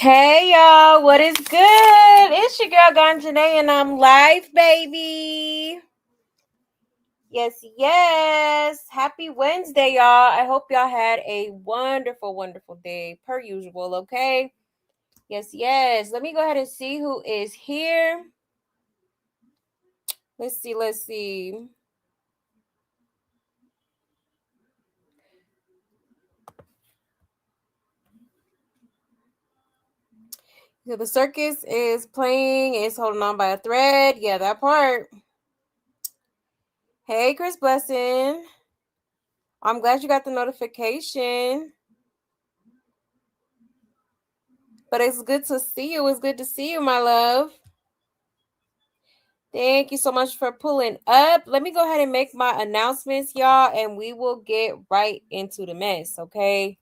Hey y'all, what is good? It's your girl Ganjanae and I'm live, baby. Yes, yes. Happy Wednesday, y'all. I hope y'all had a wonderful, wonderful day per usual, okay? Yes, yes. Let me go ahead and see who is here. Let's see. So the circus is playing, it's holding on by a thread. Yeah, that part. Hey, Chris Blessing. I'm glad you got the notification. But it's good to see you. It's good to see you, my love. Thank you so much for pulling up. Let me go ahead and make my announcements, y'all, and we will get right into the mess, okay?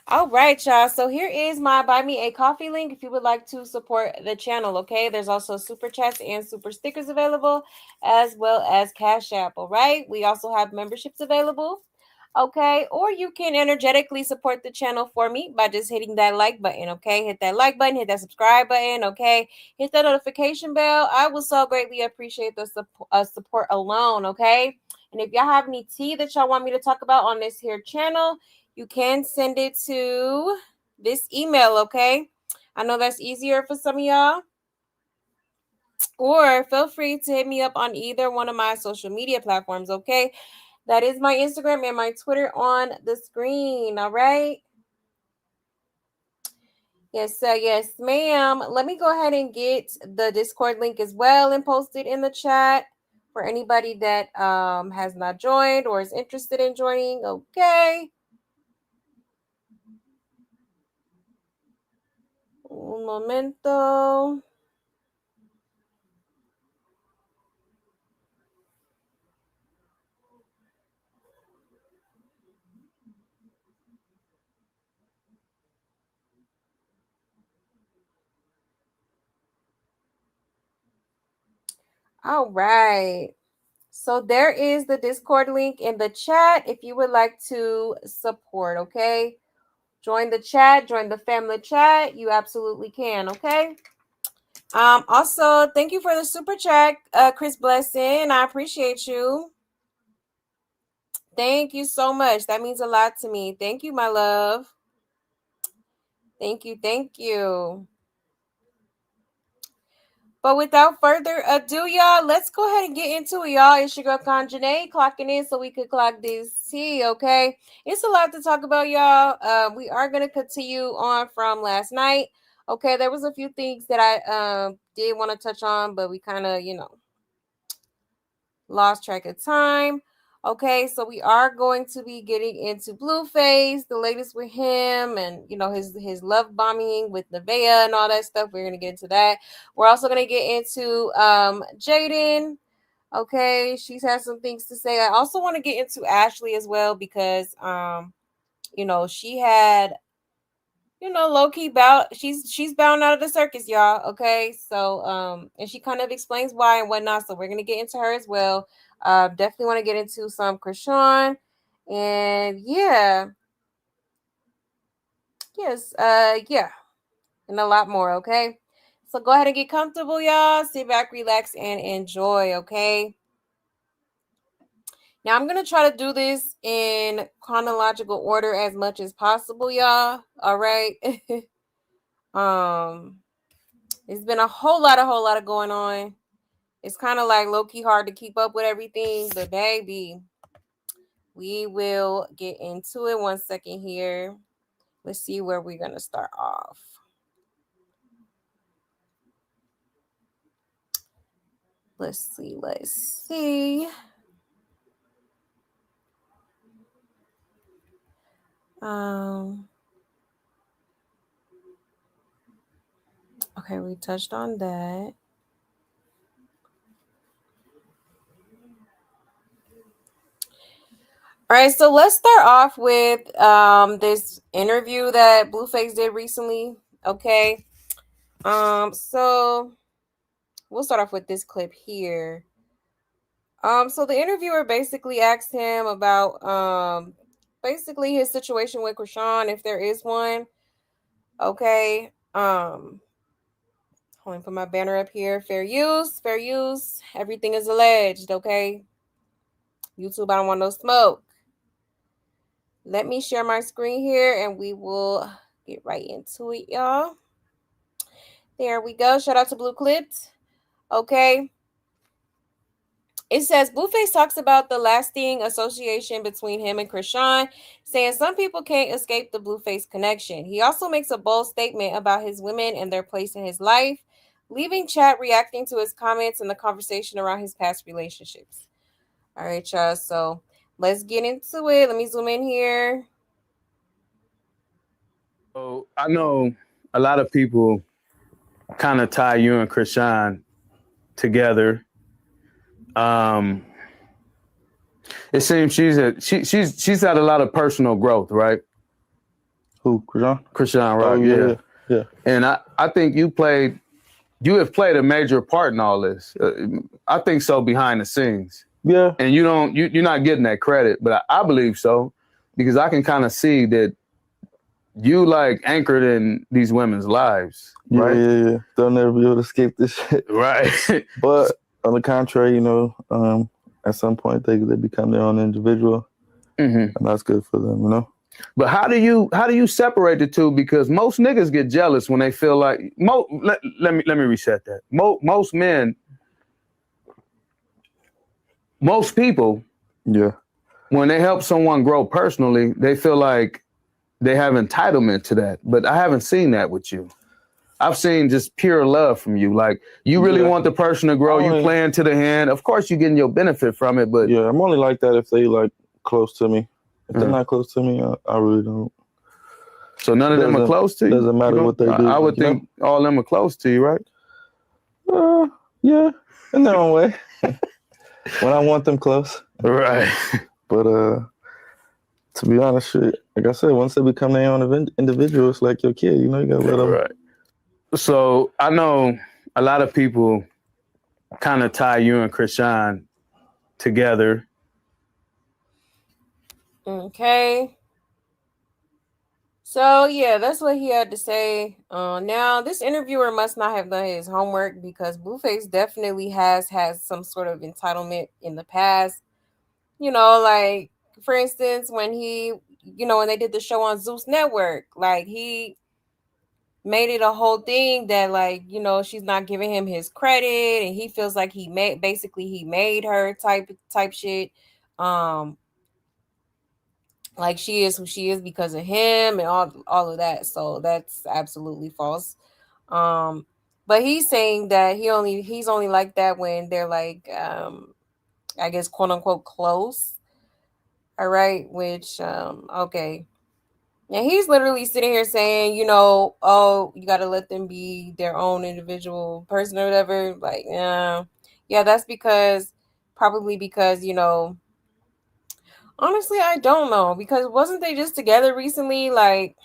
All right, y'all. So here is my Buy Me a Coffee link if you would like to support the channel, okay? There's also super chats and super stickers available, as well as Cash App, all right? We also have memberships available, okay? Or you can energetically support the channel for me by just hitting that like button, okay? Hit that like button, hit that subscribe button, okay? Hit that notification bell. I will so greatly appreciate the support alone, okay? And if y'all have any tea that y'all want me to talk about on this here channel, you can send it to this email, okay? I know that's easier for some of y'all. Or feel free to hit me up on either one of my social media platforms, okay? That is my Instagram and my Twitter on the screen, all right? Yes, ma'am. Let me go ahead and get the Discord link as well and post it in the chat for anybody that has not joined or is interested in joining, okay? Un momento. All right. So there is the Discord link in the chat if you would like to support, okay? Join the chat, join the family chat. You absolutely can, okay? Also, thank you for the super chat, Chris Blessing. I appreciate you. Thank you so much. That means a lot to me. Thank you, my love. Thank you. But without further ado, y'all, let's go ahead and get into it, y'all. It's your girl Conjanae clocking in so we could clock this tea, okay? It's a lot to talk about, y'all. We are going to continue on from last night. Okay, there was a few things that I did want to touch on, but we kind of, lost track of time. Okay, so we are going to be getting into Blueface, the latest with him, and his love bombing with Nevaeh and all that stuff. We're gonna get into that. We're also gonna get into Jaidyn. Okay, she's had some things to say. I also want to get into Ashley as well because she had low key bound. She's bound out of the circus, y'all. Okay, so and she kind of explains why and whatnot. So we're gonna get into her as well. Definitely want to get into some Krishan, and yeah, and a lot more. Okay, so go ahead and get comfortable, y'all. Sit back, relax, and enjoy. Okay. Now I'm gonna try to do this in chronological order as much as possible, y'all. All right. um. It's been a whole lot of going on. It's kind of like low-key hard to keep up with everything, but baby, we will get into it. 1 second here. Let's see where we're going to start off. Let's see. Okay, we touched on that. All right, so let's start off with this interview that Blueface did recently. Okay. So we'll start off with this clip here. So the interviewer basically asked him about basically his situation with Krishan, if there is one. Okay. Hold on, put my banner up here. Fair use, fair use. Everything is alleged, okay? YouTube, I don't want no smoke. Let me share my screen here and we will get right into it, y'all. There we go. Shout out to Blue Clipped. Okay. It says Blueface talks about the lasting association between him and Krishan, saying some people can't escape the Blueface connection. He also makes a bold statement about his women and their place in his life, leaving chat reacting to his comments and the conversation around his past relationships. All right, y'all. So let's get into it. Let me zoom in here. So I know a lot of people kind of tie you and Krishan together. Um, it seems she's had a lot of personal growth, right? Who, Krishan? Krishan, Oh, right? yeah. And I think you have played a major part in all this. I think so behind the scenes. Yeah. And you're not getting that credit, but I believe so because I can kind of see that you like anchored in these women's lives, right? Yeah. They'll never be able to escape this shit. Right. But on the contrary, at some point they become their own individual, and that's good for them, But how do you separate the two? Because most niggas get jealous when they feel like let me reset that. Most men, most people, yeah, when they help someone grow personally, they feel like they have entitlement to that. But I haven't seen that with you. I've seen just pure love from you. Like you really want the person to grow. You playing to the hand. Of course, you're getting your benefit from it. But yeah, I'm only like that if they like close to me. If they're not close to me, I really don't. So none of them are close to you? Doesn't matter what they do. I would think all of them are close to you, right? Yeah, in their own way. When I want them close. Right. But to be honest, like I said, once they become their own individual, it's like your kid. You gotta let them. Right. So I know a lot of people kind of tie you and Krishan together. Okay. So yeah, that's what he had to say. Now this interviewer must not have done his homework because Blueface definitely has had some sort of entitlement in the past. Like for instance, when when they did the show on Zeus Network, like he made it a whole thing that like she's not giving him his credit, and he feels like he made her type shit. Like she is who she is because of him and all of that. So that's absolutely false. Um, but he's saying that he's only like that when they're like I guess quote unquote close. All right, which okay. And he's literally sitting here saying, oh, you gotta let them be their own individual person or whatever. Like, yeah, that's probably because, honestly, I don't know, because wasn't they just together recently? Like,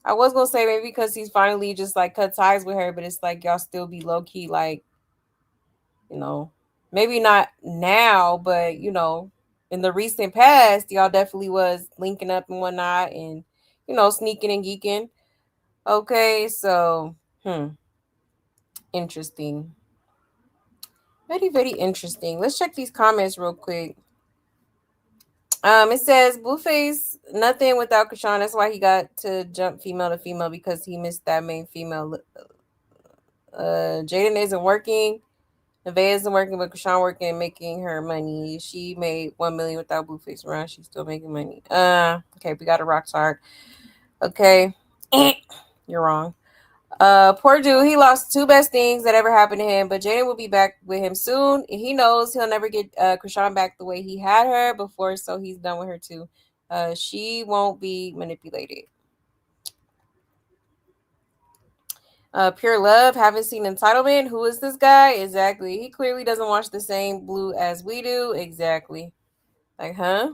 I was gonna say maybe because he's finally just like cut ties with her, but it's like y'all still be low key, like, maybe not now, but in the recent past, y'all definitely was linking up and whatnot, and sneaking and geeking. Okay, so interesting, very very interesting. Let's check these comments real quick. It says Blueface nothing without Krishan. That's why he got to jump female to female because he missed that main female. Jaidyn isn't working. Nevaeh isn't working, but Krishan working and making her money. She made 1 million without Blueface around. She's still making money. Okay, we got a rock hard. Okay, you're wrong. Poor dude, he lost two best things that ever happened to him, but Jaidyn will be back with him soon. He knows he'll never get Krishan back the way he had her before, so he's done with her too. She won't be manipulated. Pure love, haven't seen entitlement. Who is this guy? Exactly. He clearly doesn't watch the same blue as we do. Exactly. Like, huh?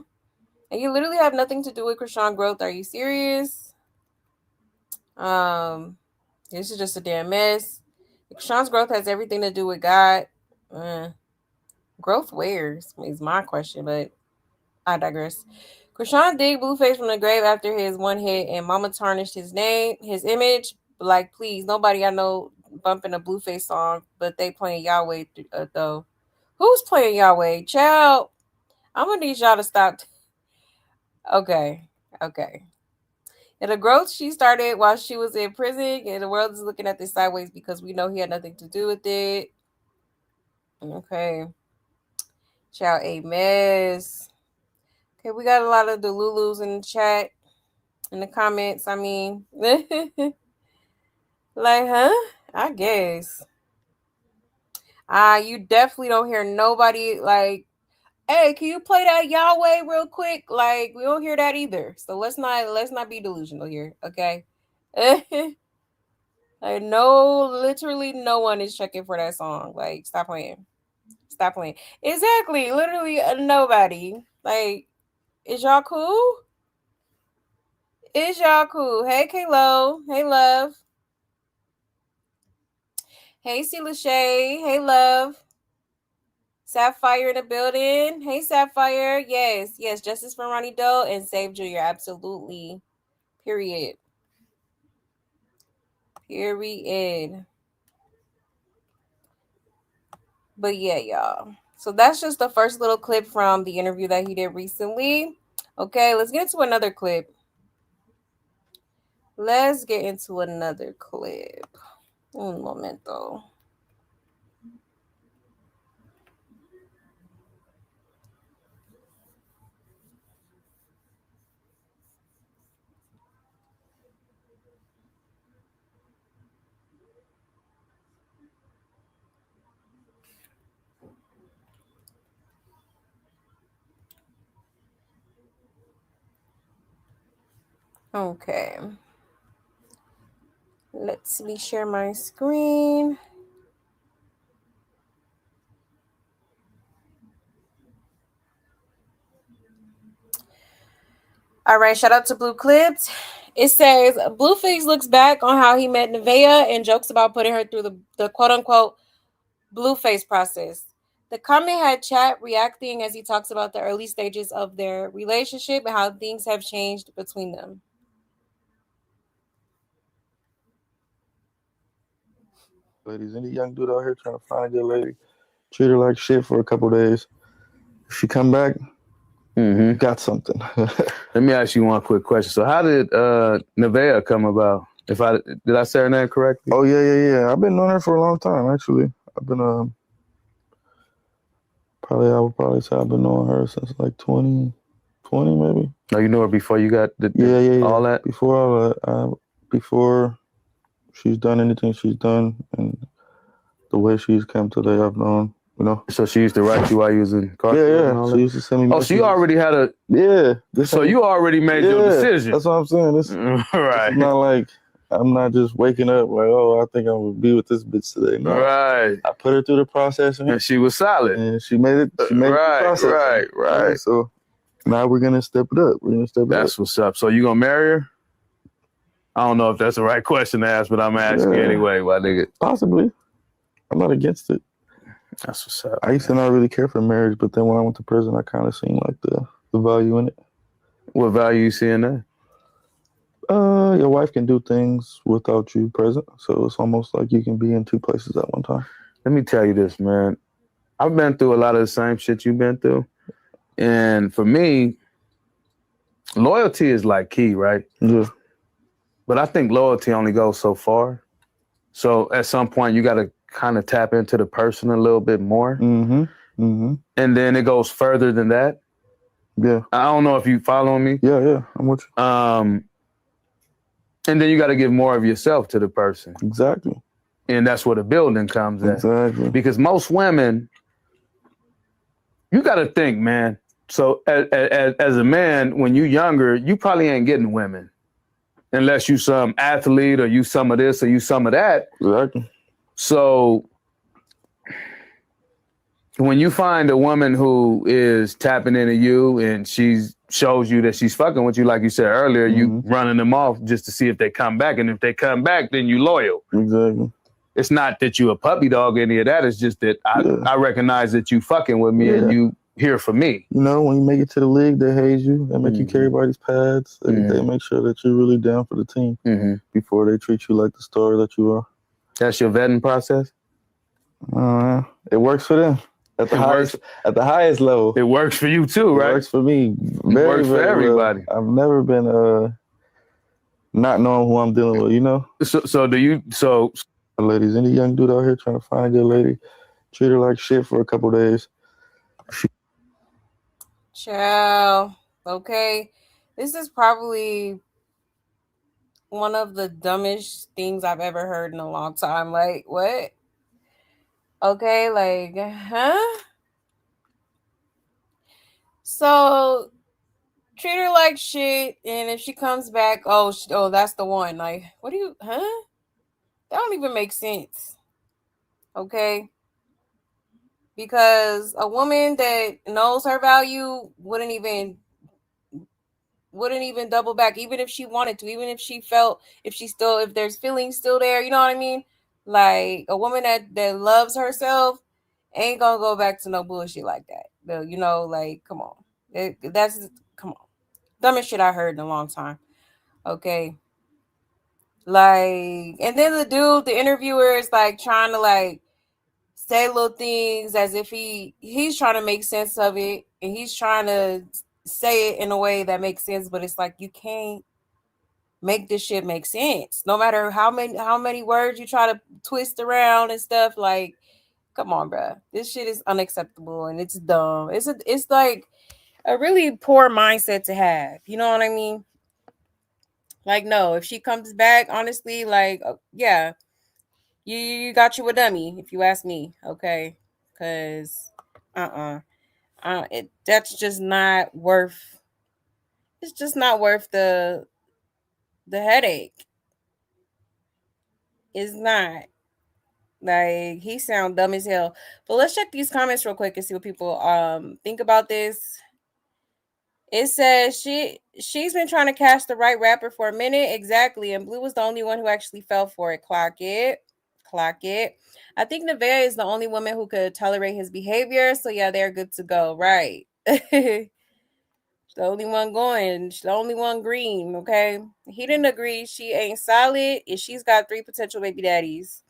And you literally have nothing to do with Krishan growth. Are you serious? This is just a damn mess. Krishan's growth has everything to do with God. Growth where's is my question, but I digress. Krishan digged Blueface from the grave after his one hit, and Mama tarnished his name, his image. Like, please, nobody I know bumping a Blueface song, but they playing Yahweh though. Who's playing Yahweh? Child, I'm gonna need y'all to stop. Okay, okay. And the growth she started while she was in prison, and the world is looking at this sideways because we know he had nothing to do with it. Okay. Child, a mess. Okay, we got a lot of the Lulus in the chat, in the comments. I mean, like, huh? I guess. You definitely don't hear nobody like, hey, can you play that Yahweh real quick? Like, we don't hear that either. So let's not be delusional here, okay? Like, no, literally no one is checking for that song. Like, stop playing. Stop playing. Exactly. Literally nobody. Like, is y'all cool? Is y'all cool? Hey, Kalo. Hey, love. Hey, C. Lachey. Hey, love. Sapphire in the building. Hey, Sapphire. Yes, yes. Justice for Ronnie Doe and Save Junior. Absolutely. Period. Period. But yeah, y'all. So that's just the first little clip from the interview that he did recently. Okay, let's get into another clip. Let's get into another clip. Un momento. Okay. Let me share my screen. All right, shout out to Blue Clips. It says Blueface looks back on how he met Nevaeh and jokes about putting her through the quote unquote Blueface process. The comment had chat reacting as he talks about the early stages of their relationship and how things have changed between them. Ladies, any young dude out here trying to find a good lady, treat her like shit for a couple days. If she come back, got something. Let me ask you one quick question. So how did Nevaeh come about? Did I say her name correctly? Oh yeah. I've been knowing her for a long time, actually. I've been I would probably say I've been knowing her since like 2020 maybe. No, you know her before you got all that? Before all that, before she's done anything she's done, and the way she's come today, I've known, you know. So she used to write you while you was in car? Yeah. She used to send me messages. So you already had a... Yeah. So you already made your decision. That's what I'm saying. Right. It's not like I'm not just waking up like, oh, I think I'm going to be with this bitch today. No. Right. I put her through the process. And she was solid. And she made it. She made it through the process. Right. So now we're going to step it up. That's what's up. So you going to marry her? I don't know if that's the right question to ask, but I'm asking anyway, my nigga. Possibly. I'm not against it. That's what's up. I used to not really care for marriage, but then when I went to prison, I kind of seen like the value in it. What value you see in that? Your wife can do things without you present, so it's almost like you can be in two places at one time. Let me tell you this, man. I've been through a lot of the same shit you've been through, and for me, loyalty is like key, right? Yeah. But I think loyalty only goes so far. So at some point, you got to kind of tap into the person a little bit more. And then it goes further than that. Yeah. I don't know if you following me. Yeah. I'm with you. And then you got to give more of yourself to the person. Exactly. And that's where the building comes in. Exactly. Because most women, you got to think, man. So as a man, when you younger, you probably ain't getting women. Unless you some athlete or you some of this or you some of that. Exactly. So when you find a woman who is tapping into you and she shows you that she's fucking with you, like you said earlier, you running them off just to see if they come back. And if they come back, then you loyal. Exactly. It's not that you a puppy dog, any of that. It's just that Yeah. I recognize that you fucking with me and Yeah. you here for me. You know, when you make it to the league, they haze you. They make you carry Mhm. everybody's pads. They make sure that you're really down for the team before they treat you like the star that you are. That's your vetting process. It works for them at the It highest works. at the highest level. It works for you too, It right? works for me It very, works for very well. everybody. I've never been not knowing who I'm dealing with, you know? So do you? So Ladies, any young dude out here trying to find a good lady, treat her like shit for a couple days. Ciao. Okay. This is probably one of the dumbest things I've ever heard in a long time. Like, what? Okay, like, huh? So treat her like shit, and if she comes back, oh, that's the one. Like, what do you, huh? That don't even make sense. Okay, because a woman that knows her value wouldn't even double back, even if she wanted to, even if she felt, if there's feelings still there, you know what I mean? Like a woman that loves herself ain't gonna go back to no bullshit like that. Like come on, that's come on, dumbest shit I heard in a long time. Okay, like, and then the interviewer is like trying to like say little things as if he's trying to make sense of it, and he's trying to say it in a way that makes sense, but it's like you can't make this shit make sense. No matter how many words you try to twist around and stuff, like, come on, bruh. This shit is unacceptable and it's dumb. It's like a really poor mindset to have. You know what I mean? Like, no, if she comes back, honestly, like, yeah, you got you a dummy, if you ask me, okay? Because, that's just not worth. It's just not worth the headache. It's not. Like, he sound dumb as hell. But let's check these comments real quick and see what people think about this. It says she's been trying to catch the right rapper for a minute, exactly, and Blue was the only one who actually fell for it. Clock it, clock it. I think Nevaeh is the only woman who could tolerate his behavior, so yeah, they're good to go. Right. She's the only one going. She's the only one green. Okay, he didn't agree. She ain't solid, and she's got 3 potential baby daddies.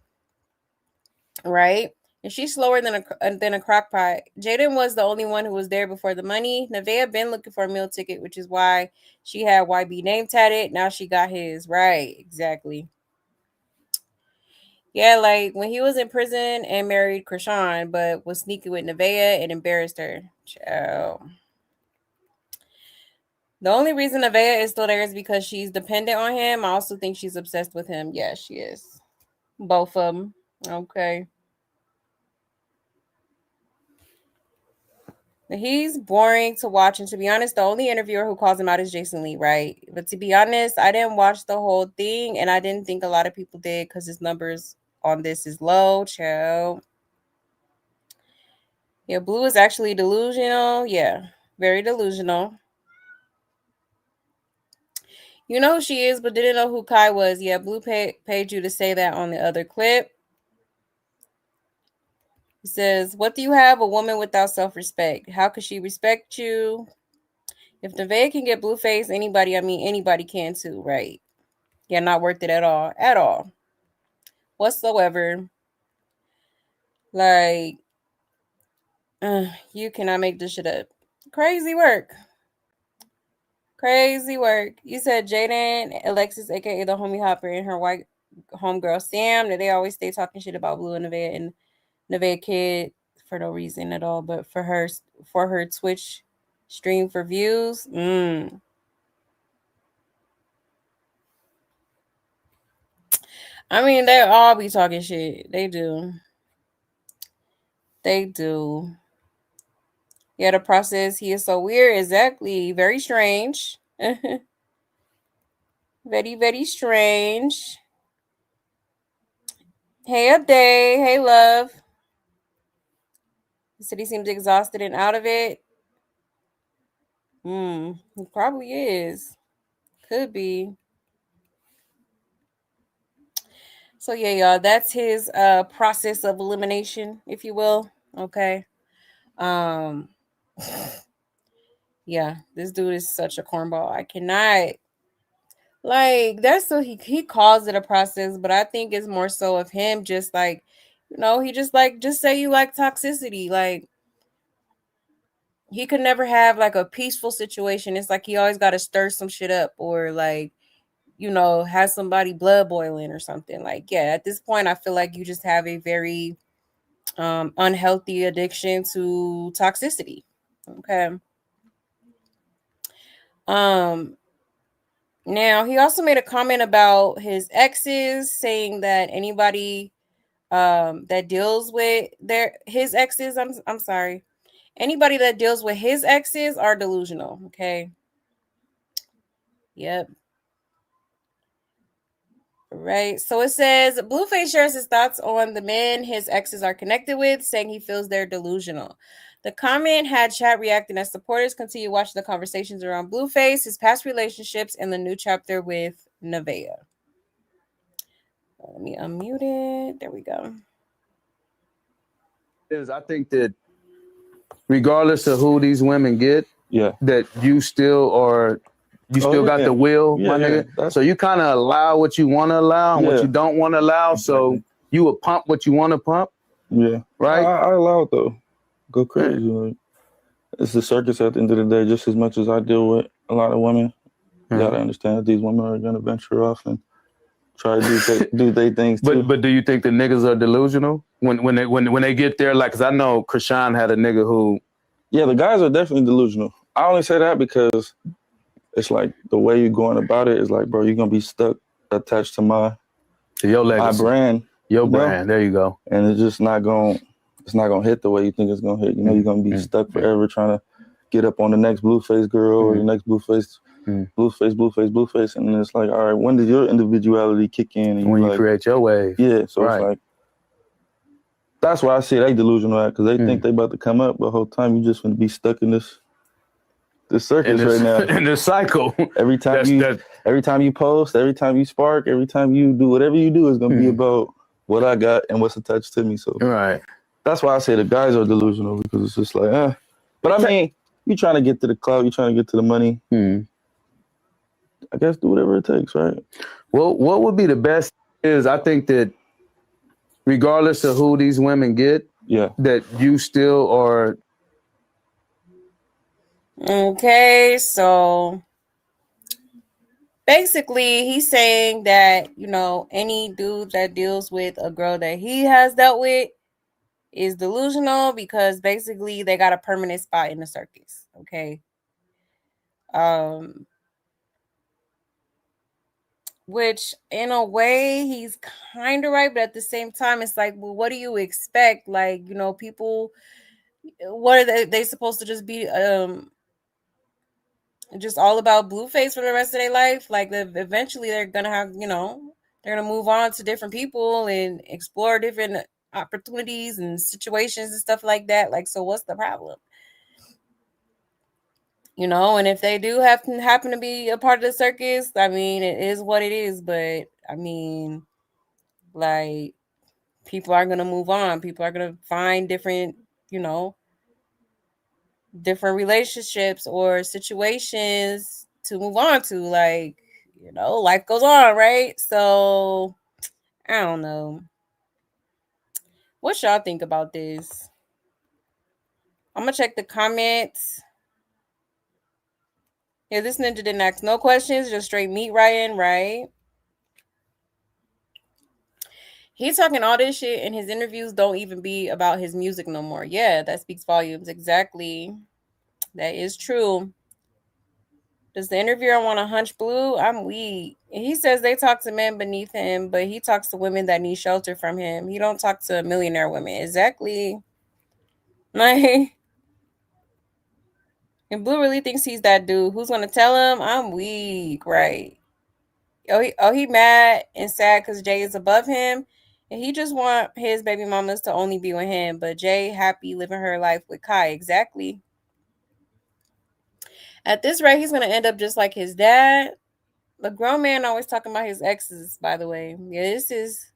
Right? And she's slower than a crock pot. Jaidyn was the only one who was there before the money. Nevaeh been looking for a meal ticket, which is why she had YB name tatted. Now she got his. Right, exactly. Yeah, like when he was in prison and married Krishan, but was sneaky with Nevaeh and embarrassed her. Ciao. The only reason Nevaeh is still there is because she's dependent on him. I also think she's obsessed with him. Yeah, she is. Both of them. Okay. He's boring to watch, and to be honest, the only interviewer who calls him out is Jason Lee, right? But to be honest, I didn't watch the whole thing, and I didn't think a lot of people did because his numbers on this is low. Chill. Yeah, Blue is actually delusional. Yeah, very delusional. You know who she is, but didn't know who Kai was. Yeah, Blue paid you to say that on the other clip. It says, "What do you have? A woman without self-respect. How could she respect you? If Nevaeh can get Blueface, anybody, I mean, anybody can too, right? Yeah, not worth it at all. At all. Whatsoever. Like, you cannot make this shit up. Crazy work. Crazy work. You said Jaidyn, Alexis, aka the homie Hopper, and her white homegirl Sam, that they always stay talking shit about Blue and Nevaeh kid for no reason at all, but for her Twitch stream for views. I mean, they all be talking shit. They do. They do. Yeah, the process. He is so weird. Exactly. Very strange. Very, very strange. Hey, Upday. Hey, love. He said he seems exhausted and out of it. He probably is. Could be. So yeah, y'all, that's his process of elimination, if you will. Okay. Um yeah, this dude is such a cornball. I cannot like that's so he calls it a process, but I think it's more so of him just like, he just like just say you like toxicity. Like he could never have like a peaceful situation. It's like he always got to stir some shit up or like, have somebody blood boiling or something. Like, yeah, at this point I feel like you just have a very unhealthy addiction to toxicity. Okay. Um Now he also made a comment about his exes, saying that anybody that deals with his exes, I'm sorry. Anybody that deals with his exes are delusional, okay? Yep. Right. So it says Blueface shares his thoughts on the men his exes are connected with, saying he feels they're delusional. The comment had chat reacting as supporters continue watching the conversations around Blueface, his past relationships, and the new chapter with Nevaeh. Let me unmute it. There we go. I think that regardless of who these women get, that you still got the will, my nigga. So you kind of allow what you want to allow and what you don't want to allow. Exactly. So you will pump what you want to pump. Yeah. Right. I allow it though. Go crazy. Like, it's the circus at the end of the day, just as much as I deal with a lot of women. You gotta understand that these women are gonna venture off and try to do their things too. But do you think the niggas are delusional when they get there? Like, cause I know Krishan had a nigga who. Yeah, the guys are definitely delusional. I only say that because it's like the way you're going about it is like, bro, you're gonna be stuck attached to your legacy, my brand, your brand. There you go. And it's just not gonna hit the way you think it's gonna hit. You're gonna be stuck forever trying to get up on the next Blueface girl or the next Blueface. Blueface, and then it's like, all right, when does your individuality kick in? And when you create your wave. Yeah, so it's like, that's why I say they delusional at, because they think they about to come up, but the whole time you just want to be stuck in this circus right now. In this cycle. Every time you post, every time you spark, every time you do whatever you do is gonna be about what I got and what's attached to me. So that's why I say the guys are delusional, because it's just like, But I mean, you trying to get to the clout, you trying to get to the money. I guess do whatever it takes, right? Well, what would be the best is I think that regardless of who these women get, that you still are. Okay, so basically he's saying that, any dude that deals with a girl that he has dealt with is delusional because basically they got a permanent spot in the circus. Okay. Which in a way he's kind of right, but at the same time it's like, well, what do you expect? Like, people, what are they supposed to just be just all about Blueface for the rest of their life? Like, eventually they're gonna have, they're gonna move on to different people and explore different opportunities and situations and stuff like that. Like, so what's the problem? And if they do happen to be a part of the circus, I mean, it is what it is. But I mean, like, people are gonna move on. People are gonna find different, different relationships or situations to move on to. Like, life goes on, right? So I don't know. What y'all think about this? I'm gonna check the comments. Yeah, this ninja didn't ask no questions, just straight meat riding, right? He's talking all this shit, and his interviews don't even be about his music no more. Yeah, that speaks volumes. Exactly. That is true. Does the interviewer want to hunch Blue? I'm weak. He says they talk to men beneath him, but he talks to women that need shelter from him. He don't talk to millionaire women. Exactly. Like, and Blue really thinks he's that dude. Who's gonna tell him? I'm weak, right? He mad and sad because Jay is above him, and he just want his baby mamas to only be with him. But Jay happy living her life with Kai. Exactly. At this rate, he's gonna end up just like his dad. The grown man always talking about his exes. By the way, yeah, this is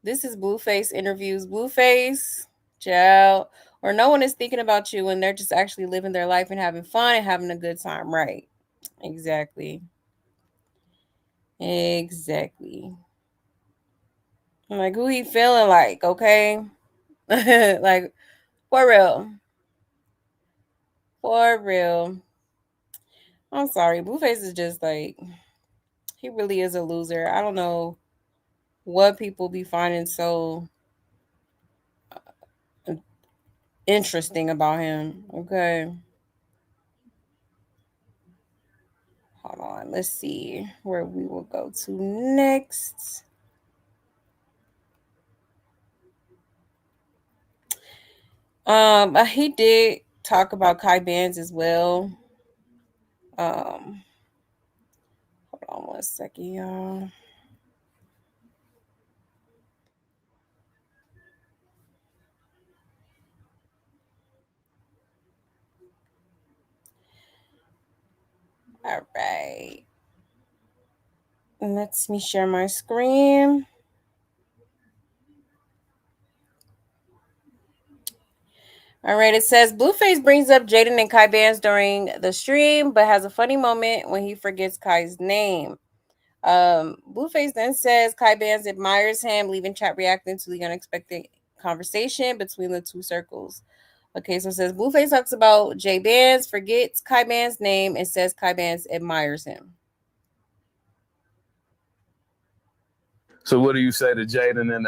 This is Blueface interviews. Blueface, child, or no one is thinking about you and they're just actually living their life and having fun and having a good time. Right. Exactly. Exactly. Like, who he feeling like, okay? Like, for real. For real. I'm sorry. Blueface is just like, he really is a loser. I don't know what people be finding so interesting about him. Okay. Hold on. Let's see where we will go to next. He did talk about Kai Bands as well. Um, hold on one second, y'all. All right. Let me share my screen. All right, it says Blueface brings up Jaidyn and Kai Bands during the stream, but has a funny moment when he forgets Kai's name. Blueface then says Kai Bands admires him, leaving chat reacting to the unexpected conversation between the two circles. Okay, so it says Blueface talks about J Bands, forgets Kai Bands' name, and says Kai Bands admires him. So what do you say to Jaidyn and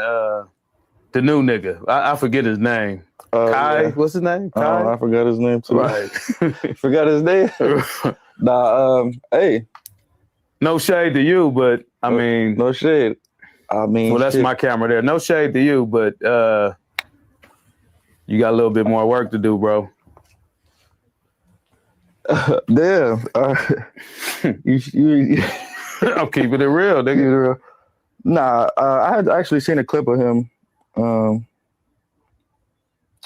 the new nigga? I forget his name. Kai, yeah. what's his name? Kai. I forgot his name too. Right. Forgot his name. Nah. Hey. No shade to you, but I mean, no shade. I mean, well, that's shit. my camera there. No shade to you, but you got a little bit more work to do, bro. Damn. You I'm keeping it real, nigga. Nah, I had actually seen a clip of him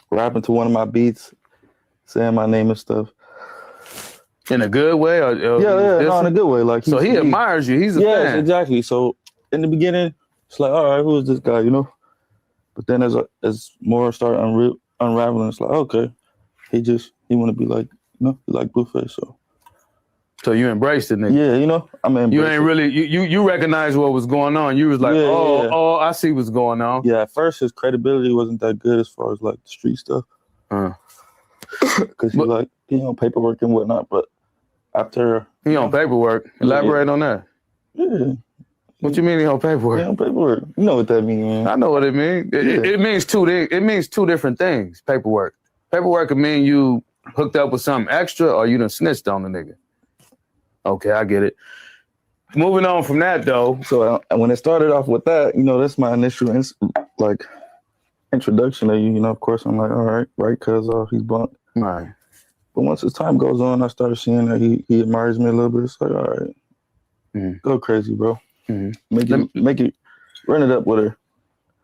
rapping to one of my beats, saying my name and stuff. In a good way, or yeah, no, in a good way. Like, so he admires you. He's a fan. Yes, exactly. So in the beginning, it's like, all right, who is this guy? You know. But then as more start unraveling, it's like, okay, he want to be like, he like Blueface. So you embraced it, nigga. Yeah, I mean, you ain't really you recognize what was going on. You was like, oh, I see what's going on. Yeah, at first his credibility wasn't that good as far as like the street stuff, because he on paperwork and whatnot. But after he on paperwork, elaborate on that. Yeah. What you mean he on paperwork? He on paperwork. You know what that means, man. I know what it means. It means two different things. Paperwork could mean you hooked up with something extra, or you done snitched on the nigga. Okay, I get it. Moving on from that, though. So when it started off with that, that's my initial introduction to you. Of course, I'm like, all right, because he's blunt. Right. But once as time goes on, I started seeing that he admires me a little bit. It's like, all right, go crazy, bro. Make it, run it up with her.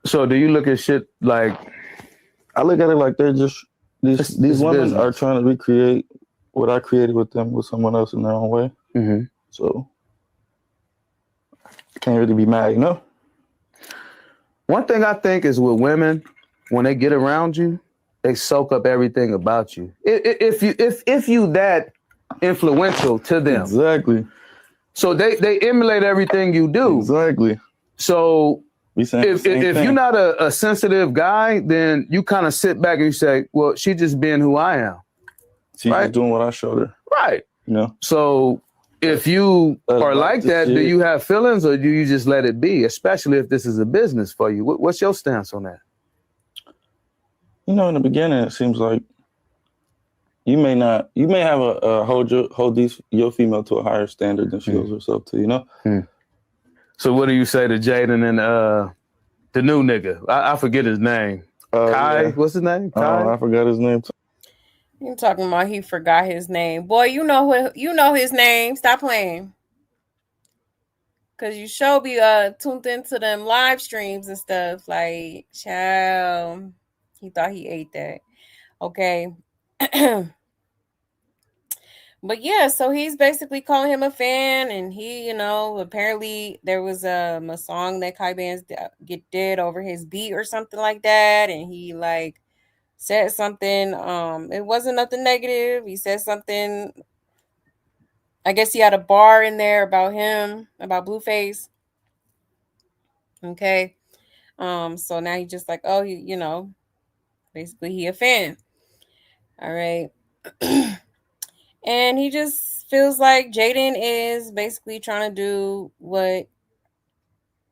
So do you look at shit like? I look at it like they're just these women are trying to recreate what I created with them with someone else in their own way. Mm-hmm. So I can't really be mad, One thing I think is with women, when they get around you, they soak up everything about you. If you that influential to them, exactly. So they emulate everything you do. Exactly. So if you're not a sensitive guy, then you kind of sit back and you say, well, she just being who I am. She's just doing what I showed her. Right. So if you are like that, do you have feelings or do you just let it be? Especially if this is a business for you. What's your stance on that? In the beginning, it seems like you may have a hold your female to a higher standard than she holds herself to, So what do you say to Jaidyn and the new nigga? I forget his name. Kai, what's his name? Kai? I forgot his name too. You talking about he forgot his name. Boy, you know his name. Stop playing. Cause you sure be tuned into them live streams and stuff. Like, child. He thought he ate that. Okay. But yeah, so he's basically calling him a fan, and he, apparently there was a song that Kai Bands did over his beat or something like that, and he like said something. It wasn't nothing negative. He said something. I guess he had a bar in there about him, about Blueface. Okay. So now he's just like, oh, basically he a fan. All right. And he just feels like Jaidyn is basically trying to do what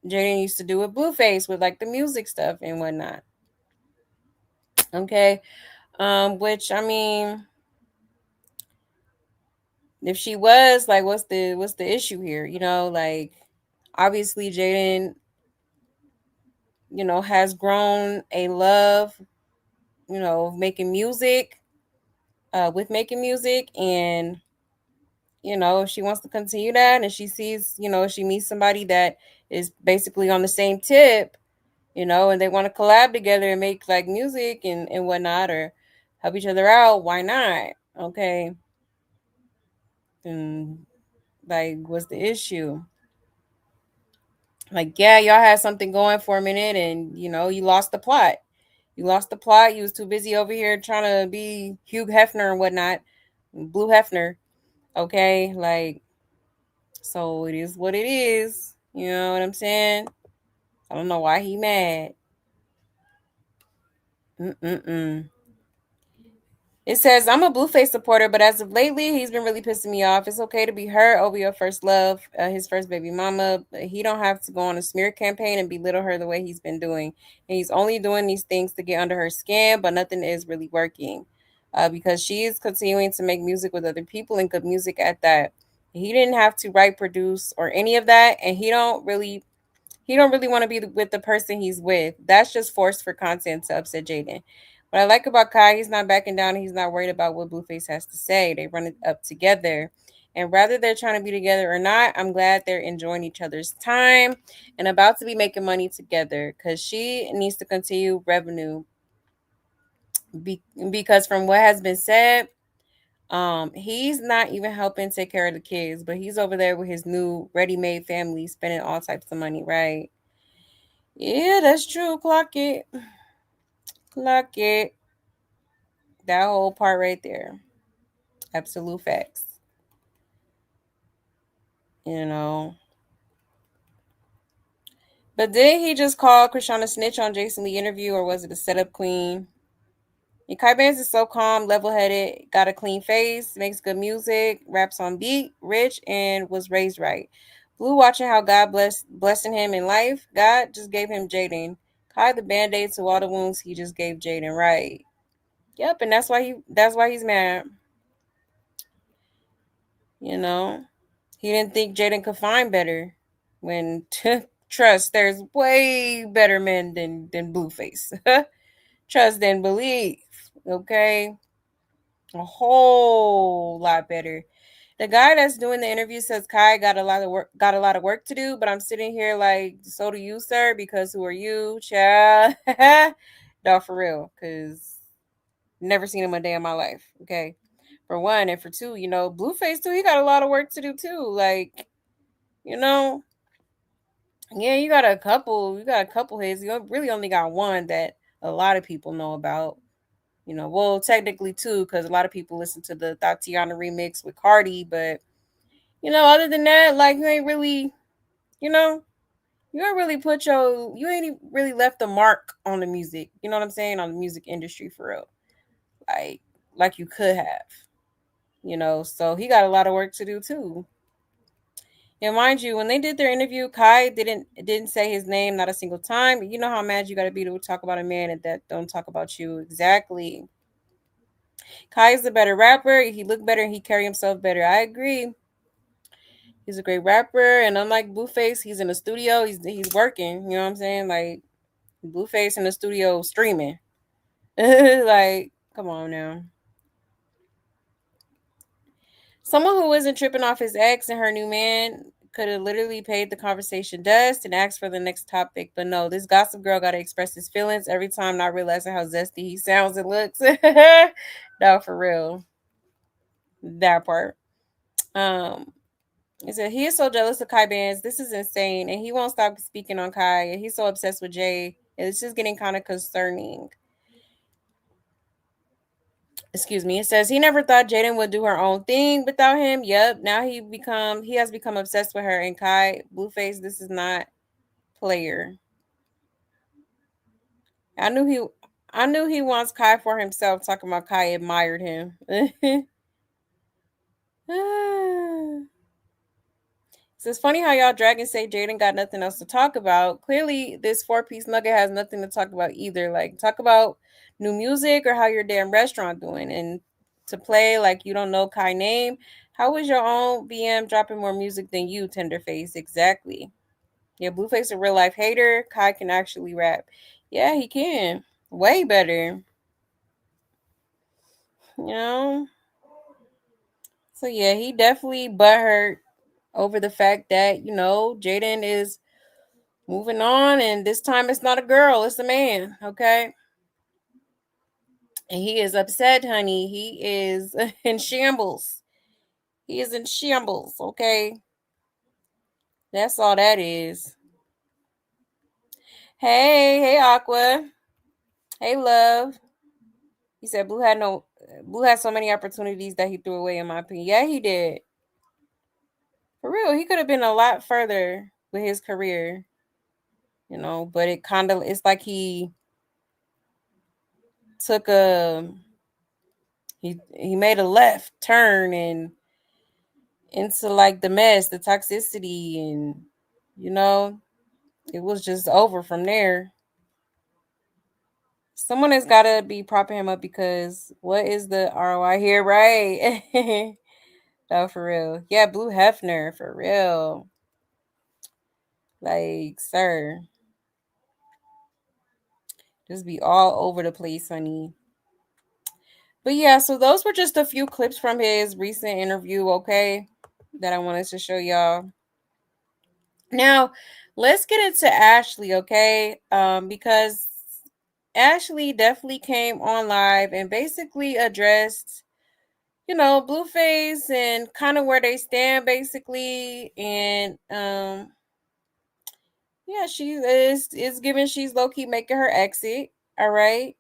Jaidyn used to do with Blueface with like the music stuff and whatnot. Okay. Which I mean, if she was like, what's the issue here? Like obviously Jaidyn, has grown a love, making music, with making music, and if she wants to continue that, and she sees, she meets somebody that is basically on the same tip, and they want to collab together and make like music and whatnot, or help each other out, why not? Okay. And like, what's the issue? Like, yeah, y'all had something going for a minute, and you lost the plot. You lost the plot. You was too busy over here trying to be Hugh Hefner and whatnot, Blue Hefner. Okay, like, so it is what it is. You know what I'm saying? I don't know why he mad. Mm-mm-mm. It says, I'm a Blueface supporter, but as of lately, he's been really pissing me off. It's okay to be hurt over your first love, his first baby mama. But he don't have to go on a smear campaign and belittle her the way he's been doing. And he's only doing these things to get under her skin, but nothing is really working. Because she is continuing to make music with other people and good music at that. He didn't have to write, produce, or any of that, and he don't really want to be with the person he's with. That's just forced for content to upset Jaidyn. What I like about Kai, he's not backing down. He's not worried about what Blueface has to say. They run it up together. And rather they're trying to be together or not, I'm glad they're enjoying each other's time and about to be making money together, because she needs to continue revenue. Because from what has been said, he's not even helping take care of the kids, but he's over there with his new ready-made family, spending all types of money, right? Yeah, that's true. Clock it. Clock it. That whole part right there. Absolute facts. You know. But did he just call Krishana snitch on Jason Lee interview, or was it a setup queen? And Kai Bands is so calm, level headed, got a clean face, makes good music, raps on beat, rich, and was raised right. Blue watching how God blessing him in life. God just gave him Jaidyn. Kai the band-aid to all the wounds he just gave Jaidyn, right. Yep, and that's why he's mad. You know, he didn't think Jaidyn could find better. When trust, there's way better men than Blueface. Trust and believe. Okay, a whole lot better. The guy that's doing the interview says Kai got a lot of work to do, but I'm sitting here like, so do you, sir? Because who are you, child? No, for real, because never seen him a day in my life. Okay, for one, and for two, Blueface too. He got a lot of work to do too. Like, you know, yeah, you got a couple hits. You really only got one that a lot of people know about. Well, technically two, because a lot of people listen to the Tatiana remix with Cardi, but other than that, like, you ain't really, you know, you ain't really left a mark on the music. You know what I'm saying? On the music industry for real, like, you could have. So he got a lot of work to do too. And mind you, when they did their interview, Kai didn't say his name not a single time. You know how mad you got to be to talk about a man that don't talk about you. Exactly. Kai is the better rapper. He look better and he carry himself better. I agree. He's a great rapper, and unlike Blueface, he's in the studio. He's working. You know what I'm saying? Like, Blueface in the studio streaming. Like, come on now. Someone who isn't tripping off his ex and her new man could have literally paid the conversation dust and asked for the next topic. But no, this gossip girl got to express his feelings every time, not realizing how zesty he sounds and looks. No, for real. That part. He said he is so jealous of Kai bands. This is insane, and he won't stop speaking on Kai. And he's so obsessed with Jay. And it's just getting kind of concerning. Excuse me. It says he never thought Jaidyn would do her own thing without him. Yep. Now he has become obsessed with her. And Kai, Blueface, this is not player. I knew he wants Kai for himself. Talking about Kai admired him. So it's funny how y'all dragons say Jaidyn got nothing else to talk about. Clearly, this 4-piece nugget has nothing to talk about either. Like, talk about new music or how your damn restaurant doing. And to play like you don't know Kai name. How is your own BM dropping more music than you, Tenderface? Exactly. Yeah, Blueface a real life hater. Kai can actually rap. Yeah, he can. Way better. You know? So yeah, he definitely butthurt over the fact that, Jaidyn is moving on, and this time it's not a girl, it's a man, okay? And he is upset, honey. He is in shambles. He is in shambles, okay? That's all that is. Hey, Aqua. Hey, love. He said Blue had so many opportunities that he threw away, in my opinion. Yeah, he did. For real, he could have been a lot further with his career, but it's like he took he made a left turn and into like the mess, the toxicity, and it was just over from there. Someone has got to be propping him up, because what is the ROI here, right? No, for real. Yeah, Blue Hefner, for real. Like, sir, just be all over the place, honey. But yeah, so those were just a few clips from his recent interview, okay, that I wanted to show y'all. Now, let's get into Ashley, okay? Because Ashley definitely came on live and basically addressed, Blueface and kind of where they stand, basically. And yeah, she is giving she's low key making her exit. All right.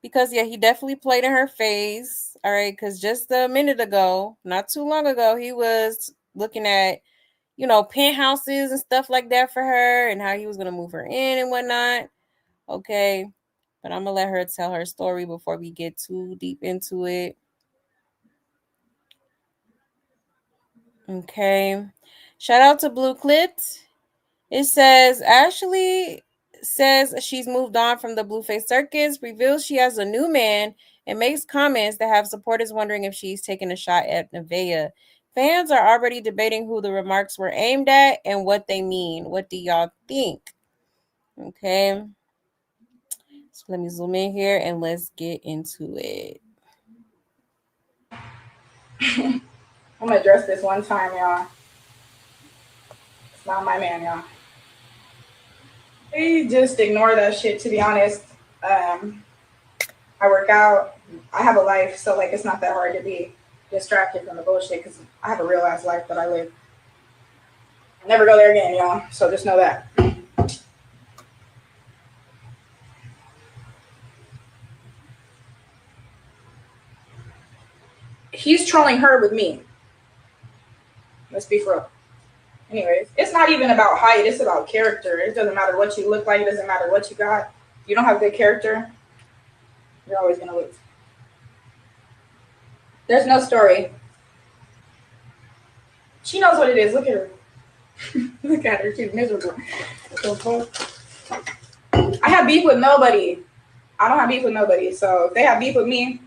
Because yeah, he definitely played in her face. All right, because just a minute ago, not too long ago, he was looking at penthouses and stuff like that for her, and how he was going to move her in and whatnot. Okay. But I'm going to let her tell her story before we get too deep into it. Okay. Shout out to Blue Clipped. It says, Ashley says she's moved on from the Blueface Circus, reveals she has a new man, and makes comments that have supporters wondering if she's taking a shot at Nevaeh. Fans are already debating who the remarks were aimed at and what they mean. What do y'all think? Okay. So let me zoom in here and let's get into it. I'm gonna address this one time, y'all. It's not my man, y'all. Hey, just ignore that shit, to be honest. I work out. I have a life, so like it's not that hard to be distracted from the bullshit, because I have a real ass life that I live. I'll never go there again, y'all. So just know that. He's trolling her with me. Let's be for real. Anyways, it's not even about height. It's about character. It doesn't matter what you look like. It doesn't matter what you got. If you don't have good character, you're always going to lose. There's no story. She knows what it is. Look at her. Look at her. She's miserable. I have beef with nobody. I don't have beef with nobody. So if they have beef with me,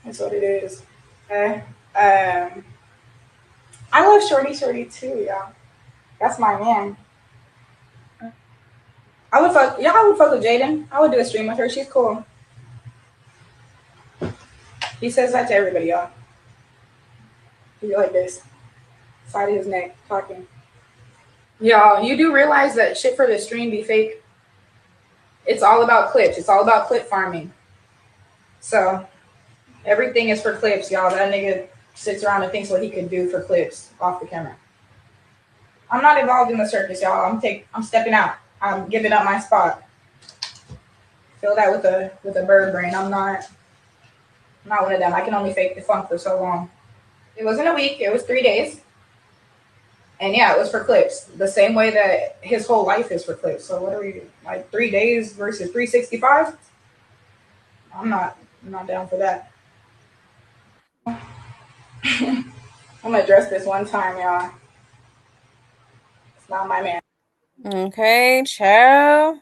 that's what it is. Okay. I love Shorty too, y'all. That's my man. I would fuck with Jaidyn. I would do a stream with her. She's cool. He says that to everybody, y'all. He's like this. Side of his neck, talking. Y'all, you do realize that shit for the stream be fake? It's all about clips. It's all about clip farming. So, Everything is for clips, y'all. That nigga sits around and thinks what he could do for clips off the camera. I'm not involved in the circus, y'all. I'm stepping out. I'm giving up my spot. Fill that with a bird brain. I'm not one of them. I can only fake the funk for so long. It wasn't a week, it was 3 days. And yeah, it was for clips. The same way that his whole life is for clips. So what are we like 3 days versus 365? I'm not down for that. I'm gonna address this one time, y'all. It's not my man. Okay, child.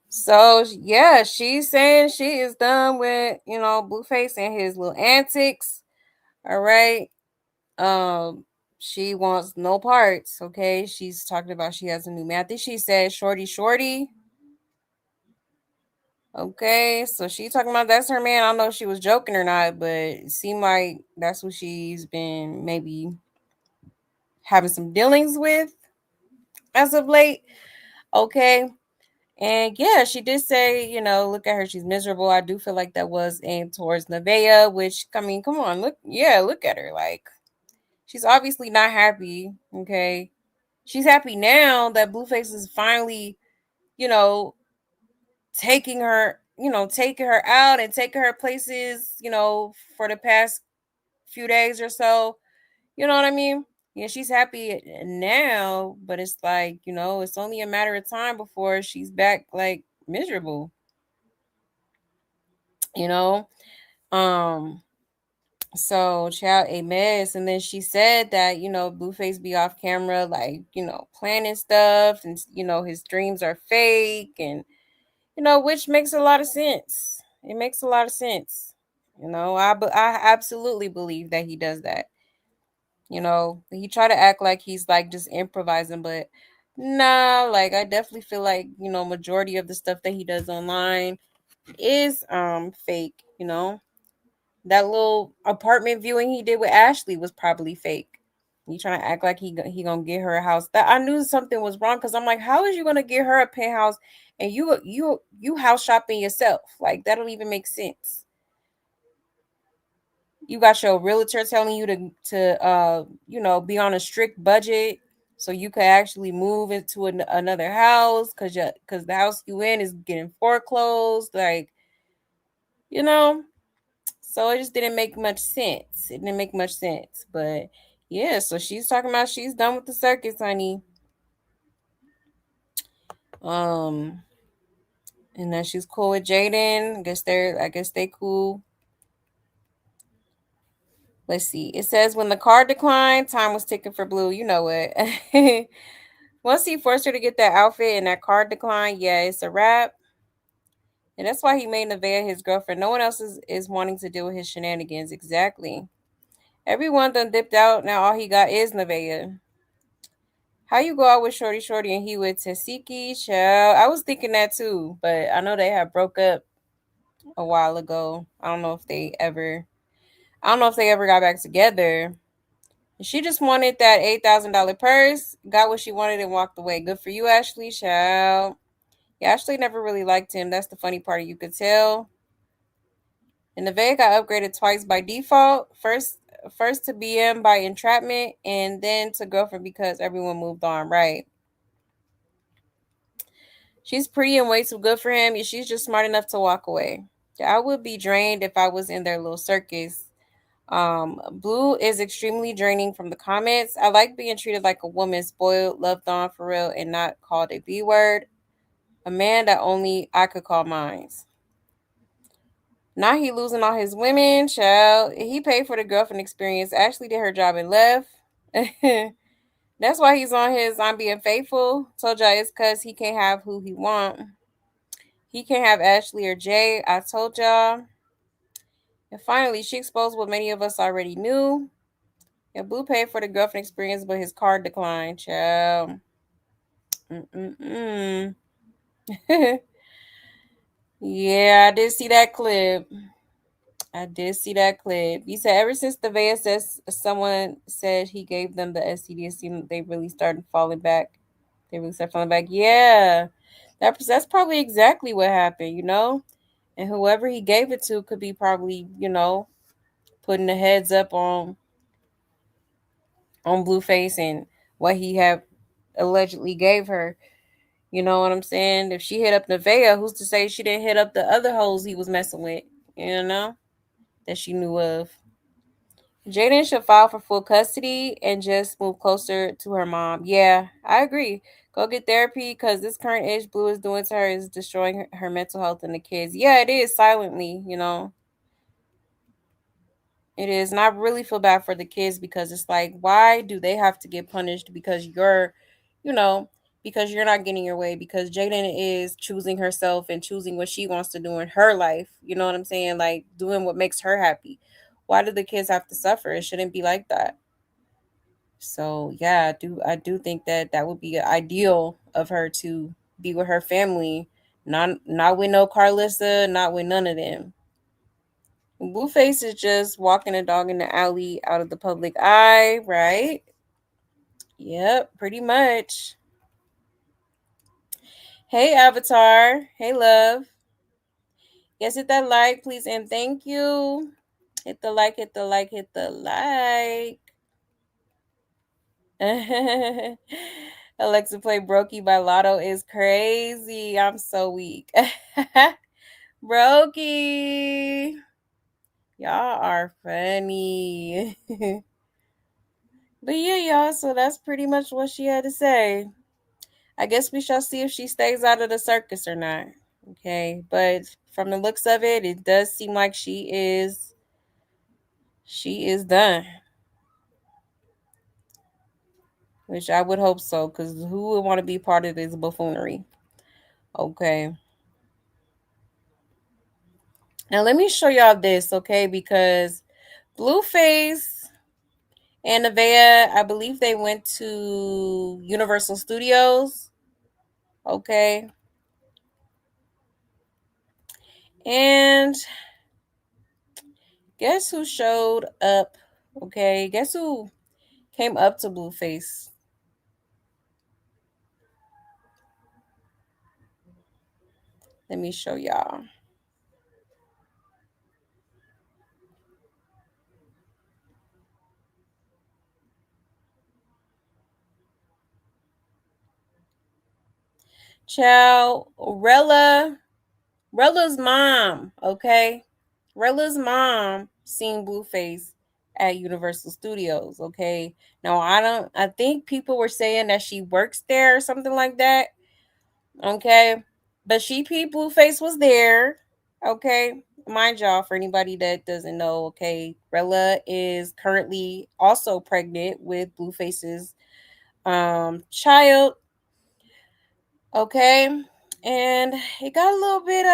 So yeah, she's saying she is done with, Blueface and his little antics. All right. She wants no parts. Okay. She's talking about she has a new man. I think she said shorty shorty. Okay, so she talking about that's her man. I don't know if she was joking or not, but it seemed like that's what she's been maybe having some dealings with as of late. Okay. And yeah, she did say, look at her, she's miserable. I do feel like that was aimed towards Nevaeh, which, I mean, come on, look at her. Like, she's obviously not happy. Okay. She's happy now that Blueface is finally, you know, taking her out and taking her places, for the past few days or so. You know what I mean? Yeah, she's happy now, but it's like, it's only a matter of time before she's back like miserable, you know? Um, so child a mess. And then she said that, Blueface be off camera, like, planning stuff and his dreams are fake and which makes a lot of sense. It makes a lot of sense. I absolutely believe that he does that. He try to act like he's like just improvising, but nah, like I definitely feel like, majority of the stuff that he does online is fake, That little apartment viewing he did with Ashley was probably fake. He trying to act like he gonna get her a house. That I knew something was wrong because I'm like, how is you gonna get her a penthouse and you house shopping yourself? Like that don't even make sense. You got your realtor telling you to be on a strict budget so you could actually move into another house because the house you in is getting foreclosed. Like you know, so it just didn't make much sense. It didn't make much sense. But yeah, so she's talking about she's done with the circus, honey. Um, and then she's cool with Jaidyn. I guess they cool. Let's see. It says when the card declined, time was ticking for Blue. You know what? Once he forced her to get that outfit and that card declined, yeah, it's a wrap. And that's why he made Nevaeh his girlfriend. No one else is wanting to deal with his shenanigans. Exactly. Everyone done dipped out. Now all he got is Nevaeh. How you go out with Shorty Shorty and he with Tasiki? Child. I was thinking that too, but I know they have broke up a while ago. I don't know if they ever got back together. She just wanted that $8,000 purse, got what she wanted, and walked away. Good for you, Ashley. Child. Yeah, Ashley never really liked him. That's the funny part. You could tell. And Nevaeh got upgraded twice by default. First to BM by entrapment, and then to girlfriend because everyone moved on. Right. She's pretty and way too good for him. She's just smart enough to walk away. Yeah, I would be drained if I was in their little circus. Blue is extremely draining from the comments. I like being treated like a woman, spoiled, loved on for real, and not called a B word. A man that only I could call mine. Now he losing all his women, child. He paid for the girlfriend experience. Ashley did her job and left. That's why he's on his I'm being faithful. Told y'all it's cause he can't have who he want. He can't have Ashley or Jay. I told y'all. And finally, she exposed what many of us already knew. And Blue paid for the girlfriend experience, but his card declined, child. Mm-mm-mm. Yeah, I did see that clip. I did see that clip. You said ever since the VSS, someone said he gave them the STD, they really started falling back. They really started falling back. Yeah, that's probably exactly what happened. And whoever he gave it to could be probably, putting the heads up on Blueface and what he have allegedly gave her. You know what I'm saying? If she hit up Nevaeh, who's to say she didn't hit up the other hoes he was messing with, that she knew of? Jaidyn should file for full custody and just move closer to her mom. Yeah, I agree. Go get therapy because this current age Blue is doing to her is destroying her mental health and the kids. Yeah, it is silently. It is. And I really feel bad for the kids because it's like, why do they have to get punished you know, because you're not getting your way? Because Jaidyn is choosing herself and choosing what she wants to do in her life. You know what I'm saying? Like doing what makes her happy. Why do the kids have to suffer? It shouldn't be like that. So yeah, I do think that that would be ideal of her to be with her family, not with no Carlissa, not with none of them. Blueface is just walking a dog in the alley out of the public eye, right? Yep, pretty much. Hey, Avatar. Hey, love. Yes, hit that like, please, and thank you. Hit the like, hit the like, hit the like. Alexa play Brokey by Lotto is crazy. I'm so weak. Brokey. Y'all are funny. But yeah, y'all, so that's pretty much what she had to say. I guess we shall see if she stays out of the circus or not. Okay, but from the looks of it, it does seem like she is done. Which I would hope so, because who would want to be part of this buffoonery? Okay. Now let me show y'all this, okay? Because Blueface and Nevaeh, I believe they went to Universal Studios. Okay. And guess who showed up? Okay. Guess who came up to Blueface? Let me show y'all. Child, Rela's mom, okay? Rela's mom seen Blueface at Universal Studios, okay? Now I think people were saying that she works there or something like that. Okay. But she peeped Blueface was there. Okay. Mind y'all, for anybody that doesn't know, okay, Rela is currently also pregnant with Blueface's child. Okay. And it got a little bit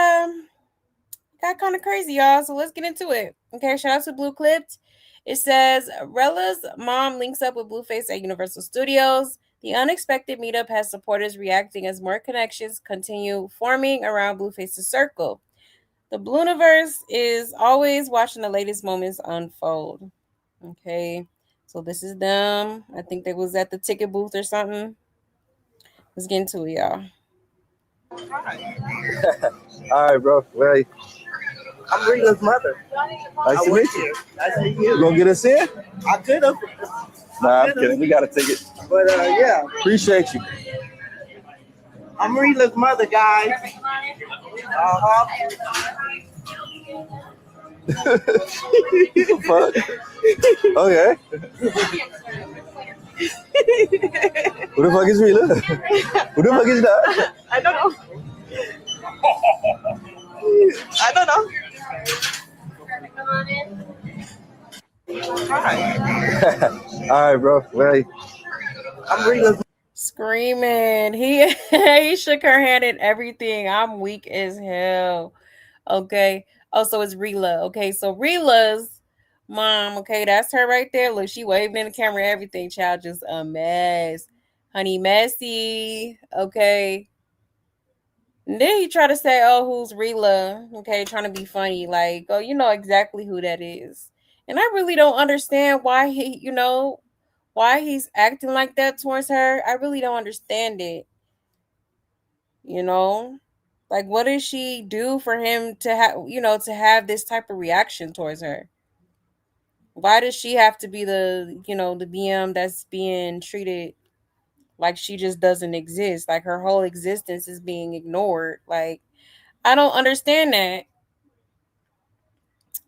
got kind of crazy, y'all. So let's get into it. Okay, shout out to Blue Clipped. It says Rela's mom links up with Blueface at Universal Studios. The unexpected meetup has supporters reacting as more connections continue forming around Blueface's circle. The Blooniverse is always watching the latest moments unfold. Okay, so this is them. I think they was at the ticket booth or something. Let's get into it, y'all. All right, bro. Well, I'm Rela's mother. nice to meet you. Nice to meet You you. gonna get us in? I could have, Nah, I'm kidding. We got a ticket. but yeah, Appreciate you. I'm Rela's mother, guys. Uh-huh. Fuck. Okay. Who the fuck is Rela? Who the fuck is that? I don't know. I don't know. All right, bro. Well, I'm Rela's. Screaming. He shook her hand and everything. I'm weak as hell. Okay. Oh, so it's Rela. Okay, so Rela's mom. Okay, that's her right there. Look, she waving in the camera. Everything. Child, just a mess. Honey, messy. Okay. And then he tried to say, "Oh, who's Rela?" Okay, trying to be funny. Like, oh, you know exactly who that is. And I really don't understand why he's acting like that towards her. I really don't understand it. You know? Like, what did she do for him to have, to have this type of reaction towards her? Why does she have to be the BM that's being treated like she just doesn't exist? Like her whole existence is being ignored. Like, I don't understand that.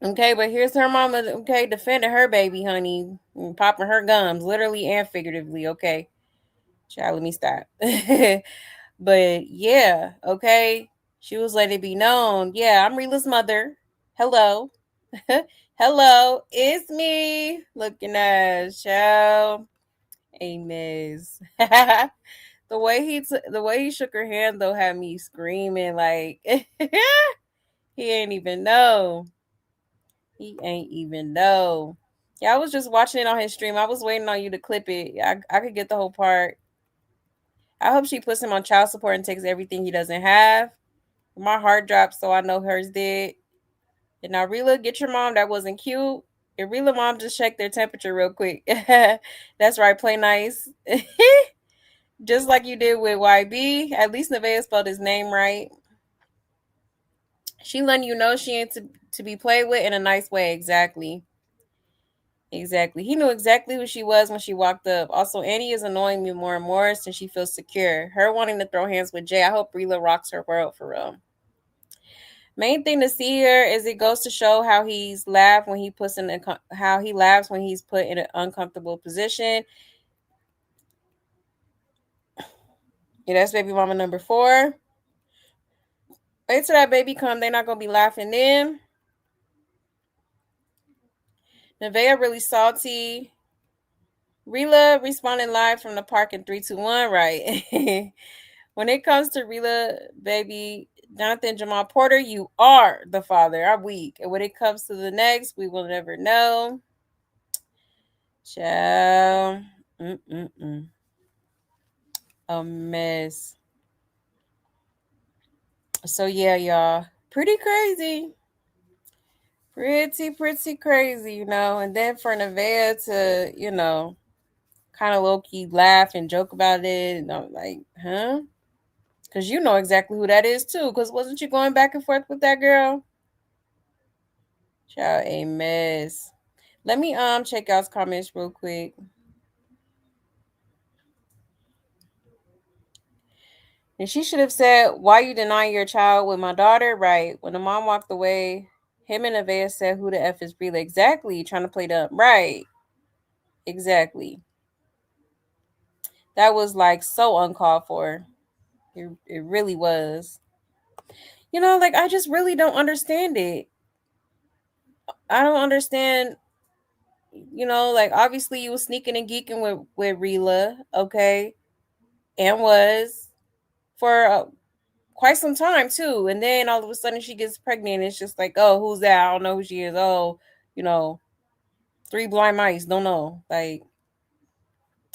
Okay, but here's her mama, okay, defending her baby, honey, and popping her gums, literally and figuratively. Okay, child, let me stop. But yeah, okay, she was letting it be known. Yeah, I'm Rela's mother. Hello, hello, it's me. Looking at child, a mess. The way he shook her hand though had me screaming like he ain't even know. He ain't even know. Yeah, I was just watching it on his stream. I was waiting on you to clip it. I could get the whole part. I hope she puts him on child support and takes everything he doesn't have. My heart dropped, so I know hers did. And now, Rela, get your mom. That wasn't cute. And Rela mom just checked their temperature real quick. That's right. Play nice. Just like you did with YB. At least Nevaeh spelled his name right. She letting you know she ain't to be played with in a nice way. Exactly. Exactly. He knew exactly who she was when she walked up. Also, Annie is annoying me more and more since she feels secure. Her wanting to throw hands with Jay. I hope Rela rocks her world for real. Main thing to see here is it goes to show how he's laughed when he puts in how he laughs when he's put in an uncomfortable position. Yeah, that's baby mama number 4. Wait till that baby come. They're not gonna be laughing then. Nevaeh really salty. Rela responding live from the park in 3, 2, 1. Right. When it comes to Rela, baby, Jonathan Jamal Porter, you are the father. I'm weak. And when it comes to the next, we will never know. Child. A mess. So yeah, y'all. Pretty crazy. Pretty crazy, And then for Nevaeh to, kind of low-key laugh and joke about it. And I'm like, huh? Because you know exactly who that is too. Because wasn't you going back and forth with that girl? Child, a mess. Let me check out comments real quick. And she should have said, "Why you denying your child with my daughter?" Right. When the mom walked away, him and Nevaeh said, "Who the F is Rela?" Exactly. Trying to play dumb. Right. Exactly. That was like so uncalled for. It really was. Like I just really don't understand it. I don't understand. Like obviously you was sneaking and geeking with Rela, okay, and was for quite some time too. And then all of a sudden she gets pregnant. It's just like, oh, who's that? I don't know who she is. Oh, 3 blind mice. Don't know. Like,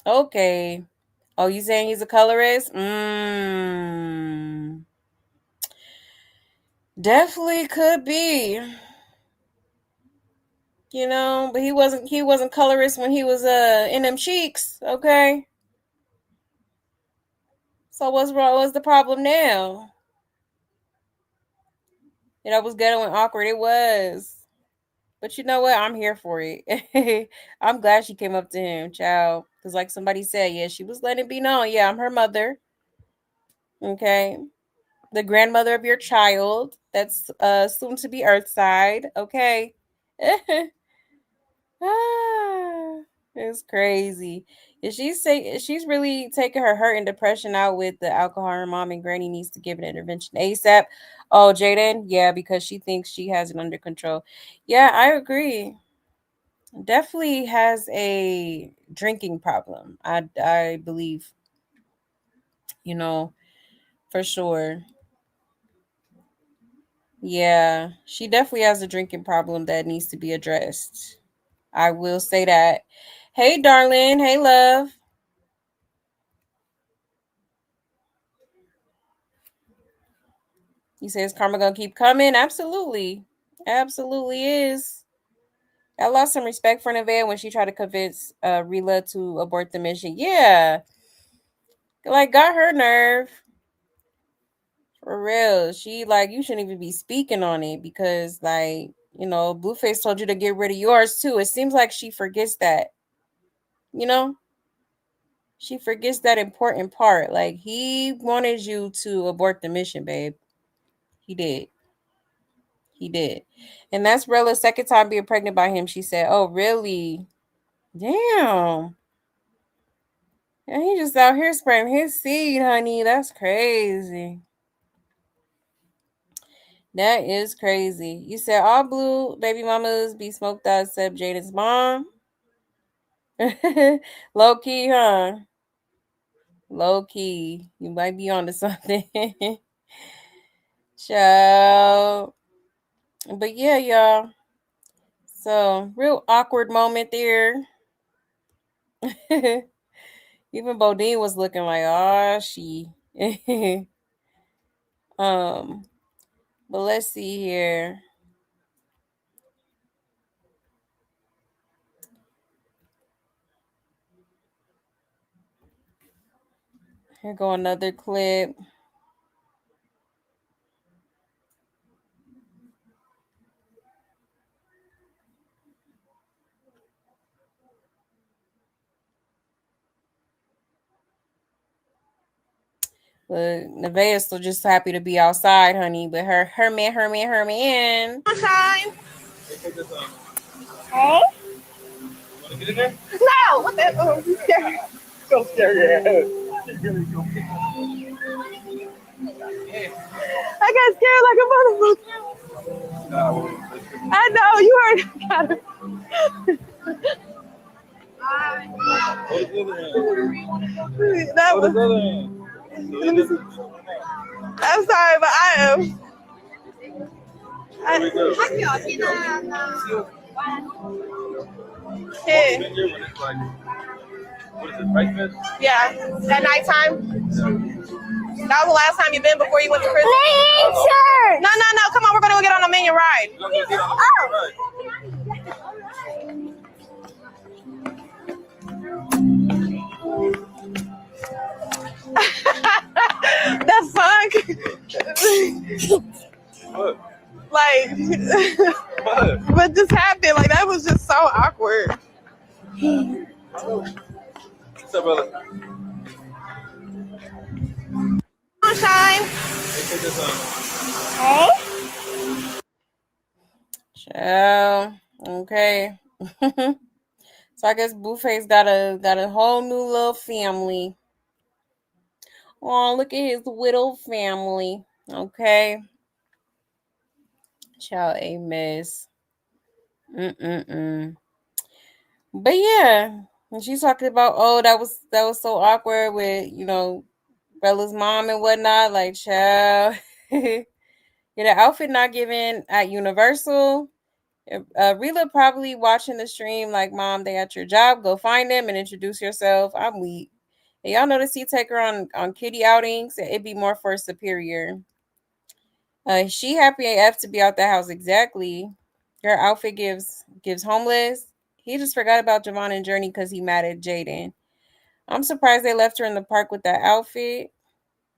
okay. Oh, you saying he's a colorist? Definitely could be. But he wasn't colorist when he was in them cheeks, okay? So what's wrong? What's the problem now? Was ghetto and awkward. It was. But you know what? I'm here for it. I'm glad she came up to him, child. Because like somebody said, yeah, she was letting it be known. Yeah, I'm her mother. Okay. The grandmother of your child. That's soon to be Earthside. Okay. It's crazy. She's really taking her hurt and depression out with the alcohol, her mom and granny needs to give an intervention ASAP. Oh, Jaidyn, yeah, because she thinks she has it under control. Yeah, I agree. Definitely has a drinking problem. I believe, for sure. Yeah, she definitely has a drinking problem that needs to be addressed. I will say that. Hey, darling. Hey, love. You say is karma gonna keep coming? Absolutely. Absolutely is. I lost some respect for Nevaeh when she tried to convince Rela to abort the mission. Yeah. Like, got her nerve. For real. She like you shouldn't even be speaking on it because like, Blueface told you to get rid of yours too. It seems like she forgets that. You know? She forgets that important part. Like he wanted you to abort the mission, babe. He did. He did. And that's Rela's second time being pregnant by him. She said, "Oh, really? Damn. And he just out here spreading his seed, honey. That's crazy. That is crazy." You said all blue baby mamas be smoked out except Jaidyn's mom. Low key, huh? Low key. You might be onto something. Ciao. But yeah, y'all. So, real awkward moment there. Even Bodine was looking like, oh, she. um, but let's see here. Here go another clip. But Nevaeh is still just happy to be outside, honey. But her man. Sunshine. Hey. Want to get in there? No. What the? Oh, you scared? So scared. Yeah. I got scared like a motherfucker. No. I know you heard. Got it. That was. I'm sorry, but I am. Yeah, at nighttime. That was the last time you've been before you went to prison? Sure. No. Come on, we're going to get on a minion ride. Oh. The fuck? What? Like, what? What just happened? Like, that was just so awkward. What's up, brother? Sunshine. Hey. Ciao. Okay. So I guess Blueface got a whole new little family. Oh, look at his widow family. Okay. Ciao, a mess. But yeah, and she's talking about, oh, that was so awkward with Bella's mom and whatnot. Like, child, yeah, the outfit not given at Universal. Rela probably watching the stream. Like, mom, they at your job. Go find them and introduce yourself. I'm weak. And y'all notice he take her on kitty outings. It'd be more for superior. She happy AF to be out the house. Exactly. Her outfit gives homeless. He just forgot about Javon and Journey because he mad at Jaidyn. I'm surprised they left her in the park with that outfit.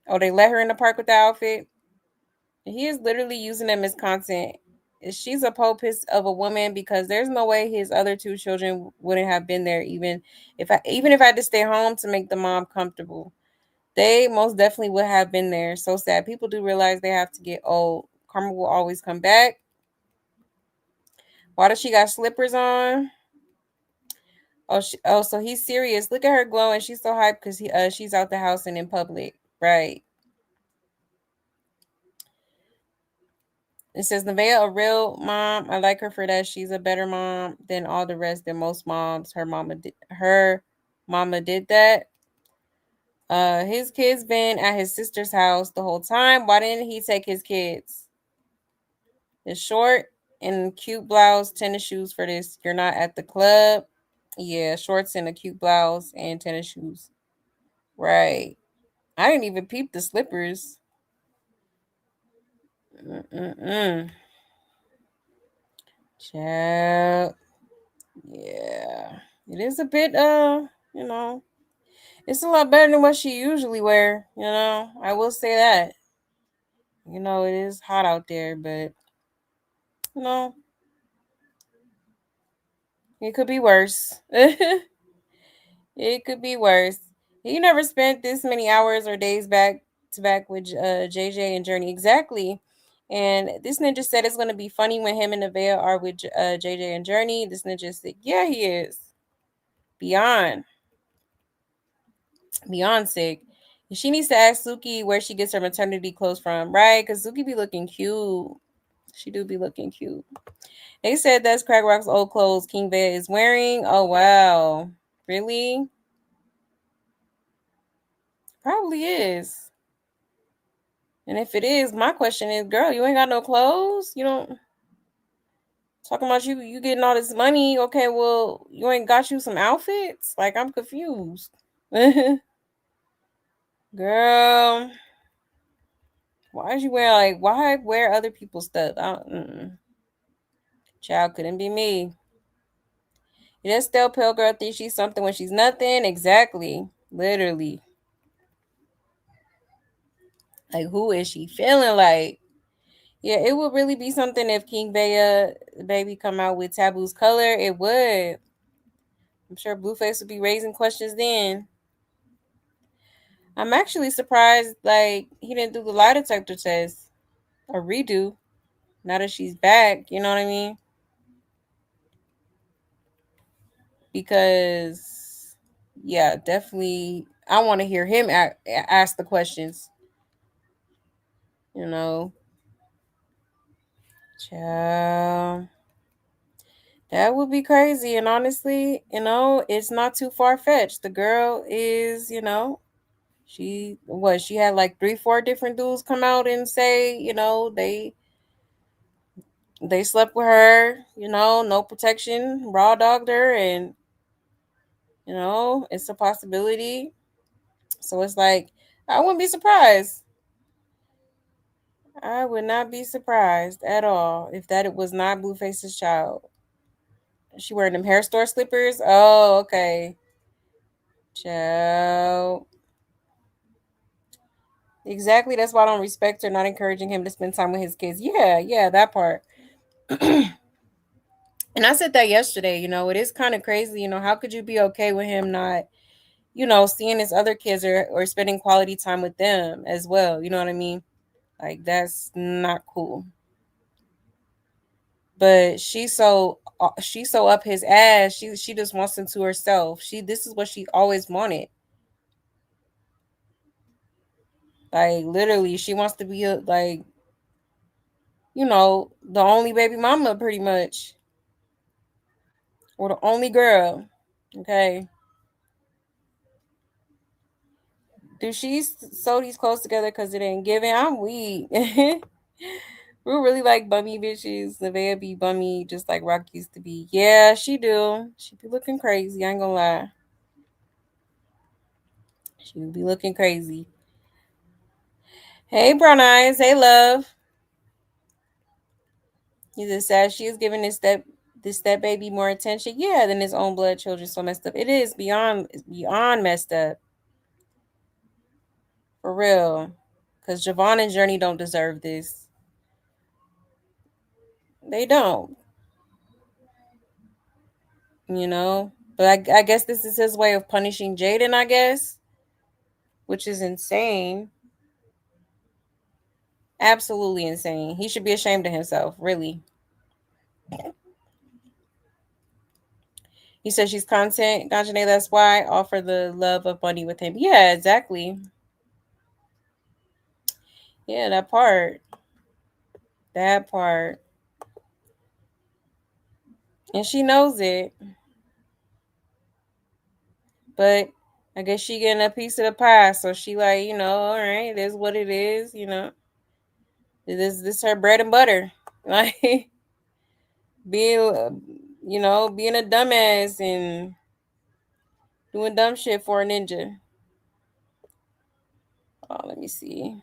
Oh, they let her in the park with that outfit. He is literally using them as content. She's a piece of a woman because there's no way his other two children wouldn't have been there even if I had to stay home to make the mom comfortable. They most definitely would have been there. So sad. People do realize they have to get old. Karma will always come back. Why does she got slippers on? Oh, so he's serious. Look at her glowing. She's so hyped because she's out the house and in public. Right. It says Nevaeh, a real mom. I like her for that. She's a better mom than all the rest. Than most moms. Her mama did that. His kids been at his sister's house the whole time. Why didn't he take his kids? The short and cute blouse, tennis shoes for this. You're not at the club. Yeah, shorts and a cute blouse and tennis shoes. Right. I didn't even peep the slippers. Child. Yeah. It is a bit it's a lot better than what she usually wear, I will say that. You know, it is hot out there, but you know, it could be worse. It could be worse. He never spent this many hours or days back to back with JJ and Journey. Exactly. And this ninja said it's going to be funny when him and Nevaeh are with JJ and Journey. This ninja said, yeah, he is. Beyond. Beyond sick. And she needs to ask Suki where she gets her maternity clothes from, right? Because Suki be looking cute. She do be looking cute. They said that's Crack Rock's old clothes King Vea is wearing. Oh, wow. Really? Probably is. And if it is, my question is, girl, you ain't got no clothes? You don't talking about you getting all this money. Okay, well, you ain't got you some outfits? Like, I'm confused. Girl, why is you wear why wear other people's stuff? Child couldn't be me. You just tell pale girl think she's something when she's nothing. Exactly. Literally. Like, who is she feeling like? Yeah, it would really be something if King Vea baby come out with Taboo's color. It would. I'm sure Blueface would be raising questions then. I'm actually surprised, like, he didn't do the lie detector test or redo. Now that she's back, you know what I mean? Because, yeah, definitely, I want to hear him ask the questions. You know, child. That would be crazy. And honestly, you know, it's not too far fetched. The girl is, you know, she had like 3-4 different dudes come out and say, you know, they slept with her, you know, no protection, raw dogged her, and you know, it's a possibility. So it's like I wouldn't be surprised. I would not be surprised at all if that it was not Blueface's child. She wearing them hair store slippers. Oh, okay. Child. Exactly. That's why I don't respect her, not encouraging him to spend time with his kids. Yeah, that part. And I said that yesterday, you know, it is kind of crazy, you know, how could you be okay with him not, you know, seeing his other kids or spending quality time with them as well, you know what I mean? Like that's not cool. But she's so up his ass. She just wants him to herself. This is what she always wanted. Like literally, she wants to be like, you know, the only baby mama pretty much, or the only girl. Okay. Do she sew these clothes together because it ain't giving? I'm weak. We really like bummy bitches. Nevaeh be bummy just like Rock used to be. Yeah, she do. She be looking crazy. I ain't gonna lie. She be looking crazy. Hey, Brown Eyes. Hey, love. He just said she is giving this step baby more attention. Yeah, than his own blood children. So messed up. It is beyond messed up. For real. Because Javon and Journey don't deserve this. They don't. You know? But I guess this is his way of punishing Jaidyn, I guess. Which is insane. Absolutely insane. He should be ashamed of himself, really. He said she's content. Ganjane, that's why. Offer the love of money with him. Yeah, exactly. Yeah, that part. That part. And she knows it. But I guess she getting a piece of the pie. So she like, you know, all right, this is what it is, you know. This her bread and butter. Like being you know, being a dumbass and doing dumb shit for a ninja. Oh, let me see.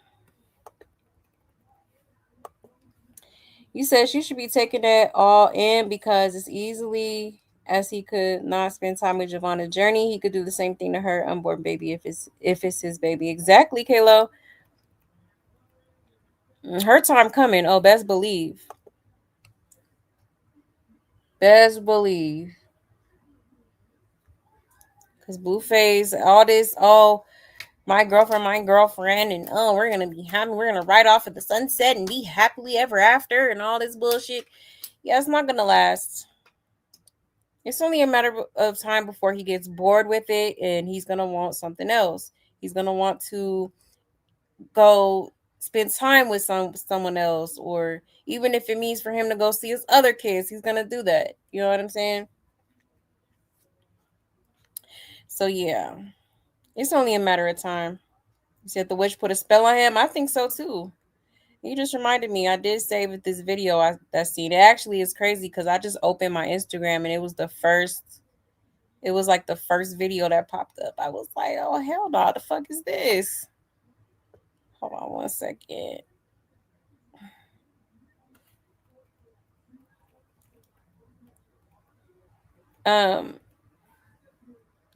You said she should be taking that all in because it's easily as he could not spend time with Giovanna's journey. He could do the same thing to her unborn baby if it's his baby. Exactly, Kalo. Her time coming. Oh, best believe. Best believe. Because Blueface, all this, oh, my girlfriend, and oh, we're gonna be happy. We're gonna ride off at the sunset and be happily ever after, and all this bullshit. Yeah, it's not gonna last. It's only a matter of time before he gets bored with it, and he's gonna want something else. He's gonna want to go spend time with someone else, or even if it means for him to go see his other kids, he's gonna do that. You know what I'm saying? So yeah, it's only a matter of time. You said the witch put a spell on him. I think so too. You just reminded me. I did save it this video that seen. It actually is crazy because I just opened my Instagram and it was the first. It was like the first video that popped up. I was like, oh hell no, the fuck is this? Hold on 1 second.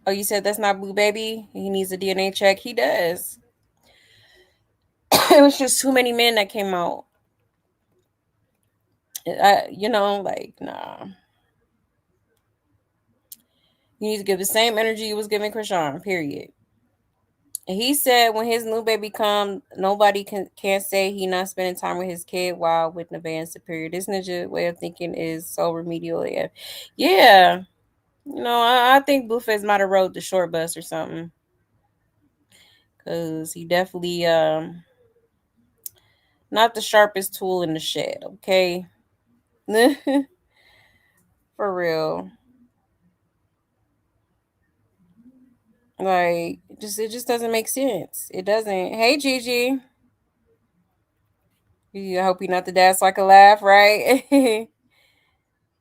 Oh, you said that's not Blue Baby? He needs a DNA check. He does. It was just too many men that came out. Like, nah. You need to give the same energy you was giving Krishan, period. And he said when his new baby come, nobody can't say he not spending time with his kid while with Nevaeh and Superior. This ninja way of thinking is so remedial. Yeah. I think Blueface might have rode the short bus or something. Cause he definitely not the sharpest tool in the shed, okay? For real. Like, it just doesn't make sense. It doesn't. Hey Gigi. I hope you're not the dad so I can laugh, right?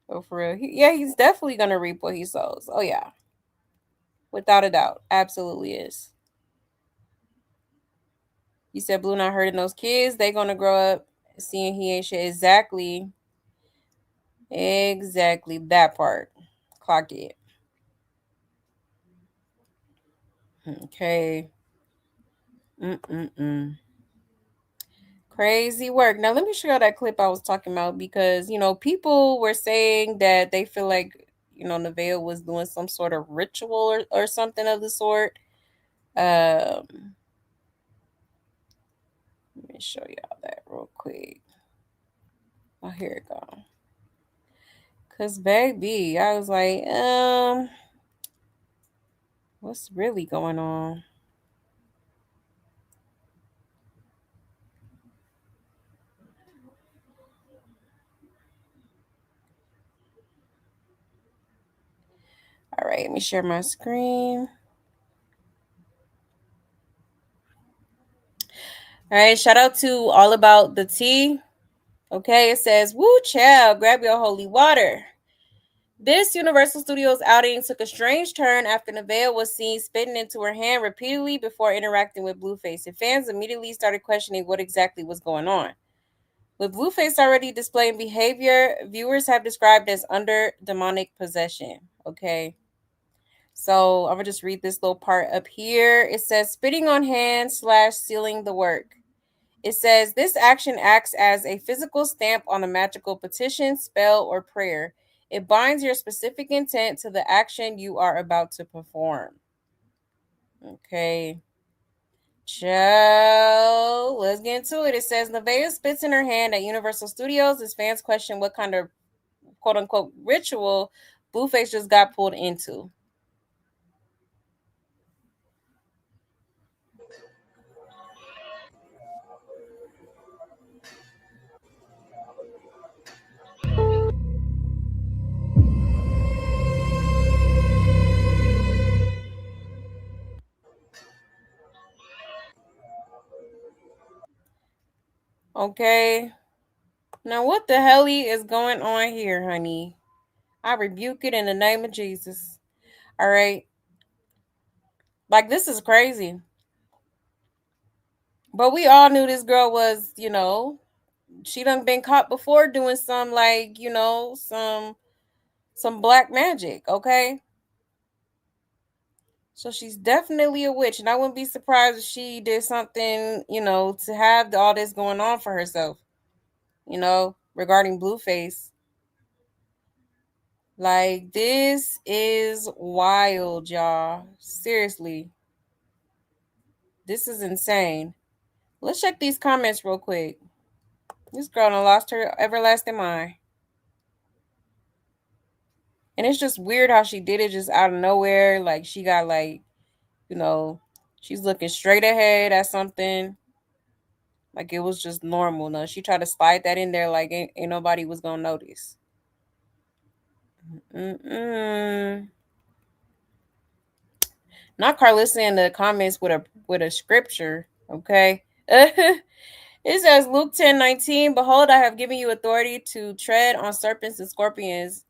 Oh, for real. He's definitely gonna reap what he sows. Oh yeah. Without a doubt. Absolutely is. You said Blue not hurting those kids. They gonna grow up seeing he ain't shit. Exactly. Exactly. That part. Clock it. Okay. Crazy work. Now let me show you that clip I was talking about because people were saying that they feel like Nevaeh was doing some sort of ritual or something of the sort. Let me show y'all that real quick. Oh, here it go. Cause baby, I was like, what's really going on? All right, let me share my screen. All right, shout out to All About the Tea. Okay, it says, woo, child, grab your holy water. This Universal Studios outing took a strange turn after Nevaeh was seen spitting into her hand repeatedly before interacting with Blueface, and fans immediately started questioning what exactly was going on. With Blueface already displaying behavior viewers have described as under demonic possession. Okay. So I'm going to just read this little part up here. It says, spitting on hand / sealing the work. It says, this action acts as a physical stamp on a magical petition, spell, or prayer. It binds your specific intent to the action you are about to perform. Okay. So let's get into it. It says, Nevaeh spits in her hand at Universal Studios as fans question what kind of quote-unquote ritual Blueface just got pulled into. Okay. Now, what the hell is going on here, honey? I rebuke it in the name of Jesus. All right. Like, this is crazy. But we all knew this girl was, she done been caught before doing some, like, some black magic, okay? So she's definitely a witch, and I wouldn't be surprised if she did something, to have all this going on for herself, regarding Blueface. Like, this is wild, y'all. Seriously. This is insane. Let's check these comments real quick. This girl done lost her everlasting mind. And it's just weird how she did it just out of nowhere. Like, she got, like, she's looking straight ahead at something. Like, it was just normal. No, she tried to slide that in there like ain't nobody was going to notice. Not Carlissa in the comments with a scripture, okay? It says Luke 10:19, behold, I have given you authority to tread on serpents and scorpions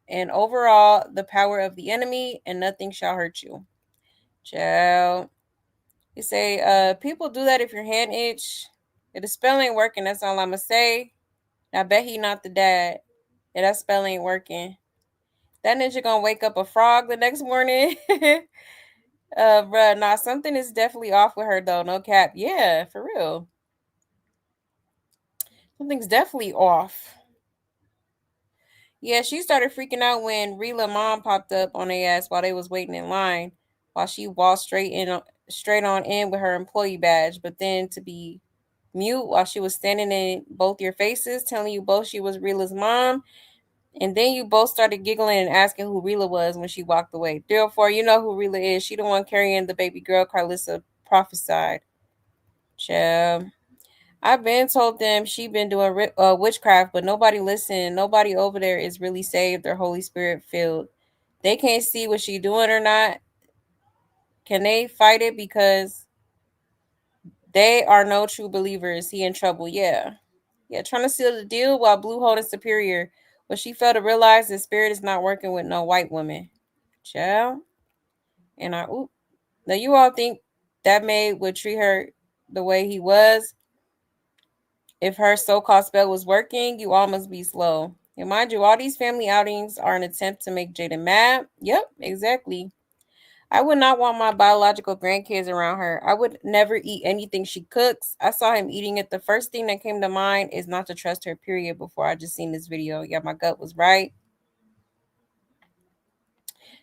and overall the power of the enemy, and nothing shall hurt you. Child. You say, people do that if your hand itch. If the spell ain't working, that's all I'ma say. I bet he not the dad. Yeah, that spell ain't working. That ninja gonna wake up a frog the next morning. Bruh, nah, something is definitely off with her though, no cap. Yeah, for real. Something's definitely off. Yeah, she started freaking out when Rela mom popped up on their ass while they was waiting in line, while she walked straight on in with her employee badge, but then to be mute while she was standing in both your faces, telling you both she was Rela's mom, and then you both started giggling and asking who Rela was when she walked away. Therefore, you know who Rela is. She the one carrying the baby girl Carlissa prophesied. Child. I've been told them she been doing witchcraft, but nobody listened. Nobody over there is really saved or Holy Spirit filled. They can't see what she doing or not. Can they fight it because they are no true believers? He in trouble. Yeah, trying to seal the deal while Blue holding superior. But she failed to realize the spirit is not working with no white woman. Child. And now you all think that maid would treat her the way he was? If her so-called spell was working, you all must be slow. And mind you, all these family outings are an attempt to make Jaidyn mad. Yep, exactly. I would not want my biological grandkids around her. I would never eat anything she cooks. I saw him eating it. The first thing that came to mind is not to trust her, period, before I just seen this video. Yeah, my gut was right.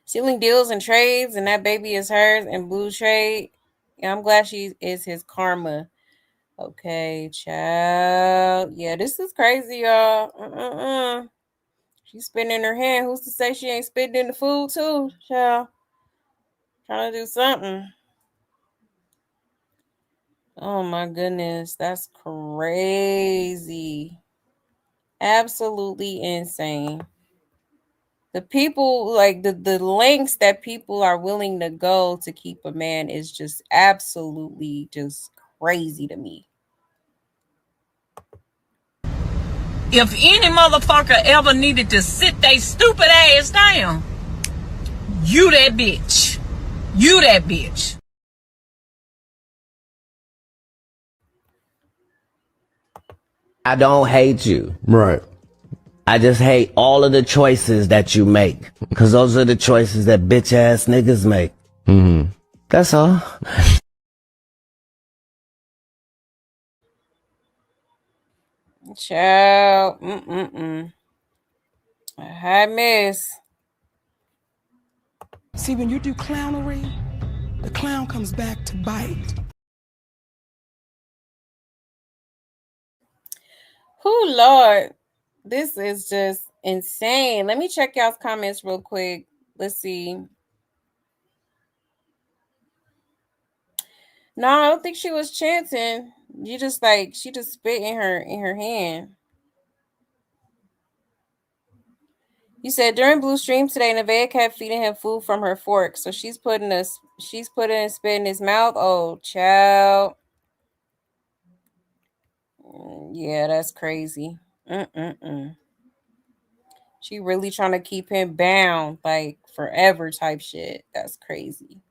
Sealing deals and trades, and that baby is hers, and Blue trade. Yeah, I'm glad she is his karma. Okay, child. Yeah, this is crazy, y'all. She's spitting in her hand. Who's to say she ain't spitting in the food too, child? Trying to do something. Oh my goodness, that's crazy. Absolutely insane. The people, like the lengths that people are willing to go to keep a man is just absolutely just crazy to me. If any motherfucker ever needed to sit they stupid ass down, you that bitch. You that bitch. I don't hate you. Right. I just hate all of the choices that you make. Because those are the choices that bitch ass niggas make. Mm-hmm. That's all. Child. I miss. See, when you do clownery, the clown comes back to bite. Oh Lord, this is just insane. Let me check y'all's comments real quick. Let's see. No, I don't think she was chanting. She just spit in her hand. You said during Blue Stream today, Nevaeh kept feeding him food from her fork, so she's putting spit in his mouth. Oh, child. Yeah, that's crazy. She really trying to keep him bound, like forever type shit. That's crazy.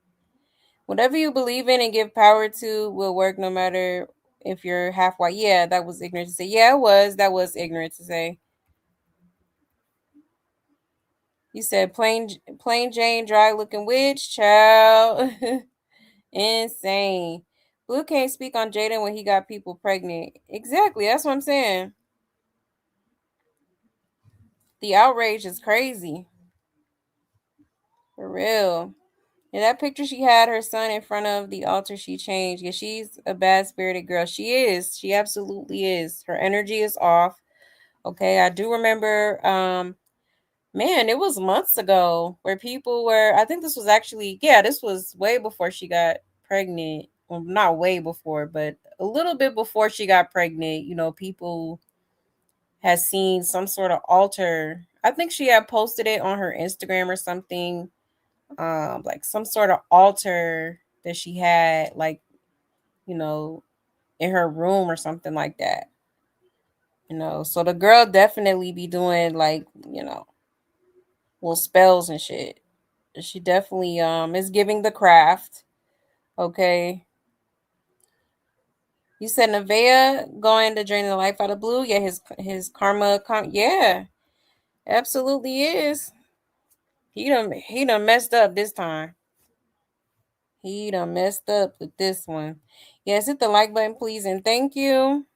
Whatever you believe in and give power to will work no matter if you're half white. Yeah, that was ignorant to say. Yeah, it was. That was ignorant to say. You said plain Jane, dry looking witch, child. Insane. Blue can't speak on Jaidyn when he got people pregnant. Exactly. That's what I'm saying. The outrage is crazy. For real. And that picture she had her son in front of the altar, she changed. Yeah, she's a bad spirited girl. She is. She absolutely is. Her energy is off. Okay. I do remember man, it was months ago where people were, I think this was actually, yeah, this was way before she got pregnant. Well, not way before, but a little bit before she got pregnant. You know, people had seen some sort of altar. I think she had posted it on her Instagram or something, like some sort of altar that she had, like, you know, in her room or something like that. You know, so the girl definitely be doing like, you know, little spells and shit. She definitely is giving the craft. Okay. You said Nevaeh going to drain the life out of Blue. Yeah, his karma. Yeah, absolutely is. He done messed up this time. He done messed up with this one. Yes, hit the like button, please, and thank you.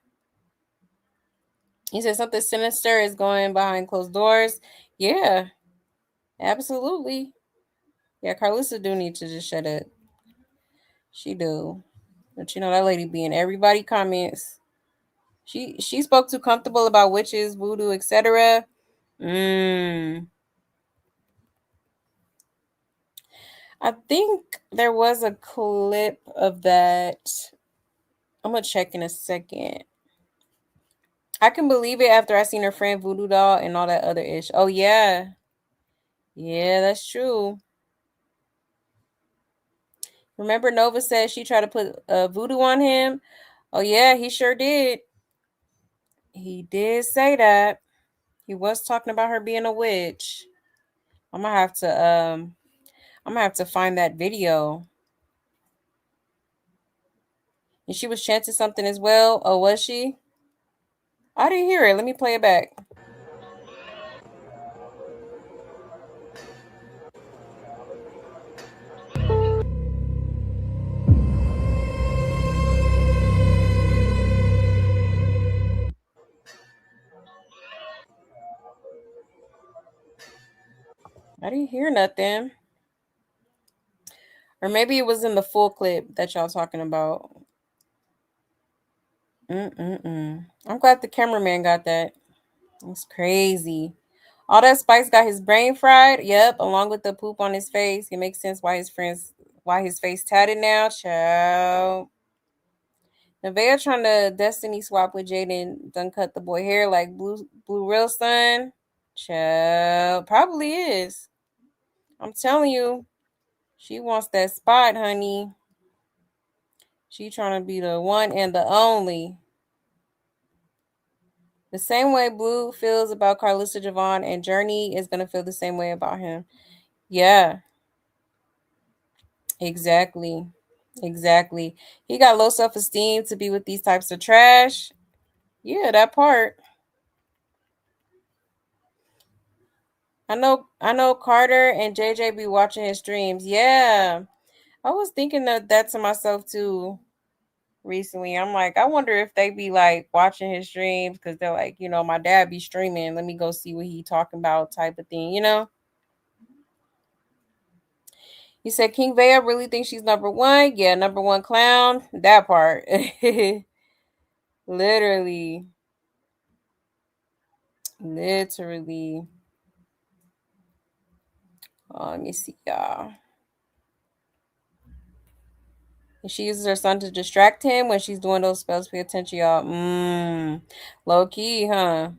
He said something sinister is going behind closed doors. Yeah, absolutely. Yeah, Carlissa do need to just shut up. She do. But you know that lady be in everybody comments. She spoke too comfortable about witches, voodoo, etc. I think there was a clip of that. I'm gonna check in a second. I can believe it after I seen her friend Voodoo Doll and all that other ish. Oh yeah. Yeah, that's true. Remember Nova said she tried to put voodoo on him? Oh yeah, he sure did. He did say that. He was talking about her being a witch. I'm gonna have to find that video. And she was chanting something as well. Oh, was she? I didn't hear it. Let me play it back. I didn't hear nothing. Or maybe it was in the full clip that y'all talking about. I'm glad the cameraman got that. It's crazy. All that spice got his brain fried. Yep, along with the poop on his face. It makes sense why his face tatted now. Child. Nevaeh trying to destiny swap with Jaidyn. Done cut the boy hair like blue real son. Child. Probably is. I'm telling you. She wants that spot, honey. She trying to be the one and the only. The same way Blue feels about Carlissa Javon and Journey is gonna feel the same way about him. Yeah, exactly. Exactly. He got low self-esteem to be with these types of trash. Yeah, that part. I know Carter and JJ be watching his streams. Yeah. I was thinking of that to myself too recently. I'm like, I wonder if they be like watching his streams because they're like, you know, my dad be streaming. Let me go see what he talking about, type of thing, you know? He said King Vea really thinks she's number one. Yeah, number one clown. That part. Literally. Literally. Oh, let me see, y'all. And she uses her son to distract him when she's doing those spells. Pay attention, y'all. Low key, huh?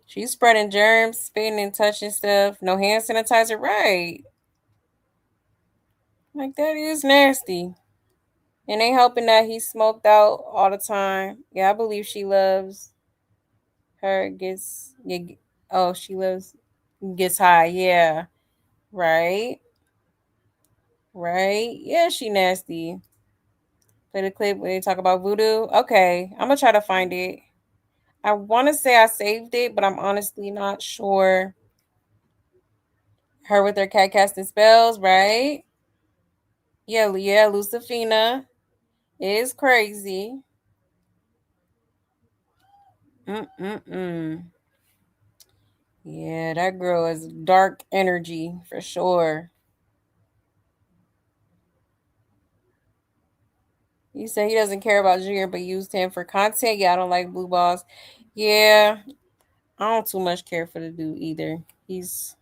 She's spreading germs, spitting and touching stuff. No hand sanitizer, right? Like that is nasty. And ain't helping that he's smoked out all the time. Yeah, I believe she loves her. She loves gets high. Yeah, right, right. Yeah, she nasty. Play the clip when they talk about voodoo. Okay, I'm gonna try to find it. I want to say I saved it, but I'm honestly not sure. Her with her cat casting spells, right? Yeah, Lucifina is crazy. Mm-mm-mm. Yeah, that girl is dark energy for sure. You say he doesn't care about Junior, but used him for content. Yeah, I don't like blue balls. Yeah, I don't too much care for the dude either. He's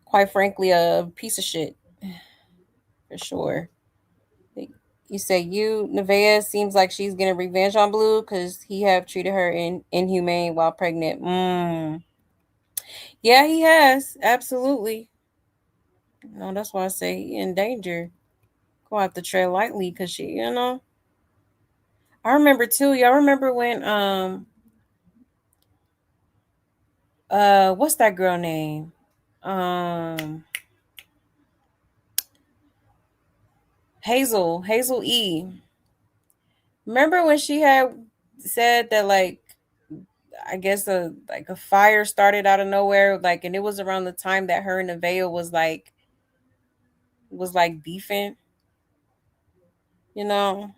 quite frankly a piece of shit for sure. You say Nevaeh seems like she's getting revenge on Blue because he have treated her inhumane while pregnant. Yeah, he has absolutely. No, that's why I say he in danger. Go have to tread lightly because she. I remember too. Y'all remember when what's that girl name? Um Hazel E. Remember when she had said that like I guess a fire started out of nowhere, like, and it was around the time that her and Nevaeh was like beefing, you know.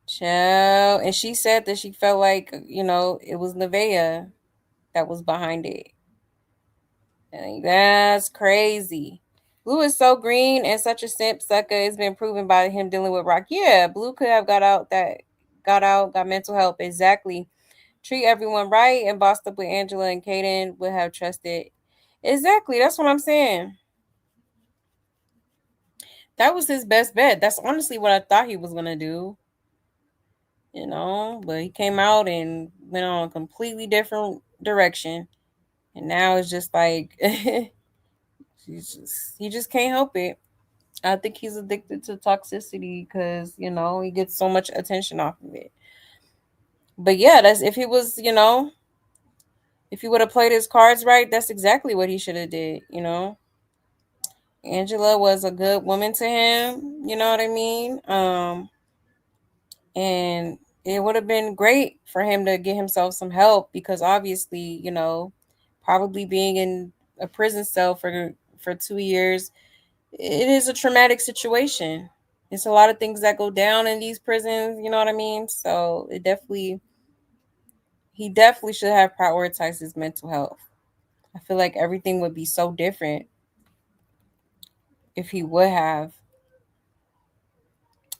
Child. And she said that she felt like, it was Nevaeh that was behind it. And that's crazy. Blue is so green and such a simp sucker. It's been proven by him dealing with Rock. Yeah, Blue could have got mental help. Exactly. Treat everyone right and bossed up with Angela and Kaden would have trusted. Exactly. That's what I'm saying. That was his best bet. That's honestly what I thought he was gonna do. But he came out and went on a completely different direction. And now it's just like he just can't help it. I think he's addicted to toxicity because, he gets so much attention off of it. But yeah, that's if he would have played his cards right, that's exactly what he should have did. Angela was a good woman to him, you know what I mean? And it would have been great for him to get himself some help because obviously, probably being in a prison cell for 2 years, it is a traumatic situation. It's a lot of things that go down in these prisons, you know what I mean? So he definitely should have prioritized his mental health. I feel like everything would be so different if he would have.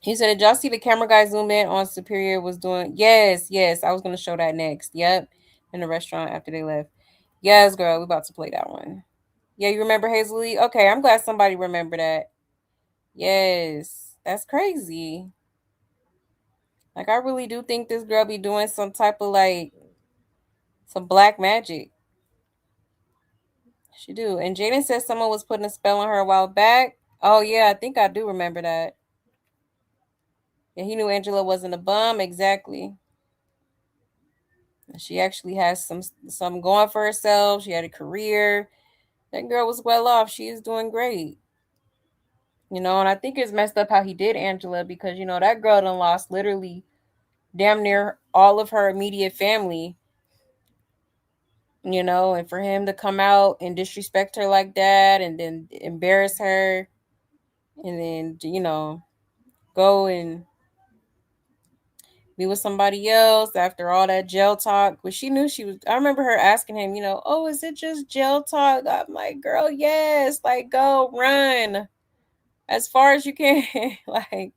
He said, "Did y'all see the camera guy zoom in on Superior was doing?" Yes, yes. I was gonna show that next. Yep, in the restaurant after they left. Yes, girl, we about to play that one. Yeah, you remember Hazel Lee? Okay, I'm glad somebody remember that. Yes, that's crazy. Like, I really do think this girl be doing some type of like some black magic. She do. And Jaidyn said someone was putting a spell on her a while back. Oh yeah, I think I do remember that. Yeah, he knew Angela wasn't a bum. Exactly. She actually has some going for herself. She had a career. That girl was well off. She is doing great. And I think it's messed up how he did Angela because that girl done lost literally damn near all of her immediate family. And for him to come out and disrespect her like that and then embarrass her and then go and be with somebody else after all that jail talk. But she knew she was. I remember her asking him, "Oh, is it just jail talk?" I'm like, "Girl, yes. Like, go run as far as you can. Like,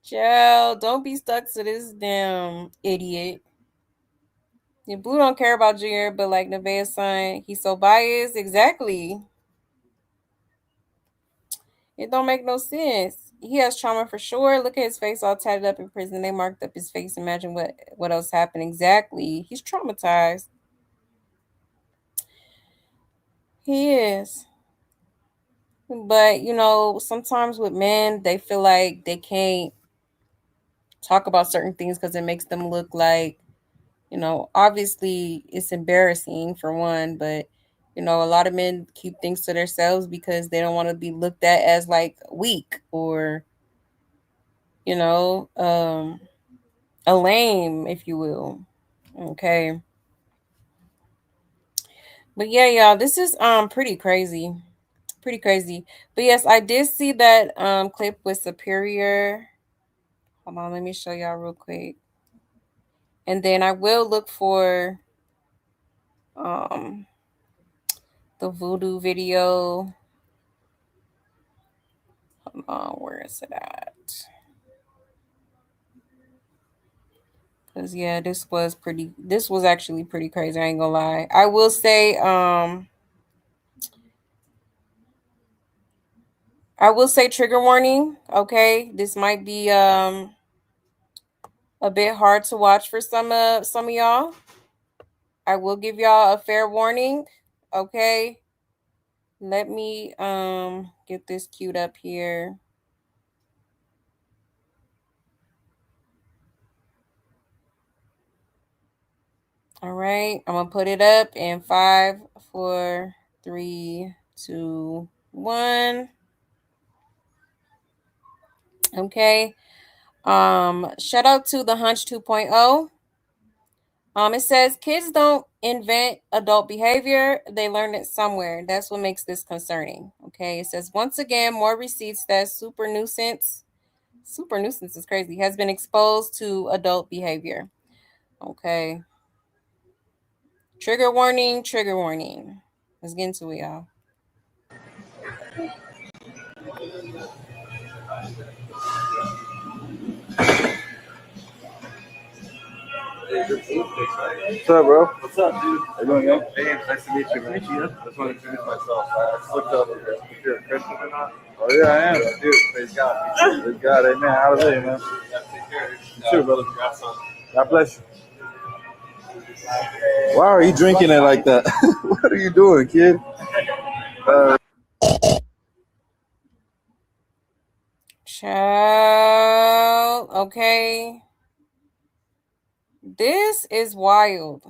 jail. Don't be stuck to this damn idiot." Yeah, Blue don't care about Junior, but like Nevaeh's son, he's so biased. Exactly. It don't make no sense. He has trauma for sure. Look at his face all tatted up in prison. They marked up his face. Imagine what else happened. Exactly. He's traumatized. He is. But sometimes with men, they feel like they can't talk about certain things because it makes them look like, obviously it's embarrassing for one, but a lot of men keep things to themselves because they don't want to be looked at as like weak or you know, um, a lame, if you will. Okay. But yeah, y'all, this is pretty crazy. Pretty crazy. But yes, I did see that clip with Superior. Hold on, let me show y'all real quick. And then I will look for the voodoo video. Hold on, where is it at? Cause yeah, this was actually pretty crazy. I ain't gonna lie. I will say, trigger warning. Okay, this might be a bit hard to watch for some of y'all. I will give y'all a fair warning. Okay. Let me get this queued up here. All right, I'm gonna put it up in 5, 4, 3, 2, 1. Okay. Shout out to the Hunch 2.0. It says kids don't invent adult behavior, they learn it somewhere. That's what makes this concerning. Okay. It says once again, more receipts that super nuisance is crazy, has been exposed to adult behavior. Okay. Trigger warning, trigger warning. Let's get into it, y'all. What's up, bro? What's up, dude? How you doing, man? Hey, nice to meet you, man. I just want to introduce myself. I just looked up if you're a Christian or not. Oh, yeah, I am. Dude, praise God. Praise God, amen. Hallelujah, man. Take care. You too, brother. God bless you. Why are you drinking it like that? What are you doing, kid? Child, okay. This is wild.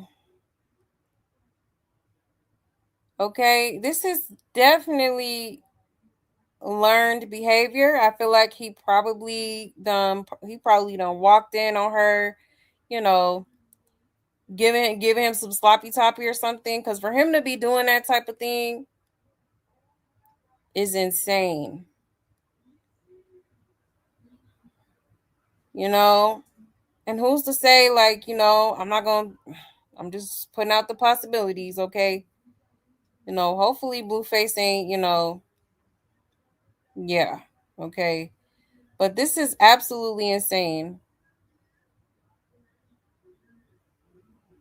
Okay, this is definitely learned behavior. I feel like he probably done walked in on her, you know, giving him some sloppy toppy or something. Because for him to be doing that type of thing is insane. You know, and who's to say, like, you know, I'm just putting out the possibilities, okay? You know, hopefully Blueface ain't, you know, yeah, okay. But this is absolutely insane.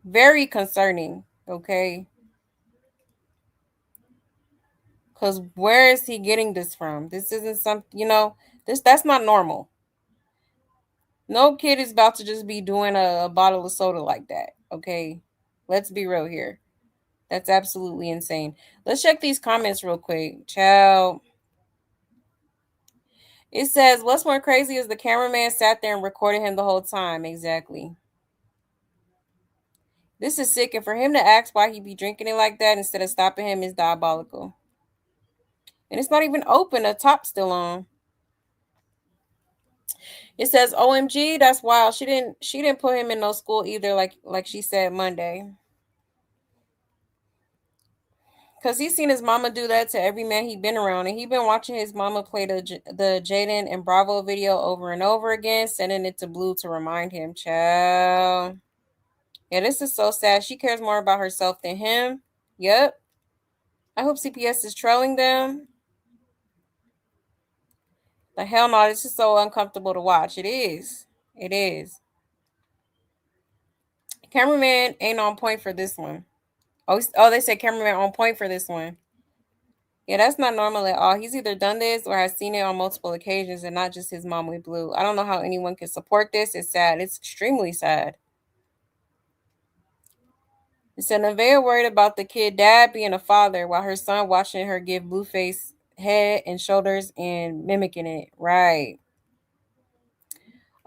Very concerning, okay? Because where is he getting this from? This isn't something, you know, that's not normal. No kid is about to just be doing a bottle of soda like that, okay? Let's be real here. That's absolutely insane. Let's check these comments real quick. Ciao. It says, what's more crazy is the cameraman sat there and recorded him the whole time. Exactly. This is sick, and for him to ask why he be drinking it like that instead of stopping him is diabolical. And it's not even open. The top's still on. It says, OMG, that's wild. She didn't put him in no school either, like she said Monday. Cause he's seen his mama do that to every man he been around, and he been watching his mama play the Jaidyn and Bravo video over and over again, sending it to Blue to remind him. Child. Yeah, this is so sad. She cares more about herself than him. Yep. I hope CPS is trolling them. The hell no, this is so uncomfortable to watch. It is. It is. Cameraman ain't on point for this one. Oh, they said cameraman on point for this one. Yeah, that's not normal at all. He's either done this or has seen it on multiple occasions and not just his mom with Blue. I don't know how anyone can support this. It's sad. It's extremely sad. It said Nevaeh worried about the kid dad being a father while her son watching her give Blueface head and shoulders and mimicking it. Right.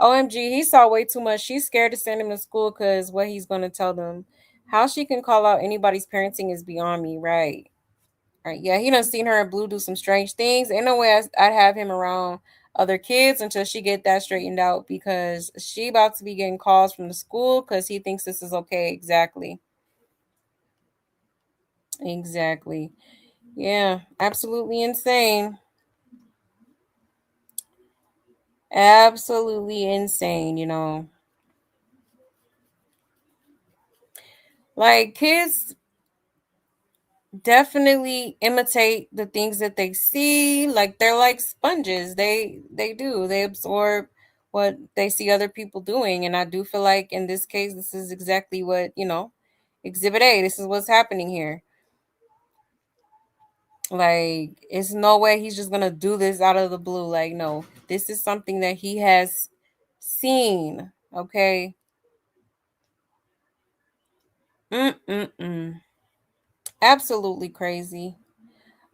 OMG, he saw way too much. She's scared to send him to school because what he's going to tell them. How she can call out anybody's parenting is beyond me. Right. Yeah, he done seen her and Blue do some strange things. Ain't no way I'd have him around other kids until she get that straightened out, because she about to be getting calls from the school because he thinks this is okay. Exactly. Yeah, absolutely insane. Absolutely insane, Like, kids definitely imitate the things that they see. Like, they're like sponges. They absorb what they see other people doing. And I do feel like in this case, this is exactly what, Exhibit A, this is what's happening here. Like, it's no way he's just gonna do this out of the blue. Like, no, this is something that he has seen. Okay. Mm-mm-mm. Absolutely crazy.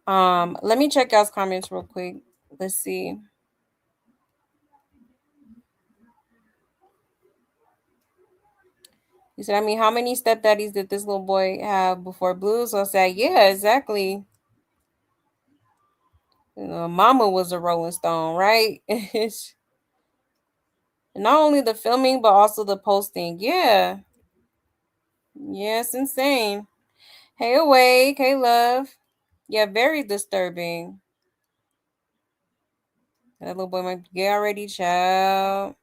Let me check y'all's comments real quick. Let's see. You said, I mean, how many stepdaddies did this little boy have before Blue? So I said, yeah, exactly. Mama was a Rolling Stone, right? Not only the filming, but also the posting. Yeah. Yeah, it's insane. Hey, Awake. Hey, Love. Yeah, very disturbing. That little boy might get already, child.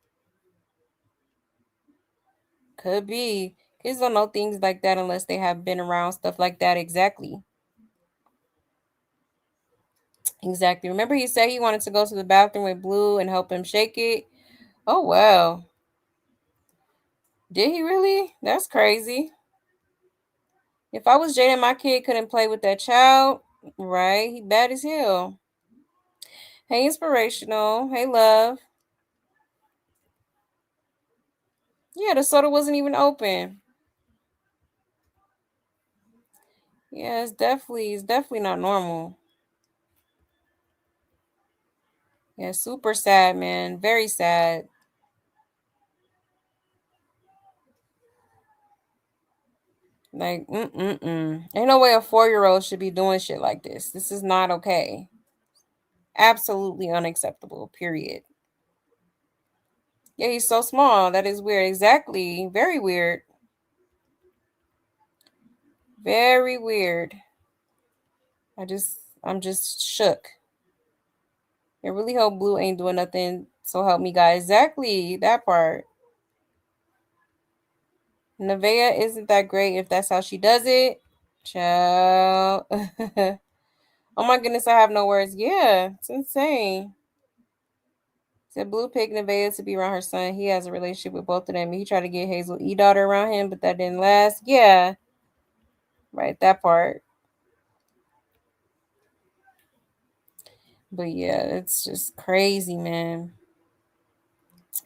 Could be. Kids don't know things like that unless they have been around stuff like that. Exactly. Exactly. Remember he said he wanted to go to the bathroom with Blue and help him shake it? Oh, wow. Did he really? That's crazy. If I was Jaidyn, my kid couldn't play with that child. Right? He bad as hell. Hey, Inspirational. Hey, Love. Yeah, the soda wasn't even open. Yeah, it's definitely not normal. Yeah, super sad, man. Very sad. Like, Ain't no way a 4-year-old should be doing shit like this. This is not okay. Absolutely unacceptable, period. Yeah, he's so small. That is weird. Exactly. Very weird. Very weird. I'm just shook. I really hope Blue ain't doing nothing. So help me, God. Exactly. That part. Nevaeh isn't that great if that's how she does it. Child. Oh my goodness, I have no words. Yeah, it's insane. Said Blue picked Nevaeh to be around her son. He has a relationship with both of them. He tried to get Hazel E daughter around him, but that didn't last. Yeah. Right, that part. But yeah, it's just crazy, man.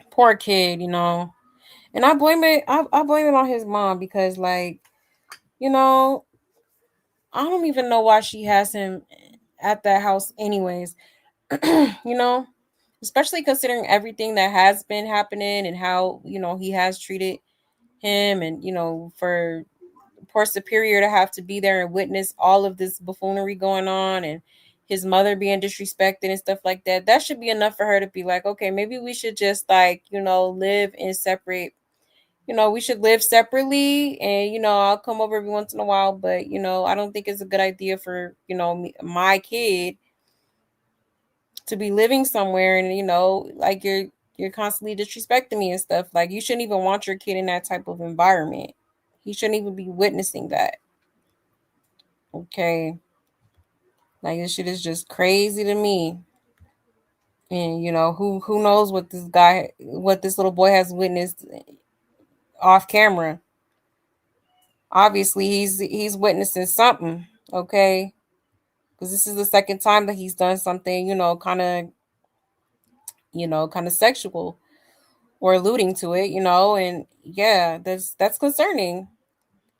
Poor kid, And I blame it. I blame it on his mom because, like, you know, I don't even know why she has him at that house, anyways. you know, Especially considering everything that has been happening and how he has treated him, and for poor Superior to have to be there and witness all of this buffoonery going on, and his mother being disrespected and stuff like that. That should be enough for her to be like, okay, maybe we should just live in separate. We should live separately, and I'll come over every once in a while, but I don't think it's a good idea for my kid to be living somewhere, and like you're constantly disrespecting me and stuff. Like, you shouldn't even want your kid in that type of environment. He shouldn't even be witnessing that. Okay. Like, this shit is just crazy to me. And who knows what this little boy has witnessed off camera. Obviously he's witnessing something, okay? Because this is the second time that he's done something, kind of sexual or alluding to it, and yeah, that's concerning.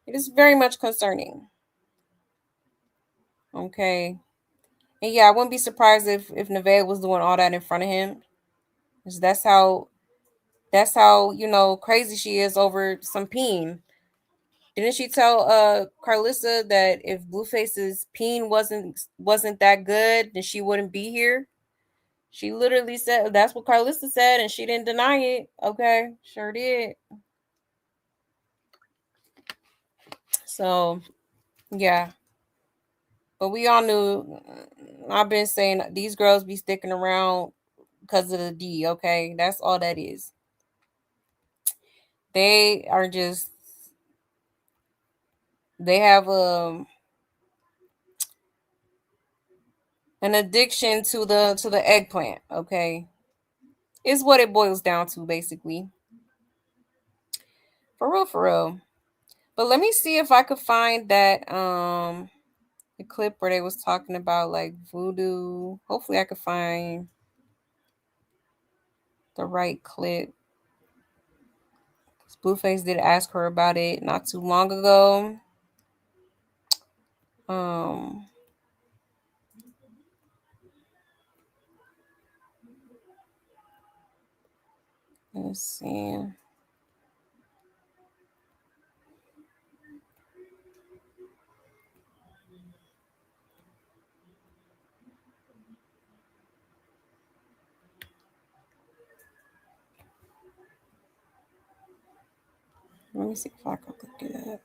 It is very much concerning. Okay. And yeah, I wouldn't be surprised if Nevaeh was doing all that in front of him. 'Cause that's how crazy she is over some peen. Didn't she tell Carlissa that if Blueface's peen wasn't that good, then she wouldn't be here? She literally said that's what Carlissa said, and she didn't deny it. Okay, sure did. So, yeah. But we all knew. I've been saying these girls be sticking around because of the D. Okay, that's all that is. They are just. They have an addiction to the eggplant. Okay, is what it boils down to, basically. For real, for real. But let me see if I could find that the clip where they was talking about like voodoo. Hopefully I could find the right clip. Blueface did ask her about it not too long ago. Let's see. Let me see if I can look it up.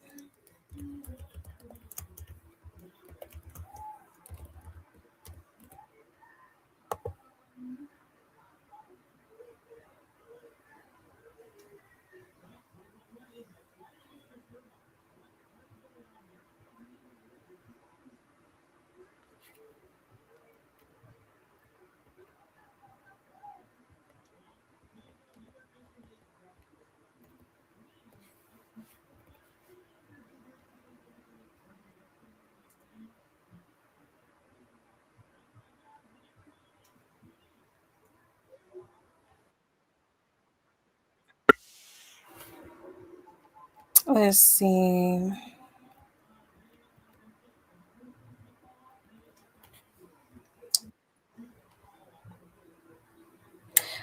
Let's see.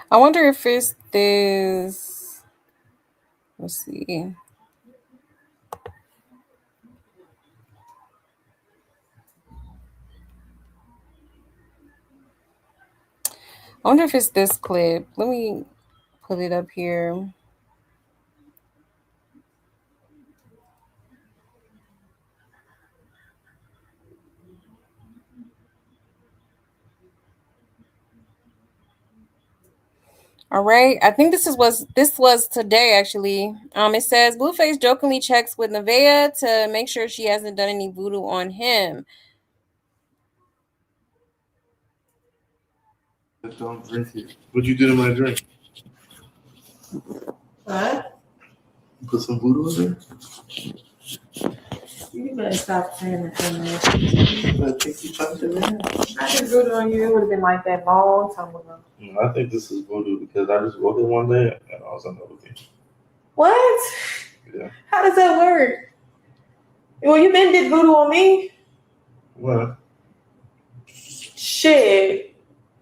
I wonder if it's this. Let's see. I wonder if it's this clip. Let me put it up here. All right. I think this was today actually. It says Blueface jokingly checks with Nevaeh to make sure she hasn't done any voodoo on him. Don't drink it. What'd you do to my drink? What? You put some voodoo in there? You better stop saying that to me. I think you chunked it in there. I did voodoo on you. It would have been like that long time ago. I think this is voodoo because I just woke up one day and I was on the thing. What? Yeah. How does that work? Well, you been did voodoo on me? What? Shit.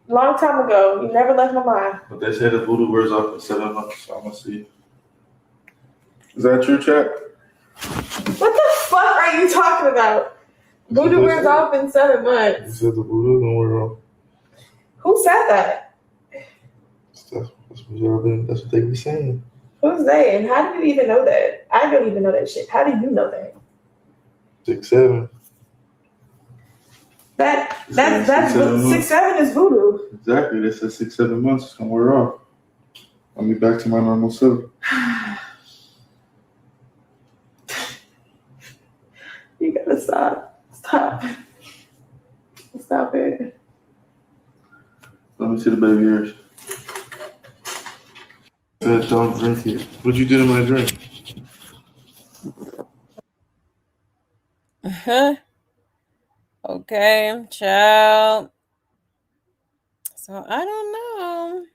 Long time ago. You never left my mind. But they say the voodoo wears off in 7 months, so I'm gonna see. Is that true, chat? What the fuck are you talking about? Voodoo wears off in 7 months. You said the voodoo don't wear off. Who said that? That's what they be saying. Who's they? And how do you even know that? I don't even know that shit. How do you know that? 6, 7. That's 6, 7 is voodoo. Exactly. They said 6, 7 months it's gonna wear off. I'll be back to my normal self. You gotta stop. Stop it. Let me see the baby ears. Said don't drink it. What'd you do to my drink? Okay, child. So I don't know.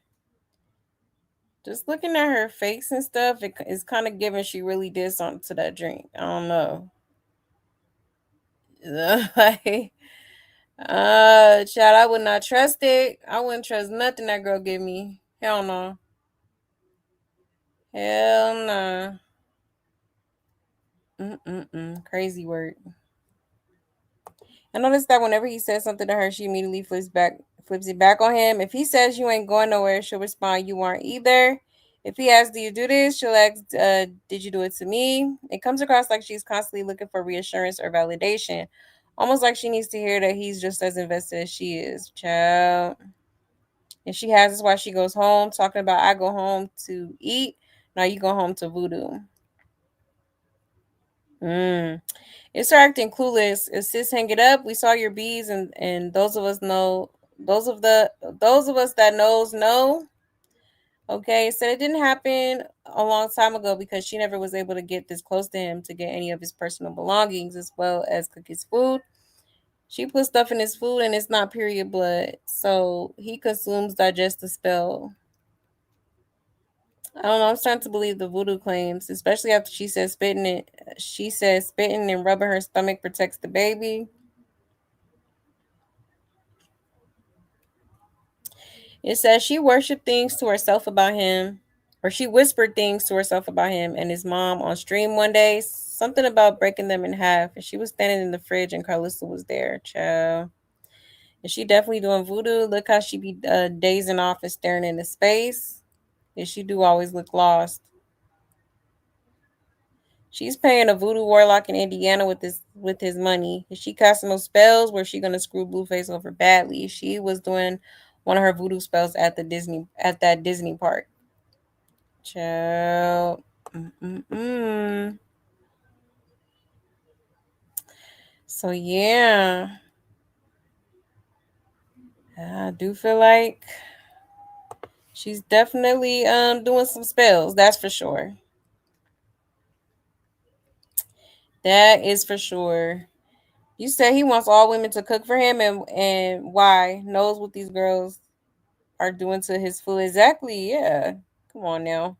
Just looking at her face and stuff, it's kind of giving she really did something to that drink. I don't know. Like, child, I would not trust it. I wouldn't trust nothing that girl give me. Hell no. Hell no. Crazy word. I noticed that whenever he says something to her, she immediately flips it back on him. If he says you ain't going nowhere, she'll respond, you aren't either. If he asks, do you do this? She'll ask, did you do it to me? It comes across like she's constantly looking for reassurance or validation. Almost like she needs to hear that he's just as invested as she is. Child. And she has this while she goes home, talking about, I go home to eat. Now you go home to voodoo. It's her acting clueless. If sis hang it up, we saw your bees, and those of us that knows know. Okay, said it didn't happen a long time ago because she never was able to get this close to him to get any of his personal belongings as well as cook his food. She put stuff in his food and it's not period blood, so he consumes, digests the spell. I don't know. I'm starting to believe the voodoo claims, especially after she said spitting it. She said spitting and rubbing her stomach protects the baby. It says she worshipped things to herself about him, or she whispered things to herself about him and his mom on stream one day. Something about breaking them in half. And she was standing in the fridge and Carlissa was there. Child. Is she definitely doing voodoo? Look how she be dazing off and staring into space. And she do always look lost. She's paying a voodoo warlock in Indiana with his money. Is she casting those spells where she gonna screw Blueface over badly? She was doing one of her voodoo spells at that Disney park. Child. So yeah. I do feel like she's definitely doing some spells, that's for sure. That is for sure. You said he wants all women to cook for him, and why? Knows what these girls are doing to his food. Exactly, yeah. Come on now.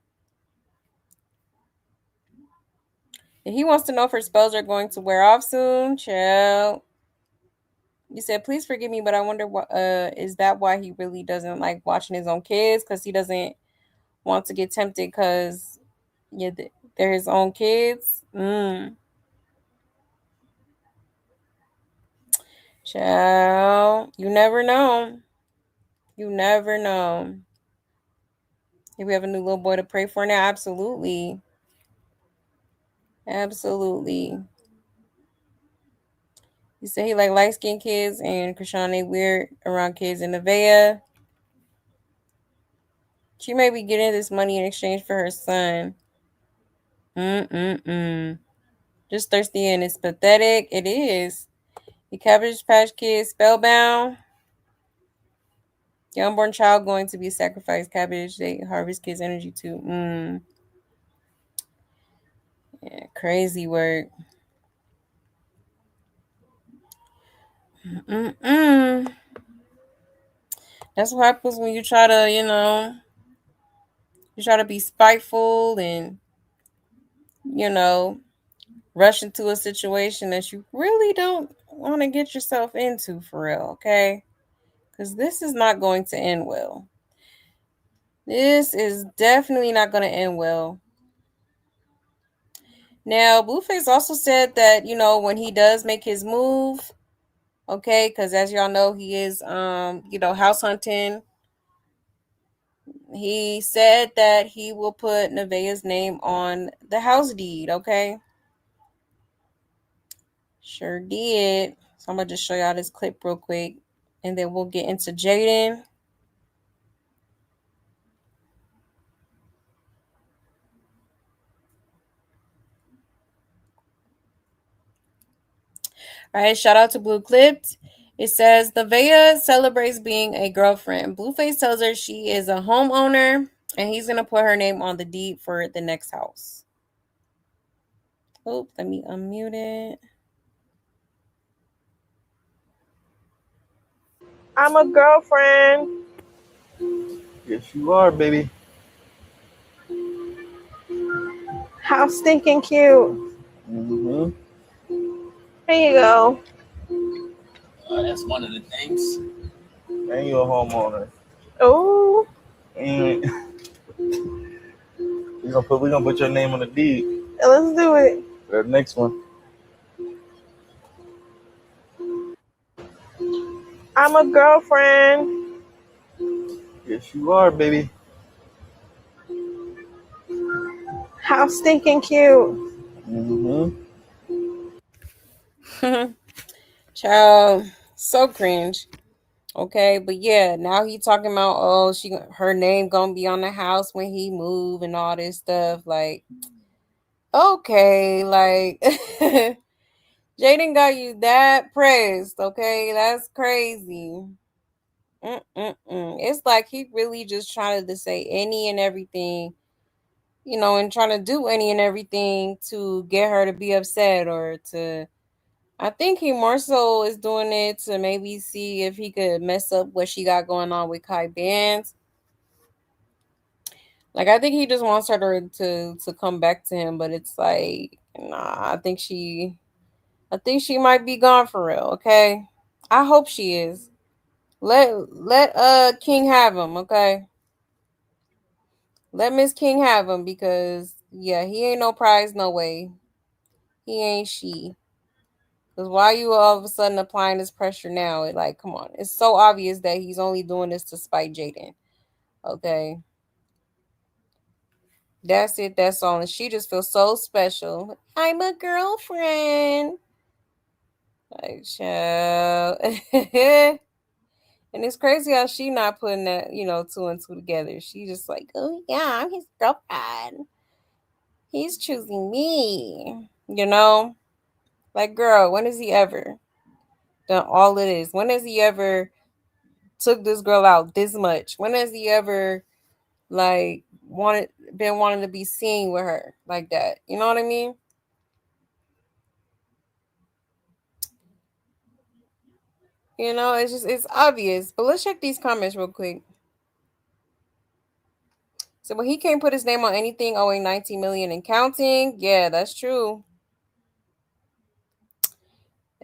And he wants to know if her spells are going to wear off soon. Child. You said, please forgive me, but I wonder what is that why he really doesn't like watching his own kids? Because he doesn't want to get tempted because they're his own kids. Child, you never know. You never know. If we have a new little boy to pray for now, absolutely. Absolutely. You say he like light-skinned kids and Krishana weird around kids in Nevaeh. She may be getting this money in exchange for her son. Just thirsty and it's pathetic. It is. The Cabbage Patch Kids spellbound. The unborn child going to be sacrificed. Cabbage, they harvest kids' energy too. Yeah, crazy work. That's what happens when you try to, you try to be spiteful and, rush into a situation that you really don't want to get yourself into for real, okay? Because this is not going to end well. This is definitely not going to end well. Now, Blueface also said that, when he does make his move, okay, because as y'all know, he is, house hunting. He said that he will put Nevaeh's name on the house deed, okay? Sure did. So I'm going to just show y'all this clip real quick, and then we'll get into Jaidyn. All right, shout out to Blue Clipped. It says, Nevaeh celebrates being a girlfriend. Blueface tells her she is a homeowner, and he's going to put her name on the deed for the next house. Oops, let me unmute it. I'm a girlfriend. Yes, you are, baby. How stinking cute. Mm-hmm. Here you go. That's one of the things. And you're a homeowner. Oh. And we're gonna put your name on the deed. Let's do it. The next one. I'm a girlfriend. Yes, you are, baby. How stinking cute. Child, so cringe. Okay, but yeah, now he talking about her name gonna be on the house when he move and all this stuff. Like, okay, like Jaidyn got you that praised. Okay, that's crazy. It's like he really just trying to say any and everything, and trying to do any and everything to get her to be upset or to. I think he more so is doing it to maybe see if he could mess up what she got going on with Kai Bands. Like, I think he just wants her to come back to him, but it's like, nah, I think she might be gone for real, okay? I hope she is. Let King have him, okay? Let Miss King have him because yeah, he ain't no prize, no way. He ain't she. Because why you all of a sudden applying this pressure now? Like, come on. It's so obvious that he's only doing this to spite Jaidyn. Okay. That's it. That's all. And she just feels so special. I'm a girlfriend. Like, child. And it's crazy how she not putting that, two and two together. She just like, oh yeah, I'm his girlfriend. He's choosing me. Like, girl, when has he ever done all of this? When has he ever took this girl out this much? When has he ever like been wanting to be seen with her like that? You know what I mean? It's obvious. But let's check these comments real quick. So, he can't put his name on anything owing 19 million and counting. Yeah, that's true.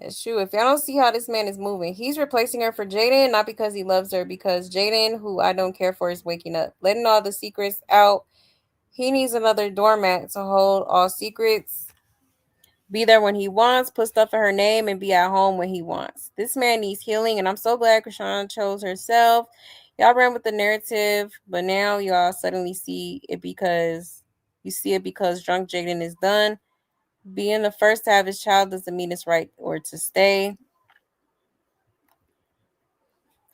It's true. If y'all don't see how this man is moving, he's replacing her for Jaidyn, not because he loves her, because Jaidyn, who I don't care for, is waking up, letting all the secrets out. He needs another doormat to hold all secrets, be there when he wants, put stuff in her name, and be at home when he wants. This man needs healing, and I'm so glad Krishan chose herself. Y'all ran with the narrative, but now y'all suddenly see it because drunk Jaidyn is done. Being the first to have his child doesn't mean it's right or to stay.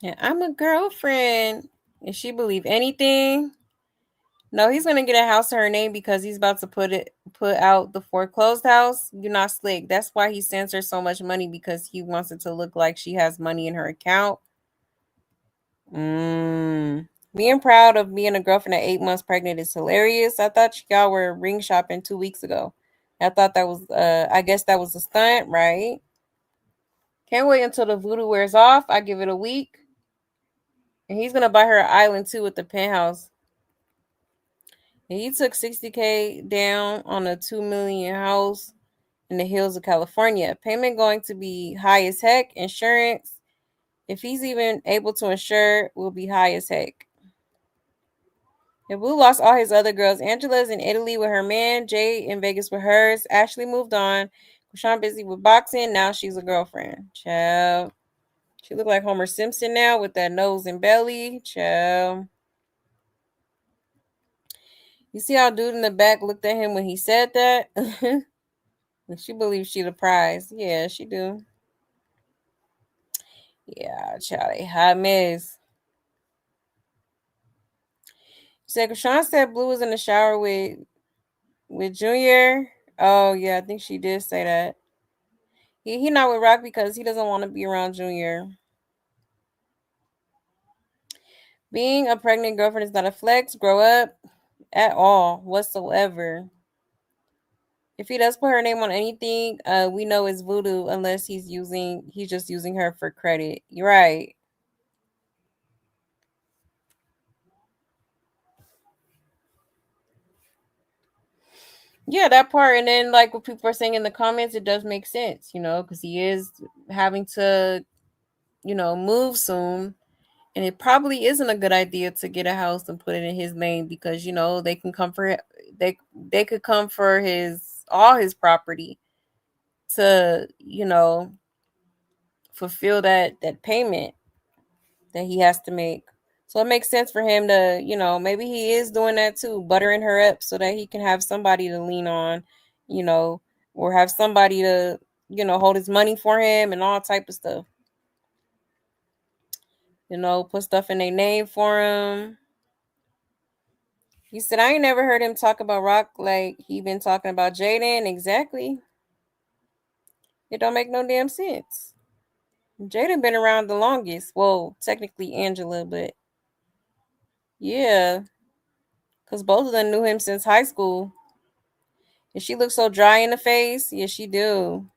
Yeah, I'm a girlfriend. And she believe anything? No, he's gonna get a house in her name because he's about to put out the foreclosed house. You're not slick. That's why he sends her so much money, because he wants it to look like she has money in her account. Being proud of being a girlfriend at 8 months pregnant is hilarious. I thought y'all were ring shopping 2 weeks ago. I thought that was I guess that was a stunt, right? Can't wait until the voodoo wears off. I give it a week. And he's gonna buy her an island too with the penthouse. And he took 60K down on a 2 million house in the hills of California. Payment going to be high as heck. Insurance, if he's even able to insure, will be high as heck. And Blue lost all his other girls. Angela's in Italy with her man. Jay in Vegas with hers. Ashley moved on. Krishan busy with boxing. Now she's a girlfriend. Child. She look like Homer Simpson now with that nose and belly. Child. You see how dude in the back looked at him when he said that? She believes she the prize. Yeah, she do. Yeah, child, a hot mess. Said Krishan said Blue was in the shower with Junior. Oh yeah, I think she did say that. He not with Rock because he doesn't want to be around Junior. Being a pregnant girlfriend is not a flex. Grow up at all whatsoever. If he does put her name on anything, we know it's voodoo unless he's just using her for credit. You're right. Yeah, that part. And then, like what people are saying in the comments, it does make sense, because he is having to, move soon. And it probably isn't a good idea to get a house and put it in his name because, they can come for they could come for all his property to, fulfill that payment. that he has to make. So it makes sense for him to, maybe he is doing that too, buttering her up so that he can have somebody to lean on, or have somebody to, hold his money for him and all type of stuff. Put stuff in their name for him. He said, I ain't never heard him talk about Rock like he been talking about Jaidyn. Exactly. It don't make no damn sense. Jaidyn been around the longest. Well, technically Angela, but yeah. Because both of them knew him since high school. And she looks so dry in the face. Yes, she do.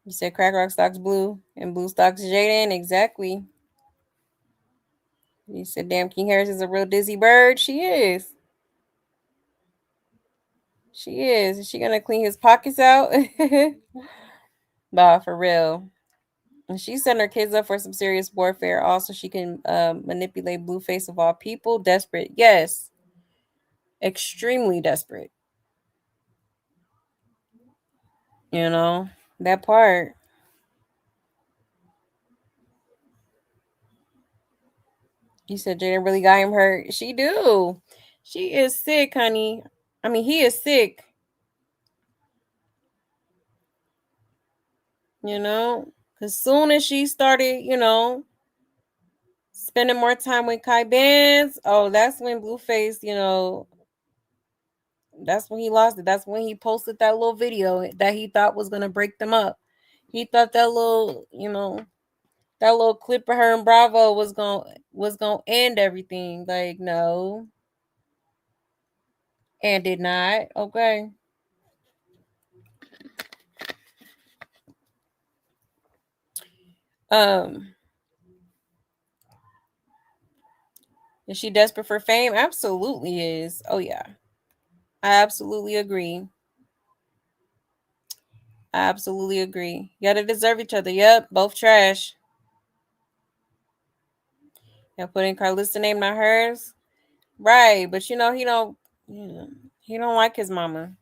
You said Crack Rock stocks Blue and Blue stocks Jaidyn. Exactly. You said, damn, King Harris is a real dizzy bird. She is. She is. Is she going to clean his pockets out? Nah, for real. And she sent her kids up for some serious warfare. Also, she can manipulate Blueface of all people. Desperate. Yes. Extremely desperate. That part. You said Jaidyn really got him hurt. She do. She is sick, honey. I mean, he is sick. As soon as she started, spending more time with Kai Benz, oh, that's when Blueface, that's when he lost it. That's when he posted that little video that he thought was gonna break them up. He thought that little, that little clip of her and Bravo was gonna end everything. Like, no. And did not. Okay. Is she desperate for fame? Absolutely is. Oh yeah. I absolutely agree. I absolutely agree. You gotta deserve each other. Yep, both trash. Yeah, putting Carlissa's name, not hers. Right, but he don't he don't like his mama.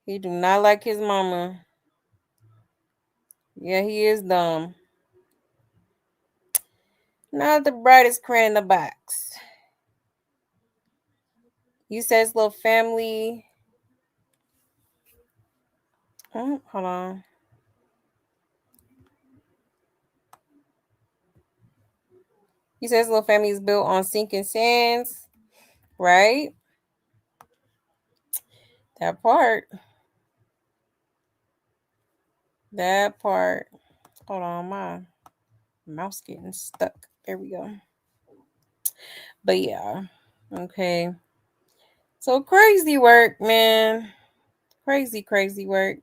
He do not like his mama. Yeah, he is dumb. Not the brightest crayon in the box. You said his little family. Oh, hold on. You said his little family is built on sinking sands, right? That part. That part. Hold on, my mouse getting stuck. There we go. But yeah. Okay. So crazy work, man. Crazy, crazy work.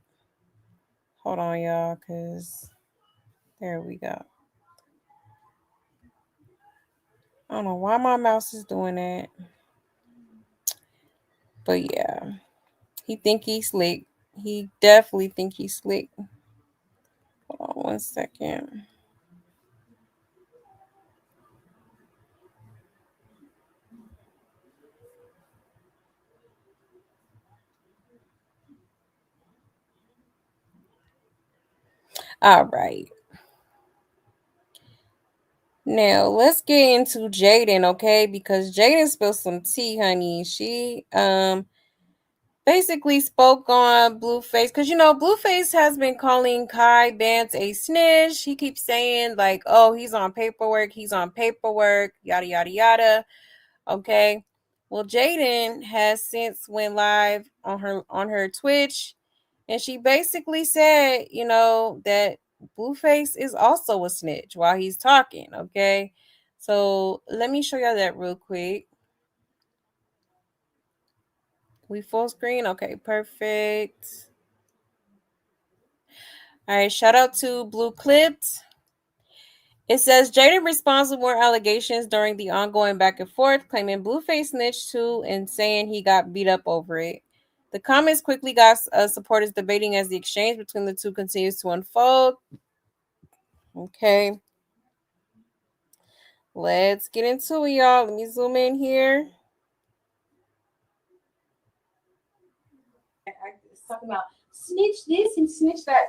Hold on, y'all, because there we go. I don't know why my mouse is doing that. But yeah. He think he's slick. He definitely think he's slick. Hold on 1 second. All right. Now let's get into Jaidyn, okay? Because Jaidyn spilled some tea, honey. She basically spoke on Blueface because Blueface has been calling Kai Bance a snitch. He keeps saying like, "Oh, he's on paperwork. He's on paperwork." Yada yada yada. Okay. Well, Jaidyn has since went live on her Twitch, and she basically said, that Blueface is also a snitch while he's talking. Okay. So let me show y'all that real quick. We full screen? Okay, perfect. All right, shout out to Blue Clipped. It says Jaidyn responds with more allegations during the ongoing back and forth, claiming Blueface snitched too and saying he got beat up over it. The comments quickly got supporters debating as the exchange between the two continues to unfold. Okay. Let's get into it, y'all. Let me zoom in here. Talking about snitch this and snitch that.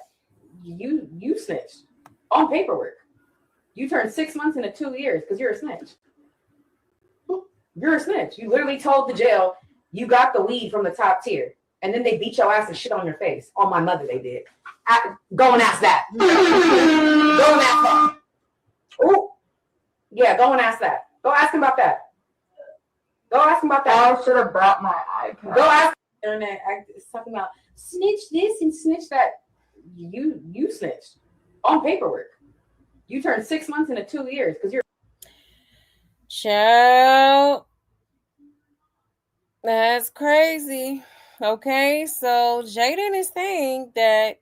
you snitched on paperwork. You turned 6 months into 2 years because you're a snitch. You're a snitch. You literally told the jail you got the weed from the top tier, and then they beat your ass and shit on your face. On my mother, they did. Go and ask that. Go and ask that. Ooh, yeah, go and ask that. Go ask him about that. Go ask him about that. I should have brought my iPad. Go ask internet. It's talking about snitch this and snitch that. You snitched on paperwork. You turned 6 months into 2 years because you're. Child, that's crazy. Okay, so Jaidyn is saying that,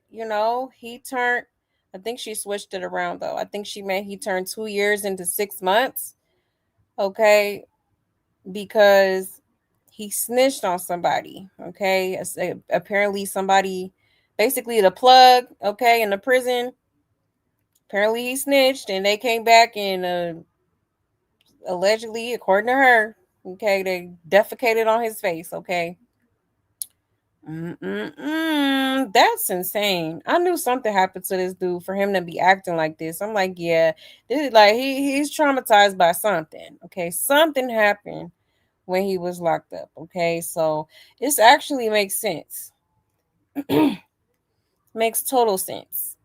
he turned, I think she switched it around though. I think she meant he turned 2 years into 6 months. Okay, because he snitched on somebody. Okay, apparently somebody, basically the plug, okay, in the prison. Apparently he snitched and they came back and allegedly, according to her, okay, they defecated on his face, okay. That's insane. I knew something happened to this dude for him to be acting like this. I'm like, yeah, this is like he's traumatized by something. Okay, something happened when he was locked up. Okay, so this actually makes sense. Makes total sense.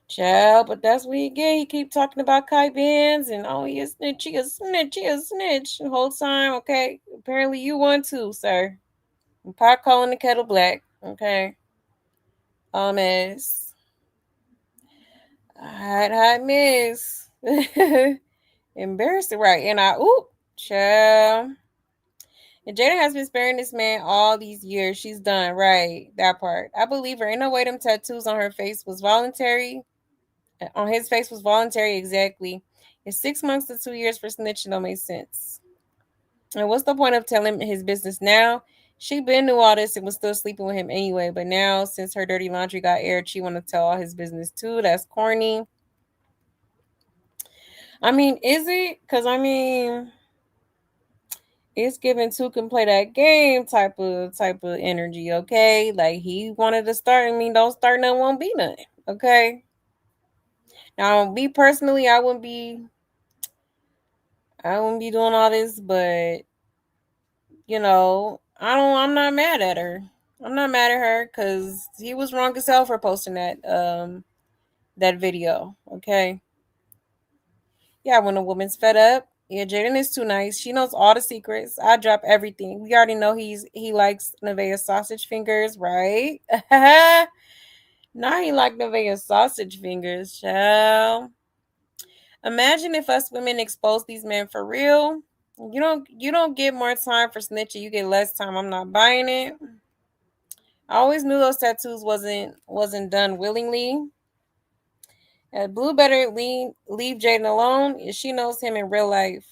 Child, but that's what you get. He keep talking about Kai Benz and he a snitch, he a snitch, he a snitch the whole time. Okay, apparently you won too, sir. Pot calling the kettle black. Okay. Miss. Hot miss. Embarrassing, right? And child. And Jaidyn has been sparing this man all these years. She's done, right? That part. I believe her. Ain't no way them tattoos on her face was voluntary. On his face was voluntary, exactly. It's 6 months to 2 years for snitching. Don't make sense. And what's the point of telling his business now? She been knew all this and was still sleeping with him anyway. But now, since her dirty laundry got aired, she want to tell all his business too. That's corny. I mean, is it? Because it's giving two can play that game type of energy. Okay, like he wanted to start. Don't start nothing, won't be nothing. Okay. Now, me personally, I wouldn't be doing all this, but I'm not mad at her. I'm not mad at her because he was wrong as hell for posting that video. Okay. Yeah, when a woman's fed up, yeah, Jaidyn is too nice. She knows all the secrets. I drop everything. We already know he likes Nevaeh sausage fingers, right? Now he like Nevaeh sausage fingers, child. Imagine if us women expose these men for real. You don't get more time for snitching. You get less time. I'm not buying it. I always knew those tattoos wasn't done willingly. Blue better leave Jaidyn alone if she knows him in real life.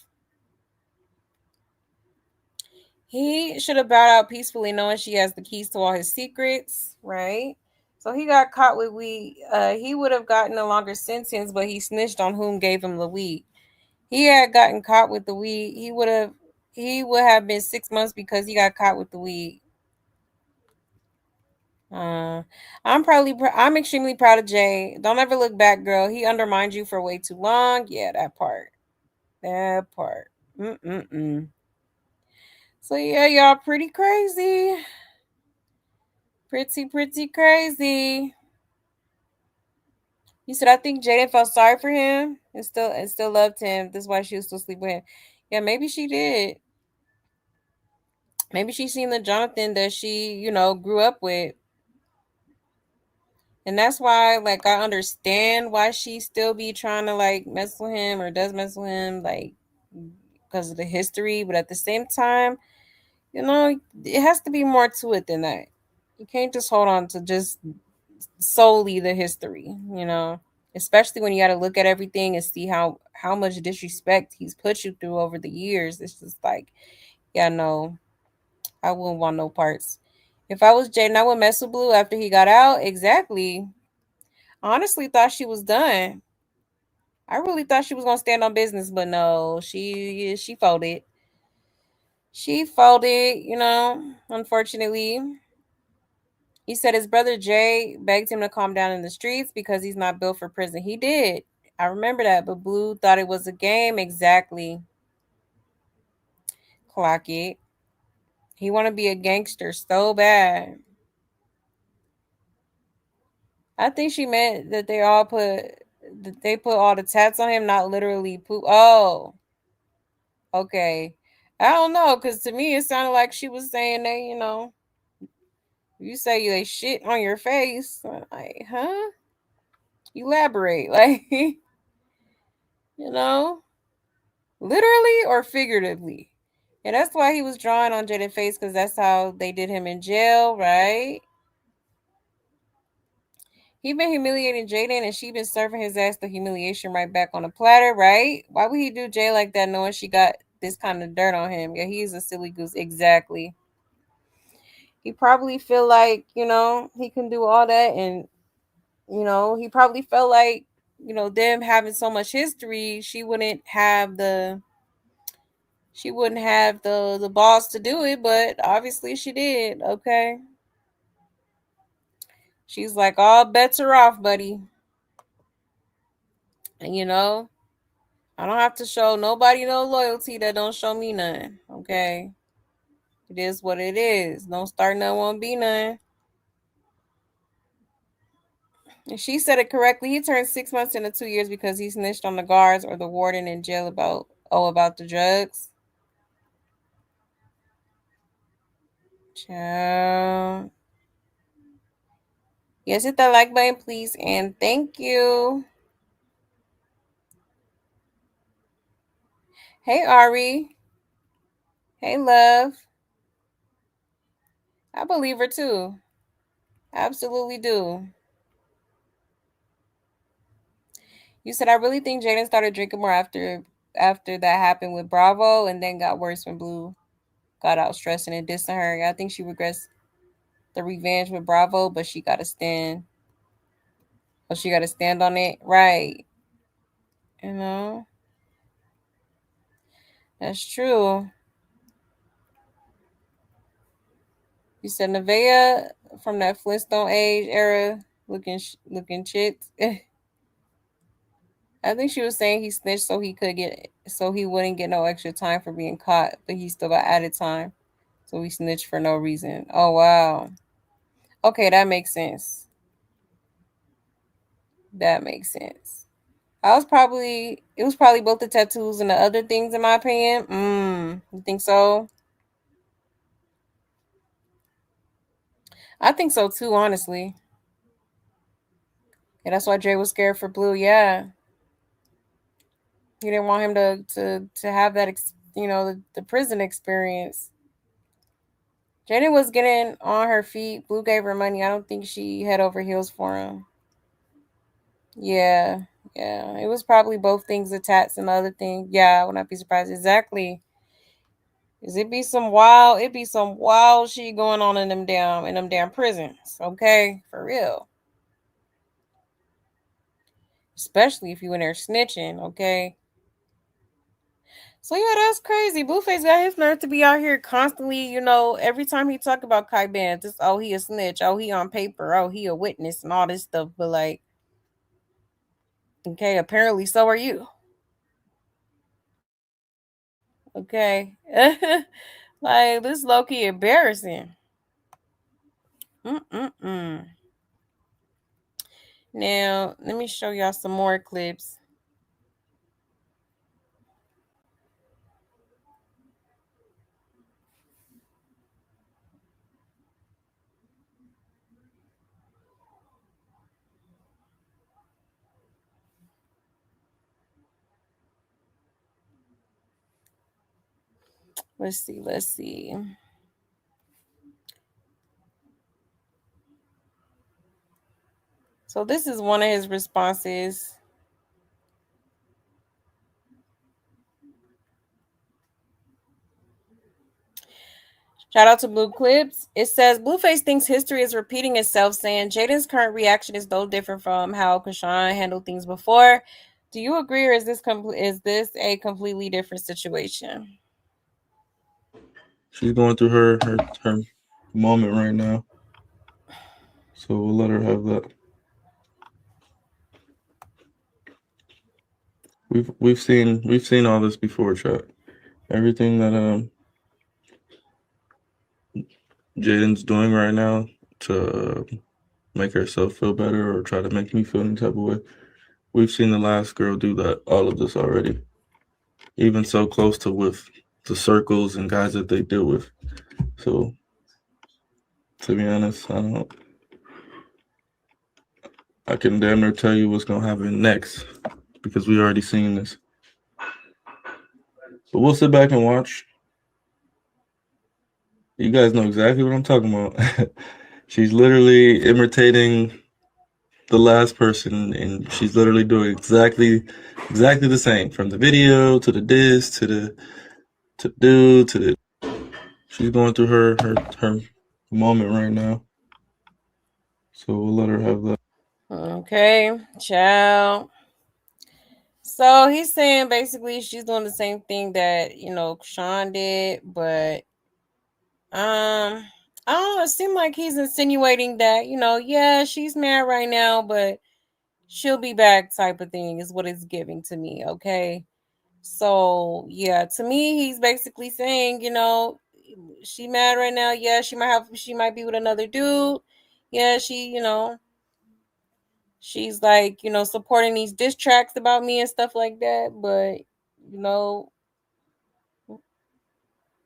He should have bowed out peacefully, knowing she has the keys to all his secrets, right? So he got caught with weed. He would have gotten a longer sentence, but he snitched on whom gave him the weed. He had gotten caught with the weed. He would have been 6 months because he got caught with the weed. I'm extremely proud of Jay. Don't ever look back, girl. He undermined you for way too long. Yeah, that part. So yeah, y'all, pretty crazy. Pretty crazy. You said I think Jaidyn felt sorry for him and still loved him. That's why she was still sleeping with him. Yeah, maybe she did. Maybe she seen the Jonathan that she, grew up with. And that's why, like, I understand why she still be trying to, like, mess with him or does mess with him, like, because of the history. But at the same time, it has to be more to it than that. You can't just hold on to just solely the history, especially when you got to look at everything and see how much disrespect he's put you through over the years. It's just like, yeah, no, I wouldn't want no parts. If I was Jaidyn, I would mess with Blue after he got out. Exactly. I honestly thought she was done. I really thought she was going to stand on business, but no, she folded. She folded, unfortunately. He said his brother Jay begged him to calm down in the streets because he's not built for prison. He did. I remember that, but Blue thought it was a game. Exactly. Clock it. He want to be a gangster so bad. I think she meant that they put all the tats on him, not literally poop. Oh, okay. I don't know, because to me it sounded like she was saying that, you say they shit on your face. Like, huh? Elaborate. Like, literally or figuratively. And that's why he was drawing on Jaidyn's face, because that's how they did him in jail, right? He been humiliating Jaidyn, and she been serving his ass the humiliation right back on a platter, right? Why would he do Jay like that, knowing she got this kind of dirt on him? Yeah, he's a silly goose. Exactly. He probably feel like, he can do all that, and he probably felt like, them having so much history, she wouldn't have the balls to do it, but obviously she did. Okay. She's like, all bets are off, buddy. And I don't have to show nobody no loyalty that don't show me none. Okay. It is what it is. Don't start none, won't be none. And she said it correctly. He turned 6 months into 2 years because he snitched on the guards or the warden in jail about the drugs. Ciao. Yes, hit that like button, please. And thank you. Hey, Ari. Hey, love. I believe her too. Absolutely do. You said I really think Jaidyn started drinking more after that happened with Bravo, and then got worse when Blue got out stressing and dissing her. I think she regrets the revenge with Bravo, but she got to stand. Oh, she got to stand on it, right? That's true. You said Nevaeh from that Flintstone age era, looking chicks. I think she was saying he snitched so he wouldn't get no extra time for being caught, but he still got added time, so he snitched for no reason. Oh wow. Okay, that makes sense. That makes sense. It was probably both the tattoos and the other things, in my opinion. You think so? I think so too, honestly. Yeah, that's why Jay was scared for Blue. Yeah, he didn't want him to have that, the prison experience. Jaidyn was getting on her feet. Blue gave her money. I don't think she head over heels for him. Yeah. It was probably both things, the tats and the other thing. Yeah, I would not be surprised. Exactly. It be some wild shit going on in them damn prisons. Okay, for real. Especially if you in there snitching. Okay. So yeah, that's crazy. Blueface got his nerve to be out here constantly, every time he talk about Kai Bands, it's he a snitch, he on paper, he a witness and all this stuff. But like, okay, apparently so are you. Okay. Like, this low-key embarrassing. Now, let me show y'all some more clips. Let's see. So this is one of his responses. Shout out to Blue Clips. It says, Blueface thinks history is repeating itself, saying Jaidyn's current reaction is no different from how Krishan handled things before. Do you agree, or is this a completely different situation? She's going through her moment right now. So we'll let her have that. We've seen all this before, chat. Everything that Jaidyn's doing right now to make herself feel better or try to make me feel any type of way. We've seen the last girl do that, all of this already. Even so close to with the circles and guys that they deal with. So to be honest, I can damn near tell you what's gonna happen next because we already seen this. But we'll sit back and watch. You guys know exactly what I'm talking about. She's literally imitating the last person, and she's literally doing exactly the same, from the video to the diss to the she's going through her moment right now. So we'll let her have that. Okay, ciao. So he's saying basically she's doing the same thing that Sean did, but I don't know. It seemed like he's insinuating that yeah, she's mad right now, but she'll be back, type of thing is what it's giving to me. Okay, so yeah, to me he's basically saying she mad right now. Yeah, she might be with another dude. Yeah, she's like supporting these diss tracks about me and stuff like that, but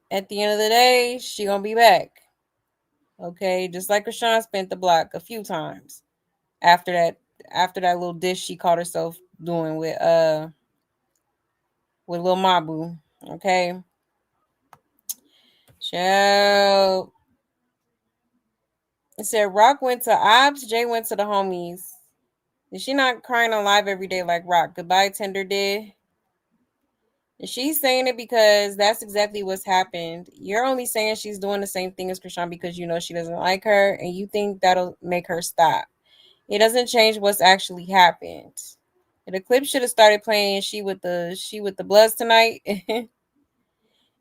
at the end of the day, she gonna be back. Okay, just like Rashawn spent the block a few times after that little dish she caught herself doing with Lil Mabu. Okay. So it said Rock went to Ops, Jay went to the homies. Is she not crying on live every day like Rock? Goodbye, Tender did. She's saying it because that's exactly what's happened. You're only saying she's doing the same thing as Krishan because you know she doesn't like her and you think that'll make her stop. It doesn't change what's actually happened. The clip should have started playing she with the Bloods tonight. And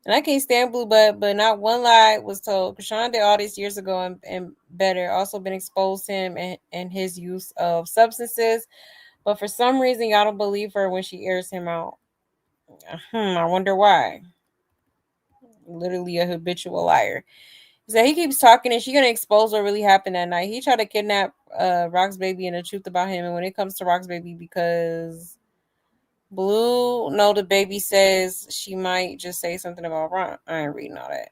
I can't stand Blue, but not one lie was told. Krishan did all this years ago and better. Also been exposed to him and his use of substances. But for some reason y'all don't believe her when she airs him out. I wonder why. Literally a habitual liar. He said he keeps talking and she gonna expose what really happened that night. He tried to kidnap Rock's baby and the truth about him. And when it comes to Rock's baby, because the baby says she might just say something about Rock. I ain't reading all that.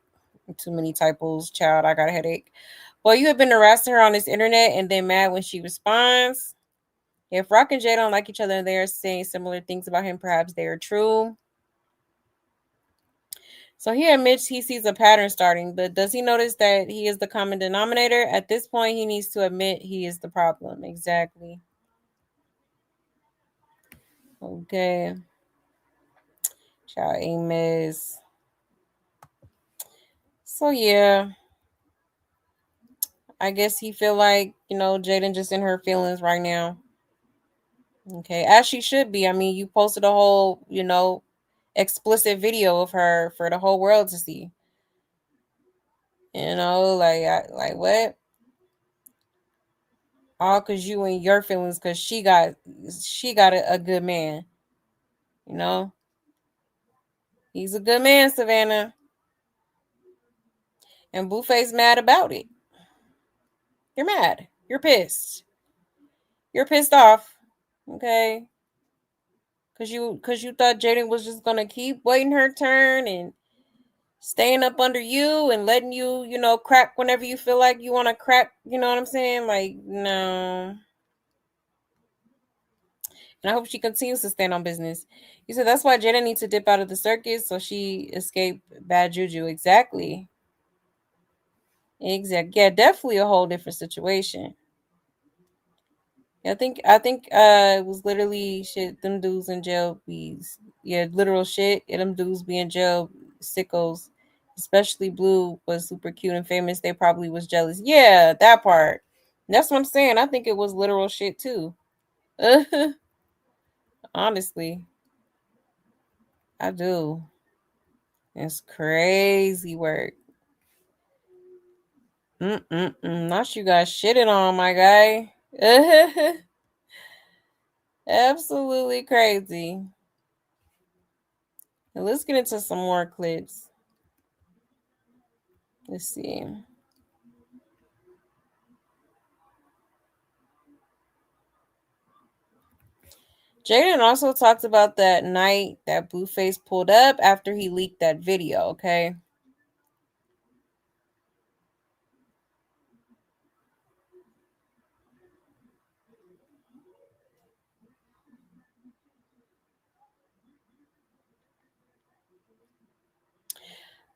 Too many typos, child. I got a headache. Well, you have been harassing her on this internet and then mad when she responds. If Rock and Jay don't like each other and they are saying similar things about him, perhaps they are true. So he admits he sees a pattern starting, but does he notice that he is the common denominator? At this point, he needs to admit he is the problem. Exactly. Okay. Ciao, Amos. So yeah, I guess he feel like Jaidyn just in her feelings right now. Okay, as she should be. I mean, you posted a whole explicit video of her for the whole world to see. Like what? All because you and your feelings, because she got a good man. He's a good man, Savannah. And Blueface mad about it. You're mad. You're pissed. You're pissed off. Okay. Cause you thought Jaidyn was just gonna keep waiting her turn and staying up under you and letting you, crack whenever you feel like you want to crack. You know what I'm saying? Like, no. And I hope she continues to stand on business. You said that's why Jaidyn needs to dip out of the circus so she escape bad juju. Exactly. Yeah, definitely a whole different situation. I think it was literally shit. Them dudes in jail be literal shit. And them dudes be in jail sickos. Especially Blue was super cute and famous. They probably was jealous. Yeah, that part. That's what I'm saying. I think it was literal shit too. Honestly, I do. It's crazy work. Not you got shitted on, my guy. Absolutely crazy. Now let's get into some more clips. Let's see. Jaidyn also talked about that night that Blueface pulled up after he leaked that video, okay?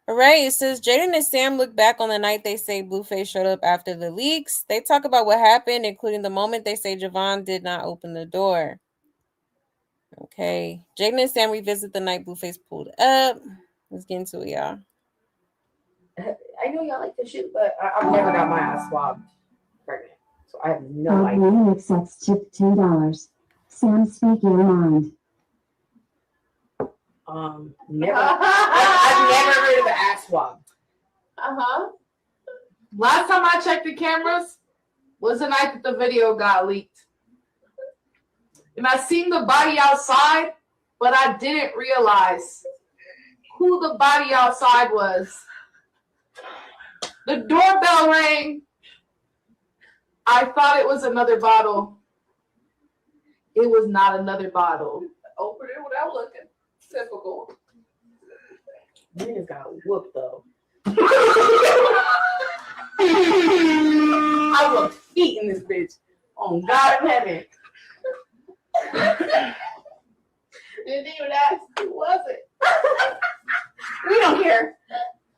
All right, it says Jaidyn and Sam look back on the night they say Blueface showed up after the leaks. They talk about what happened, including the moment they say Javon did not open the door. Okay, Jaidyn and Sam revisit the night Blueface pulled up. Let's get into it, y'all. I know y'all like to shoot, but I've never got my ass swabbed pregnant, so I have no idea. Accepts tip $10. Sam, speak your mind. Never. I've never heard of an ass swab. Last time I checked the cameras was the night that the video got leaked. And I seen the body outside, but I didn't realize who the body outside was. The doorbell rang. I thought it was another bottle. It was not another bottle. Opened it without looking. Typical. Niggas got whooped though. I whooped feet in this bitch. On God in heaven. Didn't even ask who was it. We don't care.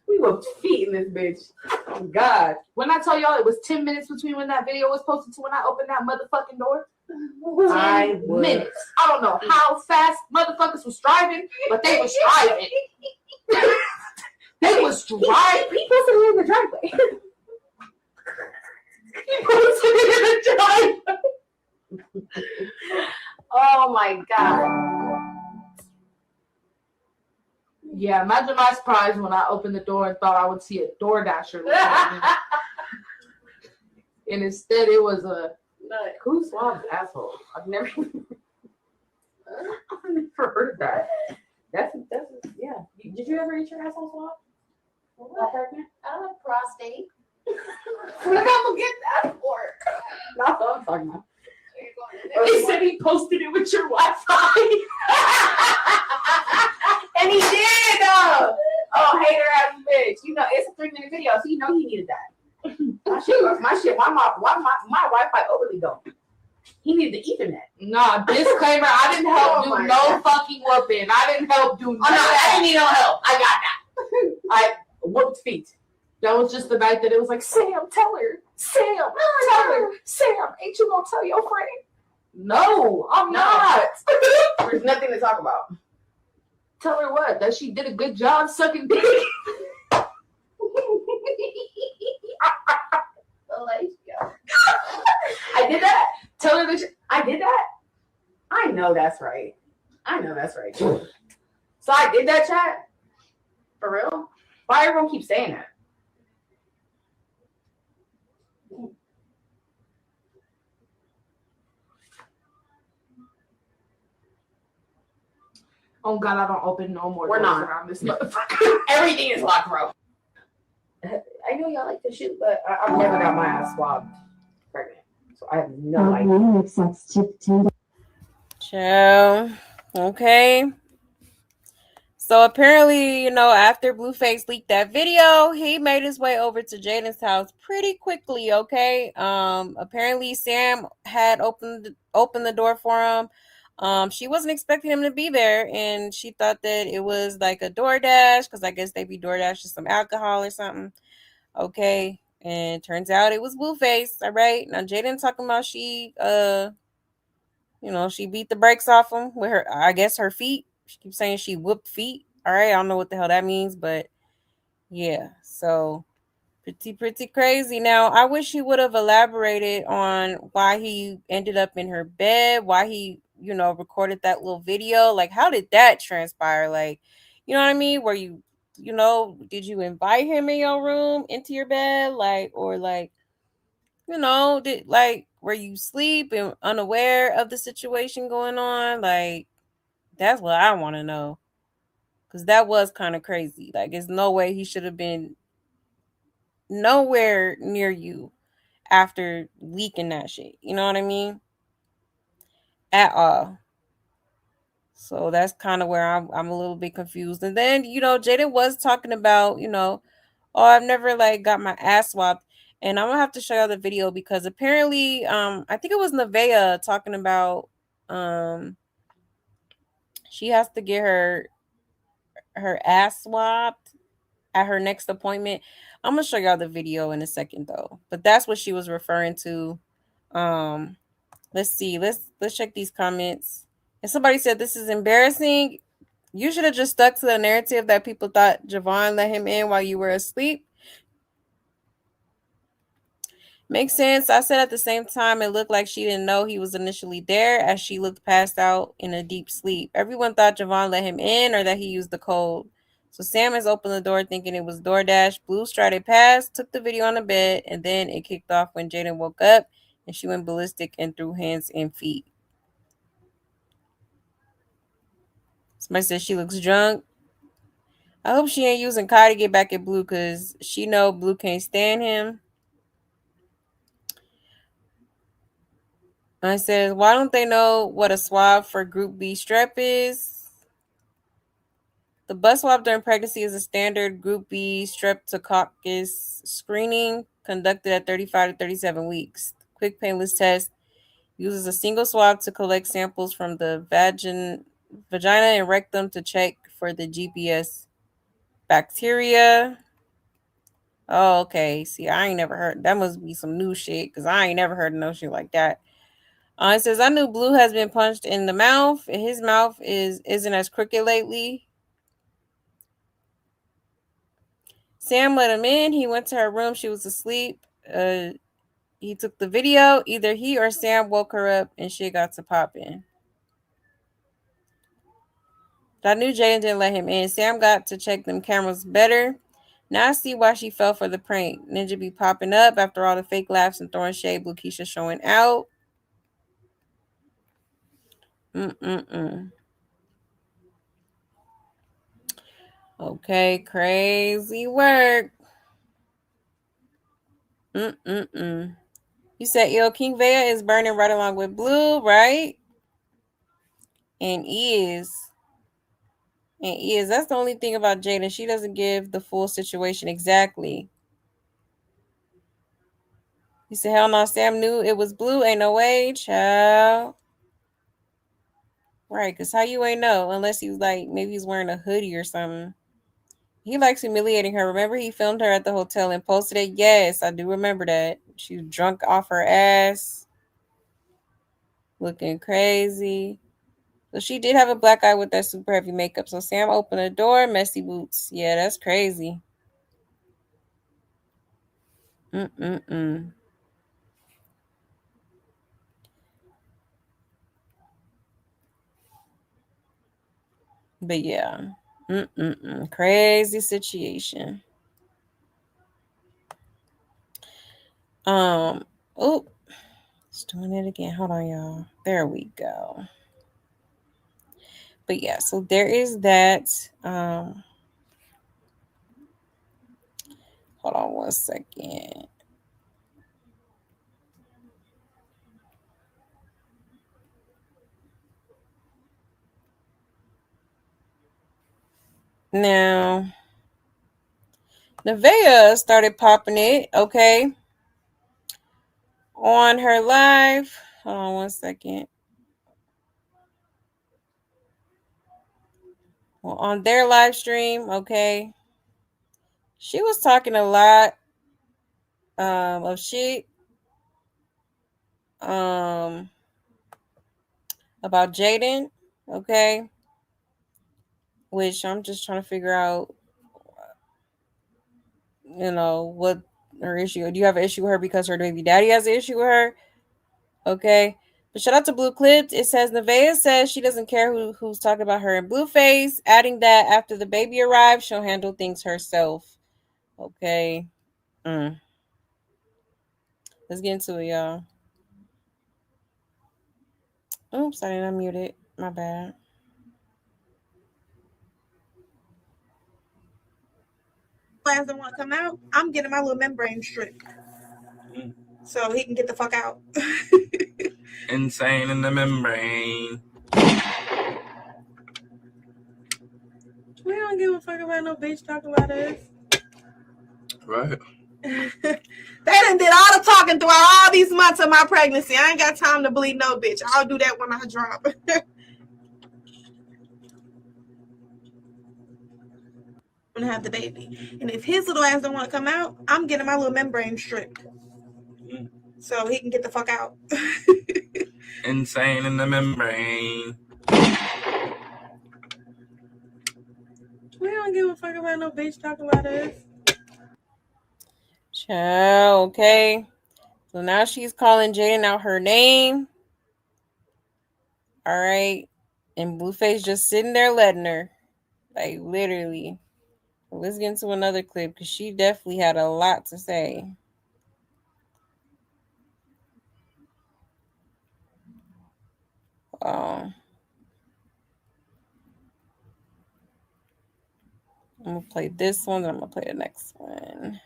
We whooped feet in this bitch. Oh God. When I tell y'all it was 10 minutes between when that video was posted to when I opened that motherfucking door. 10 minutes. I don't know how fast motherfuckers was driving, but they was driving. They was driving. He posted it in the driveway. He posted it in the driveway. Oh my God. Yeah, imagine my surprise when I opened the door and thought I would see a DoorDasher. And instead it was a Who swabs asshole? I've never heard of that. That's yeah. Did you ever eat your asshole swab? What? I don't have prostate. What am I gonna get that for? Not what I'm talking about. They said he posted it with your Wi-Fi. And he did though. Oh, hater ass bitch. You know, it's a 3-minute video, so you know he needed that. My Wi-Fi overly go. He needed the Ethernet. Nah, disclaimer, I didn't help do no God. fucking whooping. I didn't help do Oh, no, I didn't need no help. I got that. I whooped feet. That was just the night that it was like, Sam, tell her. Sam, tell her. Sam, ain't you gonna tell your friend? No, I'm not. There's nothing to talk about. Tell her what? That she did a good job sucking dick. I did that. Tell her that I did that. I know that's right. So I did that, chat. For real? Why everyone keep saying that? Oh God, I don't open no more. We're not around this motherfucker. Everything is locked, bro. I know y'all like to shoot, but I've never got my ass swabbed pregnant, so I have no idea. Accepts tip $10. Ciao. Okay. So apparently, you know, after Blueface leaked that video, he made his way over to Jaidyn's house pretty quickly, okay? Apparently Sam had opened the door for him. She wasn't expecting him to be there, and she thought that it was like a DoorDash, because I guess they be DoorDashing some alcohol or something. Okay. And turns out it was Blueface. All right. Now Jaidyn talking about she she beat the brakes off him with her, I guess, her feet. She keeps saying she whooped feet. All right, I don't know what the hell that means, but yeah. So pretty crazy. Now, I wish he would have elaborated on why he ended up in her bed, why he, recorded that little video. Like, how did that transpire? Like, you know what I mean? Were you you know, did you invite him in your room, into your bed, like, or like, you know, did like were you asleep and unaware of the situation going on? Like, that's what I want to know, because that was kind of crazy. Like, there's no way he should have been nowhere near you after leaking that shit. You know what I mean? At all. So that's kind of where I'm a little bit confused. And then, you know, Jaidyn was talking about, you know, oh, I've never like got my ass swapped. And I'm gonna have to show you the video because apparently, I think it was Nevaeh talking about she has to get her ass swapped at her next appointment. I'm gonna show y'all the video in a second though. But that's what she was referring to. Let's see. Let's check these comments. And somebody said this is embarrassing. You should have just stuck to the narrative that people thought Javon let him in while you were asleep. Makes sense. I said at the same time, it looked like she didn't know he was initially there as she looked passed out in a deep sleep. Everyone thought Javon let him in or that he used the code. So Sam has opened the door thinking it was DoorDash. Blue started past, took the video on the bed, and then it kicked off when Jaidyn woke up and she went ballistic and threw hands and feet. Somebody said she looks drunk. I hope she ain't using Kai to get back at Blue because she know Blue can't stand him. I says, why don't they know what a swab for Group B strep is? The butt swab during pregnancy is a standard Group B streptococcus screening conducted at 35 to 37 weeks. The quick painless test uses a single swab to collect samples from the vagina and rectum to check for the GPS bacteria. Oh, okay. See, I ain't never heard. That must be some new shit because I ain't never heard of no shit like that. It says, I knew Blue has been punched in the mouth. And his mouth isn't as crooked lately. Sam let him in. He went to her room. She was asleep. He took the video. Either he or Sam woke her up and shit got to popping. But I knew Jaidyn didn't let him in. Sam got to check them cameras better. Now I see why she fell for the prank. Ninja be popping up after all the fake laughs and throwing shade. Blue Keisha showing out. Okay, crazy work. You said, yo, King Vea is burning right along with Blue, right? And is. That's the only thing about Jaidyn. She doesn't give the full situation exactly. You said, hell no, Sam knew it was Blue. Ain't no way, child. Right, because how you ain't know? Unless he was like, maybe he's wearing a hoodie or something. He likes humiliating her. Remember he filmed her at the hotel and posted it? Yes, I do remember that. She was drunk off her ass. Looking crazy. So she did have a black eye with that super heavy makeup. So Sam opened the door, messy boots. Yeah, that's crazy. But yeah. Crazy situation. Oh, it's doing it again. Hold on, y'all. There we go. But yeah, so there is that. Hold on one second. Now, Nevaeh started popping it, okay, on her live. Hold on one second. Well, on their live stream, okay, she was talking a lot of shit about Jaidyn, okay, which I'm just trying to figure out, you know, what her issue. Do you have an issue with her because her baby daddy has an issue with her? Okay. But shout out to Blue Clips. It says Nevaeh says she doesn't care who's talking about her in Blueface. Adding that after the baby arrives, she'll handle things herself. Okay. Let's get into it, y'all. Oops, I didn't unmute it. My bad. Plans don't want to come out. I'm getting my little membrane stripped so he can get the fuck out. Insane in the membrane. We don't give a fuck about no bitch talking about us. Right. They done did all the talking throughout all these months of my pregnancy. I ain't got time to bleed no bitch. I'll do that when I drop. Gonna have the baby. And if his little ass don't want to come out, I'm getting my little membrane stripped so he can get the fuck out. Insane in the membrane. We don't give a fuck about no bitch talking about us. Ciao, okay. So now she's calling Jaidyn out her name. All right. And Blueface just sitting there letting her. Like, literally. Let's get into another clip because she definitely had a lot to say. I'm going to play this one, then I'm going to play the next one.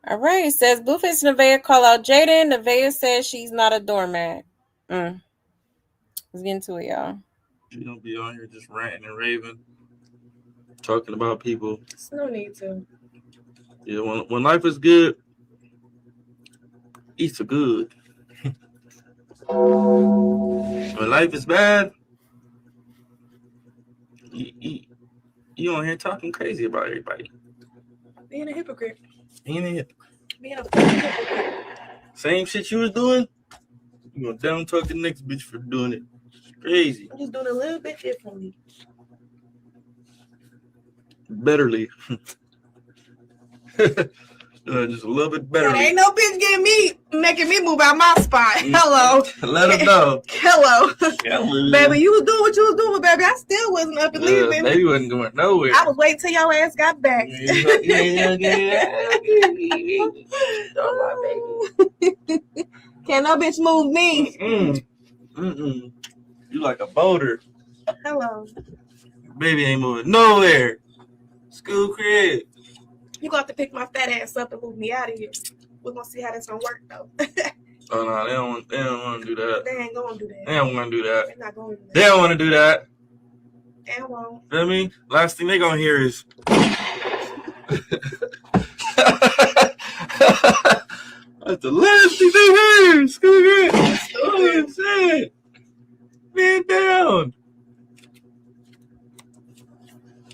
All right, it says Blueface and Nevaeh call out Jaidyn. Nevaeh says she's not a doormat. Let's get into it, y'all. You don't be on here just ranting and raving, talking about people. There's no need to. Yeah, when life is good, eat so good. When life is bad, you on here talking crazy about everybody. Being a hypocrite. Being a hypocrite. Being a fucking hypocrite. Same shit you was doing, you gonna down talk the next bitch for doing it. It's crazy. I'm just doing a little bit differently. Betterly. Just a little bit better. There ain't no bitch making me move out my spot. Hello. Let them know. Hello. Baby, you was doing what you was doing, baby. I still wasn't up and leaving. Baby wasn't going nowhere. I was waiting till your ass got back. Can't no bitch move me. You like a boulder. Hello. Baby ain't moving nowhere. School crib. You got to pick my fat ass up and move me out of here. We're gonna see how that's gonna work though. Oh no, they don't want to do that. They ain't gonna do that. They don't want to do that. They're not gonna do that. They don't want to do that. They won't. Feel me? Last thing they gonna hear is that's the last thing they hear. School crib. Oh shit. Man down.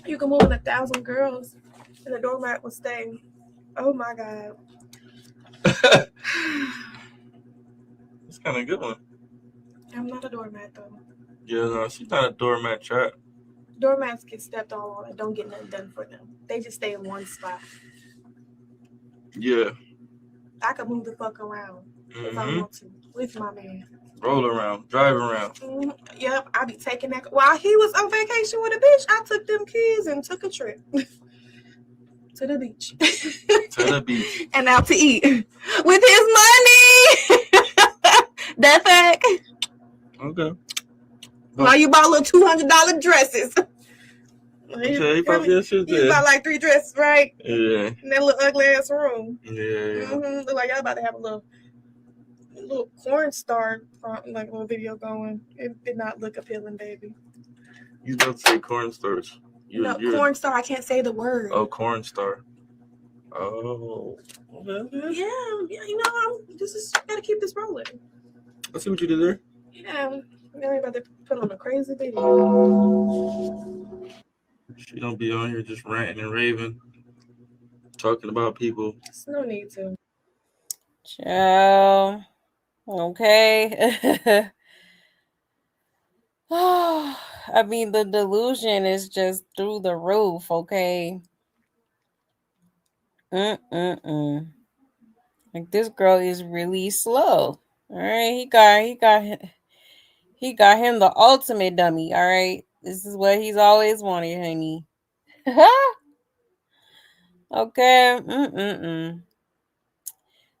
You can move in 1,000 girls and the doormat will stay. Oh my God. It's kind of a good one. I'm not a doormat though. Yeah, no, she's not a doormat chat. Doormats get stepped all on and don't get nothing done for them. They just stay in one spot. Yeah. I could move the fuck around if I want to with my man. Roll around, drive around. Yep, I be taking that. While he was on vacation with a bitch, I took them kids and took a trip to the beach. To the beach. And out to eat with his money. That fact. Okay. Now you bought little $200 dresses. Okay, he probably has shit there. You bought like 3 dresses, right? Yeah. In that little ugly ass room. Yeah. Look like y'all about to have a little porn star like a little video going. It did not look appealing, baby. You about to say corn stars. Corn star, I can't say the word. Oh, corn star. Oh. Okay. Yeah, you know, gotta keep this rolling. I see what you did there. Yeah, I'm about to put on a crazy video. She don't be on here just ranting and raving, talking about people. There's no need to. Ciao. Okay. I mean, the delusion is just through the roof, okay? Mm-mm-mm. Like, this girl is really slow. All right, he got him the ultimate dummy. All right, this is what he's always wanted, honey. Okay. Mm-mm-mm.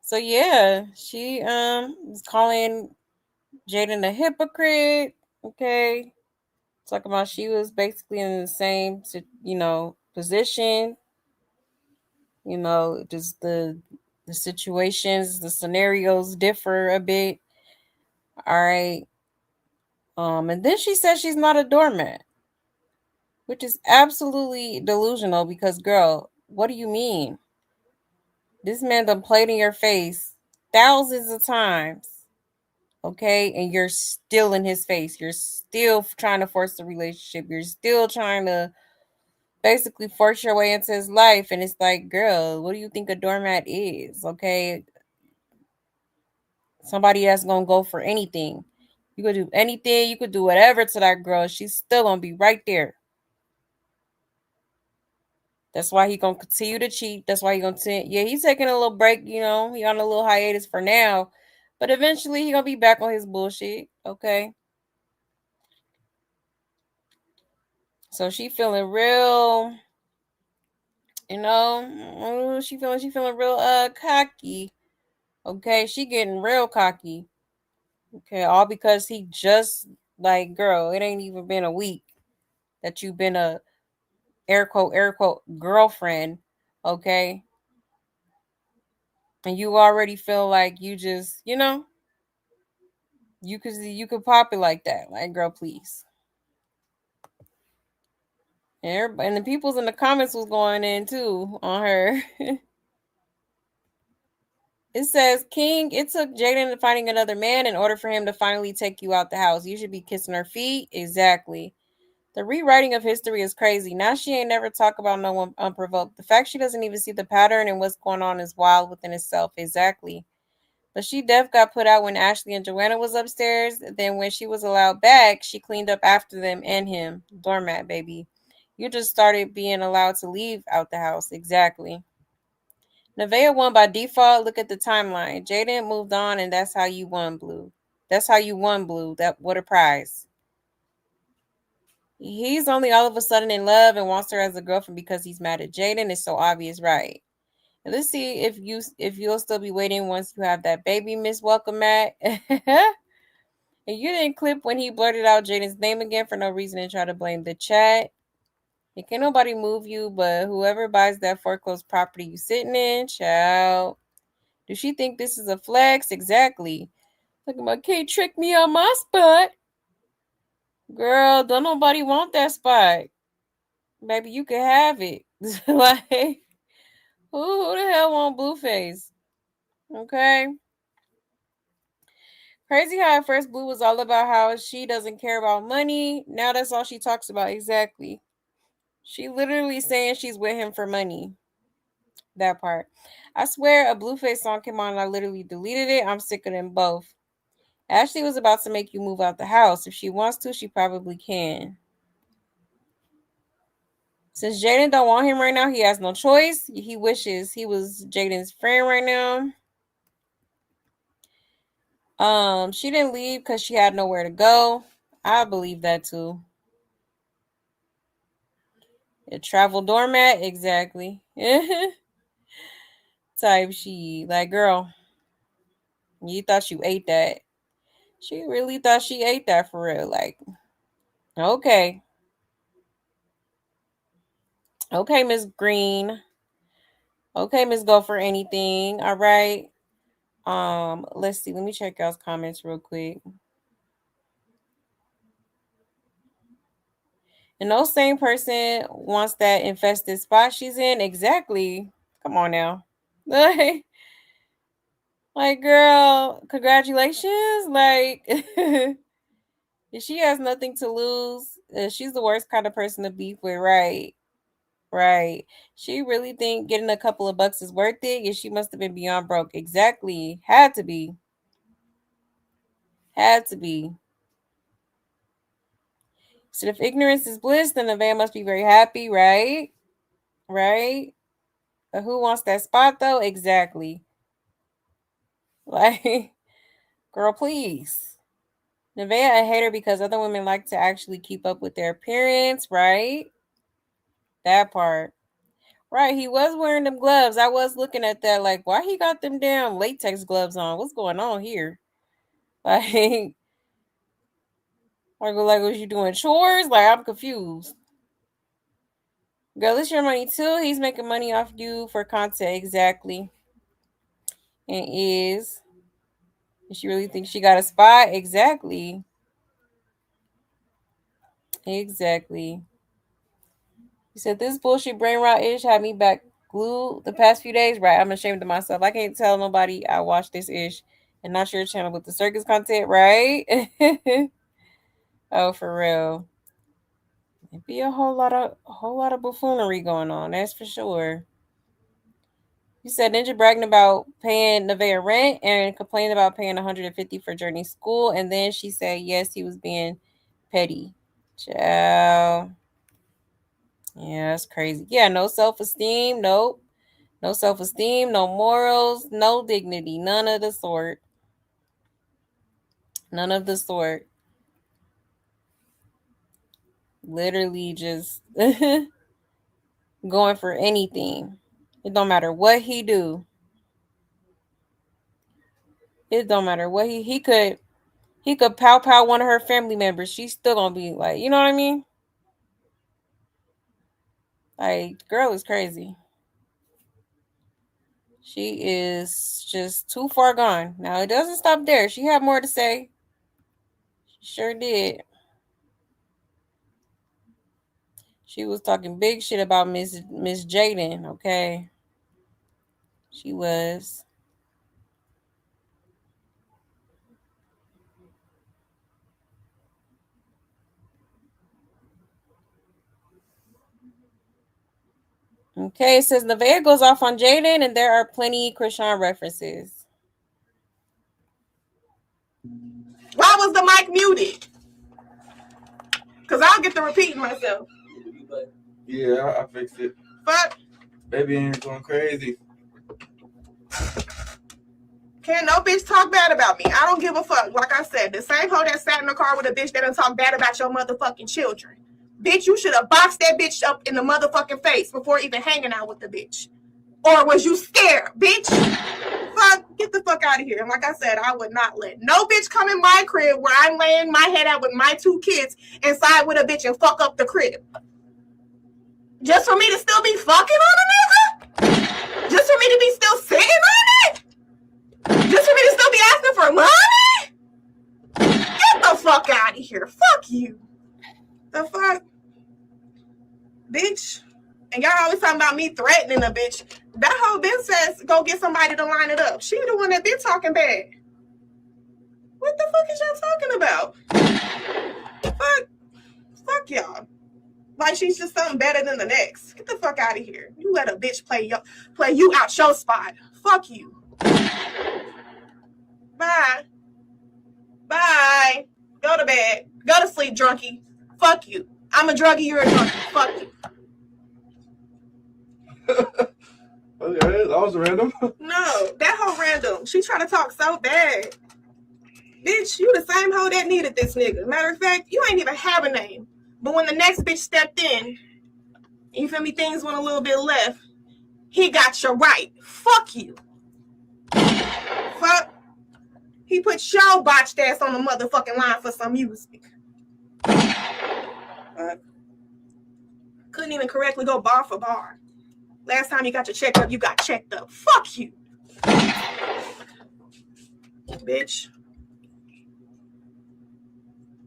So yeah, she is calling Jaidyn a hypocrite. Okay, talking about she was basically in the same, position. Just the situations, the scenarios differ a bit. All right. And then she says she's not a doormat, which is absolutely delusional because, girl, what do you mean? This man done played in your face thousands of times, okay? And you're still in his face. You're still trying to force the relationship. You're still trying to basically force your way into his life. And it's like, girl, what do you think a doormat is, okay? Somebody that's gonna go for anything. You could do anything. You could do whatever to that girl. She's still gonna be right there. That's why he gonna continue to cheat. That's why he gonna yeah, he's taking a little break, he on a little hiatus for now. But eventually he gonna be back on his bullshit. Okay. So she feeling real, she feeling real cocky. Okay, she getting real cocky. Okay, all because he just like, girl, it ain't even been a week that you've been a air quote girlfriend. Okay. And you already feel like you just, you could pop it like that. Like, girl, please. And the people's in the comments was going in too on her. It says, King, it took Jaidyn finding another man in order for him to finally take you out the house. You should be kissing her feet. Exactly. The rewriting of history is crazy. Now she ain't never talk about no one unprovoked. The fact she doesn't even see the pattern and what's going on is wild within itself. Exactly. But she def got put out when Ashley and Joanna was upstairs. Then when she was allowed back, she cleaned up after them and him. Doormat, baby. You just started being allowed to leave out the house. Exactly. Nevaeh won by default. Look at the timeline. Jaidyn moved on, and that's how you won, Blue. That's how you won, Blue. What a prize. He's only all of a sudden in love and wants her as a girlfriend because he's mad at Jaidyn. It's so obvious, right? And let's see if you'll still be waiting once you have that baby, Miss Welcome Matt. And you didn't clip when he blurted out Jaidyn's name again for no reason and try to blame the chat. And can't nobody move you, but whoever buys that foreclosed property you sitting in, child. Does she think this is a flex? Exactly. Talking about, can't trick me on my spot. Girl, don't nobody want that spot. Baby, you can have it. Like, who the hell want Blueface? Okay. Crazy how at first Blue was all about how she doesn't care about money. Now that's all she talks about. Exactly. She literally saying she's with him for money. That part. I swear a Blueface song came on and I literally deleted it. I'm sick of them both. Ashley was about to make you move out the house. If she wants to, she probably can. Since Jaidyn don't want him right now, he has no choice. He wishes he was Jaidyn's friend right now. She didn't leave because she had nowhere to go. I believe that too. A travel doormat, exactly. Type she like, girl, you thought you ate that. She really thought she ate that for real. Like, okay. Okay, Miss Green. Okay, Miss Go for anything. All right. Let's see. Let me check y'all's comments real quick. And no same person wants that infested spot she's in. Exactly. Come on now. Like, girl, congratulations. Like, if she has nothing to lose, she's the worst kind of person to beef with, right? Right. She really think getting a couple of bucks is worth it? Yeah, she must have been beyond broke. Exactly. Had to be. Had to be. So if ignorance is bliss, then Nevaeh must be very happy, right? Right? But who wants that spot though? Exactly. Like, girl, please. Nevaeh a hater because other women like to actually keep up with their appearance, right? That part. Right, he was wearing them gloves. I was looking at that like, why he got them damn latex gloves on? What's going on here? Like, was you doing chores? Like, I'm confused. Girl, it's your money too. He's making money off you for content, exactly. And is she really thinks she got a spot? Exactly. Exactly. He said this bullshit brain rot ish had me back glued the past few days. Right, I'm ashamed of myself. I can't tell nobody I watched this ish and not your channel with the circus content, right? Oh, for real. It'd be a whole lot of buffoonery going on, that's for sure. He said Ninja bragging about paying Nevaeh rent and complained about paying $150 for Journey school, and then she said yes, he was being petty. Ciao. Yeah, that's crazy. Yeah, no self-esteem. Nope. No self-esteem, no morals, no dignity. None of the sort. None of the sort. Literally just going for anything. It don't matter what he do. It don't matter what he could pow one of her family members. She's still gonna be like, you know what I mean? Like, girl is crazy. She is just too far gone. Now it doesn't stop there. She had more to say. She sure did. She was talking big shit about Miss Jaidyn, okay? She was. Okay, it says Nevaeh goes off on Jaidyn, and there are plenty Krishan references. Why was the mic muted? Because I'll get to repeating myself. Yeah, I fixed it. Fuck. Baby ain't going crazy. Can't no bitch talk bad about me. I don't give a fuck. Like I said, the same hoe that sat in the car with a bitch that done talk bad about your motherfucking children. Bitch, you should have boxed that bitch up in the motherfucking face before even hanging out with the bitch. Or was you scared, bitch? Fuck, get the fuck out of here. And like I said, I would not let no bitch come in my crib where I'm laying my head out with my 2 kids inside with a bitch and fuck up the crib. Just for me to still be fucking on a nigga? Just for me to be still sitting on it? Just for me to still be asking for money? Get the fuck out of here. Fuck you. The fuck? Bitch. And y'all always talking about me threatening a bitch. That whole bitch says go get somebody to line it up. She the one that been talking bad. What the fuck is y'all talking about? Fuck y'all. Like she's just something better than the next. Get the fuck out of here. You let a bitch play you out your spot. Fuck you. Bye. Bye. Go to bed. Go to sleep, drunkie. Fuck you. I'm a druggie, you're a drunkie. Fuck you. Okay, that was random. No, that hoe random. She trying to talk so bad. Bitch, you the same hoe that needed this nigga. Matter of fact, you ain't even have a name. But when the next bitch stepped in, you feel me, things went a little bit left. He got you right. Fuck you. Fuck. He put your botched ass on the motherfucking line for some music. Couldn't even correctly go bar for bar. Last time you got your check up, you got checked up. Fuck you. Bitch.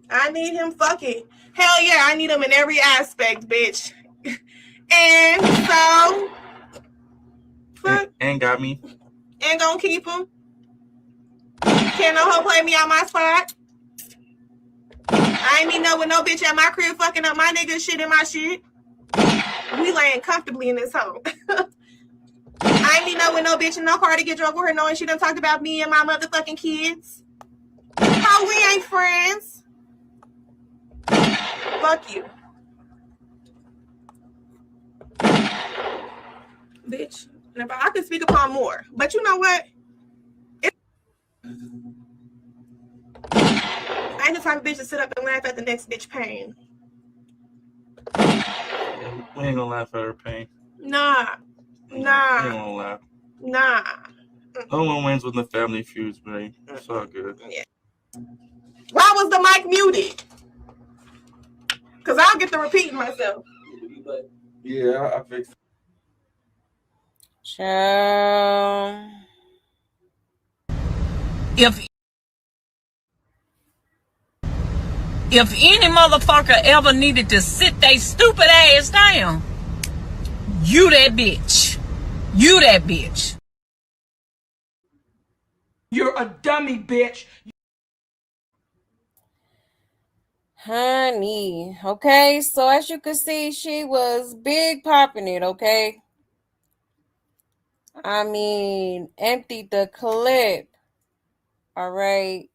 I need him fucking. Hell yeah, I need him in every aspect, bitch. And so, fuck. And got me. And gonna keep him. Can't no hoe play me on my spot. I ain't mean no with no bitch at my crib fucking up my nigga shit and my shit. We laying comfortably in this home. I ain't mean no with no bitch in no car to get drunk with her knowing she done talked about me and my motherfucking kids. How we ain't friends. Fuck you. Bitch. And if I can speak upon more. But you know what? I ain't the type of bitch to sit up and laugh at the next bitch pain. We ain't gonna laugh at her pain. Nah. We ain't gonna laugh. Nah. No one wins with the family feuds, man. It's all good. Yeah. Why was the mic muted? Because I'll get to repeating myself. Yeah, I fixed it. If any motherfucker ever needed to sit they stupid ass down, you that bitch. You that bitch. You're a dummy, bitch. Honey. Okay, so as you can see, she was big popping it, okay? I mean, emptied the clip. All right.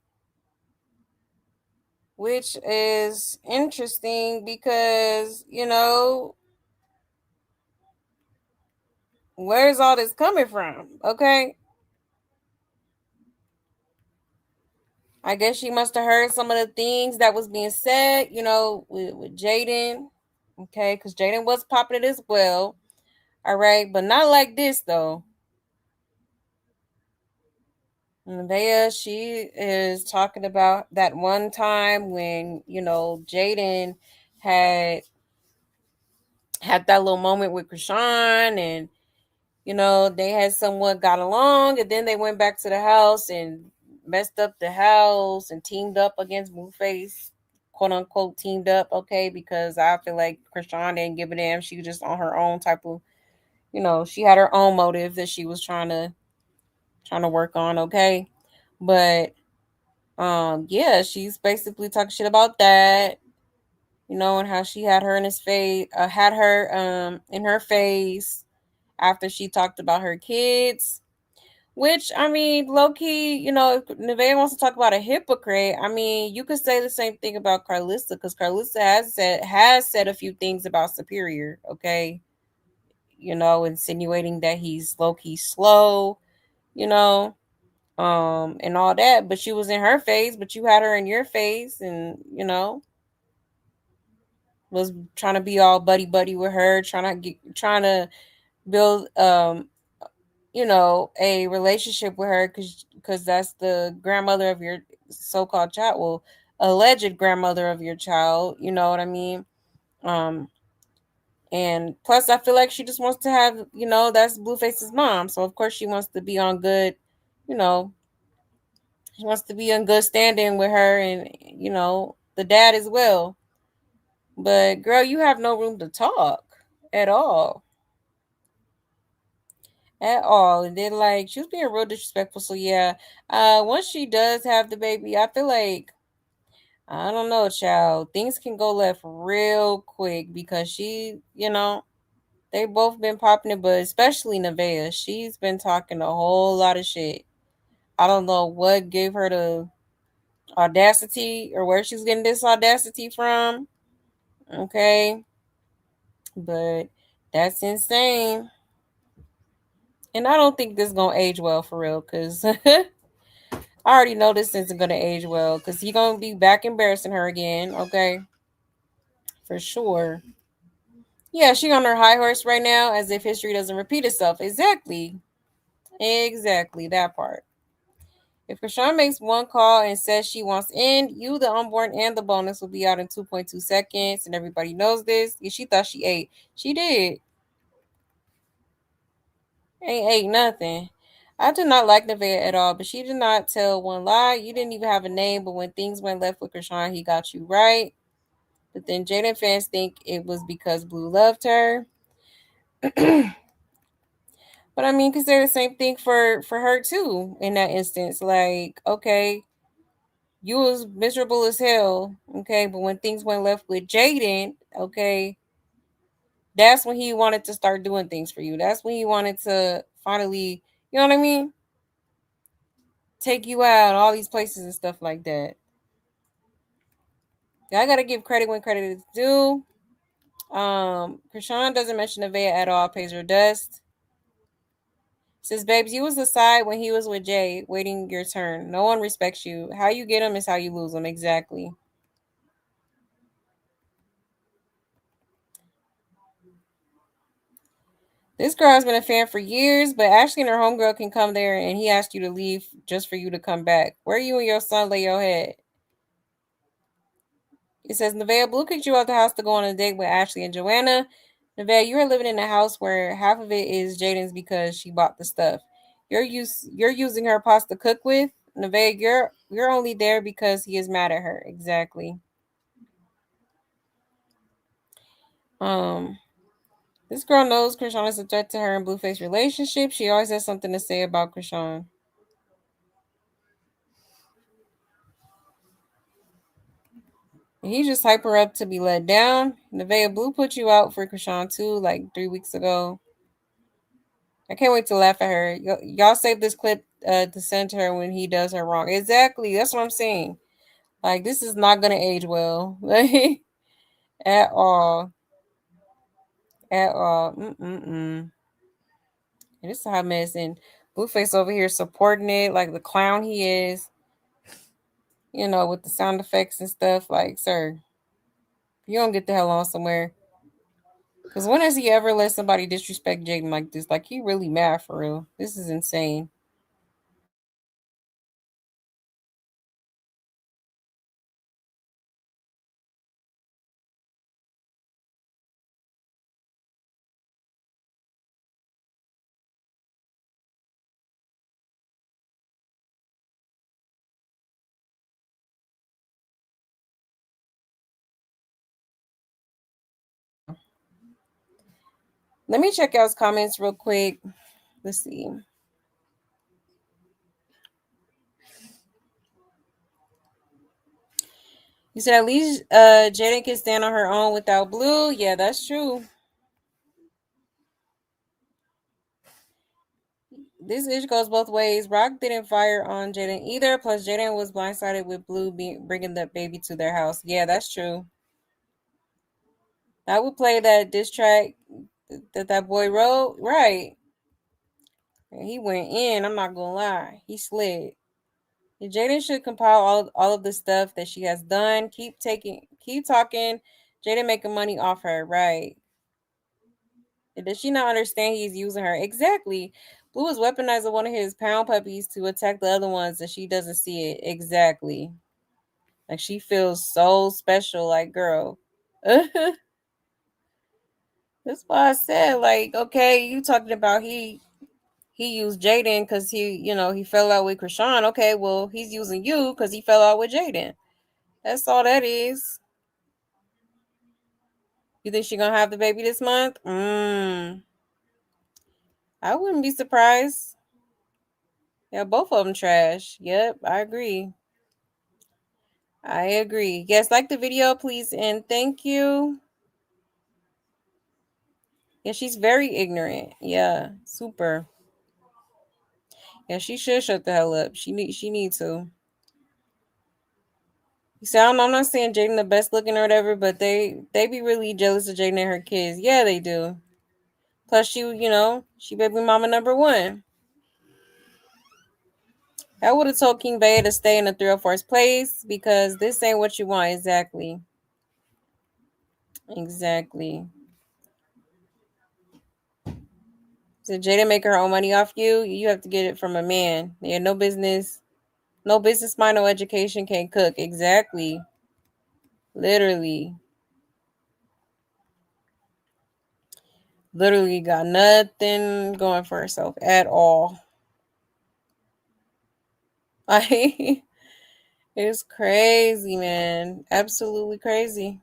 Which is interesting because, where's all this coming from? Okay. I guess she must have heard some of the things that was being said, with Jaidyn. Okay, because Jaidyn was popping it as well. All right, but not like this though. Nevaeh, she is talking about that one time when, Jaidyn had that little moment with Krishan, and they had somewhat got along, and then they went back to the house and messed up the house and teamed up against Blueface, quote unquote teamed up, okay, because I feel like Krishan didn't give a damn. She was just on her own type of, she had her own motive that she was trying to work on, okay. But yeah, she's basically talking shit about that, and how she had her in his face, had her in her face after she talked about her kids. Which, I mean, low key, if Nevaeh wants to talk about a hypocrite, I mean, you could say the same thing about Carlissa, because Carlissa has said a few things about Superior, okay? Insinuating that he's low key slow, and all that. But she was in her face, but you had her in your face, and was trying to be all buddy buddy with her, trying to build a relationship with her, because that's the grandmother of your so-called child, well, alleged grandmother of your child, you know what I mean. And plus I feel like she just wants to have, that's Blueface's mom, so of course she wants to be on good, she wants to be in good standing with her, and the dad as well. But girl, you have no room to talk at all. At all. And then, like, she was being real disrespectful. So yeah, once she does have the baby, I feel like, I don't know, child, things can go left real quick, because she, they both been popping it, but especially Nevaeh, she's been talking a whole lot of shit. I don't know what gave her the audacity, or where she's getting this audacity from. Okay. But that's insane. And I don't think this is gonna age well for real, because I already know this isn't gonna age well, because he's gonna be back embarrassing her again, okay? For sure. Yeah, she on her high horse right now, as if history doesn't repeat itself. Exactly. Exactly, that part. If Krishan makes one call and says she wants in, you, the unborn, and the bonus will be out in 2.2 seconds, and everybody knows this. Yeah, she thought she ate. She did. Ain't ate nothing. I do not like Nevaeh at all, but she did not tell one lie. You didn't even have a name, but when things went left with Krishan, he got you right. But then Jaidyn fans think it was because Blue loved her. But I mean, consider the same thing for her too in that instance. Like, okay, you was miserable as hell, okay, but when things went left with Jaidyn, okay, that's when he wanted to start doing things for you. That's when he wanted to finally, you know what I mean, take you out, all these places and stuff like that. I gotta give credit when credit is due. Krishan doesn't mention Nevaeh at all, pays her dust. Says, babes, you was the side when he was with Jay, waiting your turn. No one respects you. How you get him is how you lose him. Exactly. This girl has been a fan for years, but Ashley and her homegirl can come there and he asked you to leave just for you to come back. Where you and your son lay your head? It says, Nevaeh, Blue kicked you out the house to go on a date with Ashley and Joanna. Nevaeh, you are living in a house where half of it is Jaidyn's because she bought the stuff. You're using her pasta to cook with. Nevaeh, you're only there because he is mad at her. Exactly. This girl knows Krishan is a threat to her and Blueface relationship. She always has something to say about Krishan. He just hype her up to be let down. Nevaeh, Blue put you out for Krishan too, like 3 weeks ago. I can't wait to laugh at her. Y'all save this clip to send to her when he does her wrong. Exactly. That's what I'm saying. Like, this is not going to age well. At all. At all. And this is a hot mess. And Blueface over here supporting it like the clown he is. You know, with the sound effects and stuff. Like, sir, you don't get the hell on somewhere. Because when has he ever let somebody disrespect Jaidyn like this? Like, he really mad for real. This is insane. Let me check out his comments real quick. Let's see. You said at least Jaidyn can stand on her own without Blue. Yeah, that's true. This issue goes both ways. Rock didn't fire on Jaidyn either. Plus, Jaidyn was blindsided with Blue bringing the baby to their house. Yeah, that's true. I would play that diss track that boy wrote. Right. And he went in. I'm not going to lie. He slid. Jaidyn should compile all of the stuff that she has done. Keep talking. Jaidyn making money off her. Right. Does she not understand he's using her? Exactly. Blue is weaponizing one of his pound puppies to attack the other ones, and she doesn't see it. Exactly. Like, she feels so special. Like, girl. That's why I said, like, okay, you talking about he used Jaidyn because he fell out with Krishan. Okay, well, he's using you because he fell out with Jaidyn. That's all that is. You think she gonna have the baby this month? I wouldn't be surprised. Yeah, both of them trash. Yep, I agree. Yes, like the video, please, and thank you. Yeah, she's very ignorant. Yeah, super. Yeah, she should shut the hell up. She need to. You see, I'm not saying Jaidyn the best looking or whatever, but they be really jealous of Jaidyn and her kids. Yeah, they do. Plus, she baby mama number one. I would have told King Bay to stay in the 304's place because this ain't what you want. Exactly. So Jaidyn make her own money off you. You have to get it from a man. Yeah, no business mind, no education, can't cook. Exactly. Literally got nothing going for herself at all. Like, it's crazy, man. Absolutely crazy.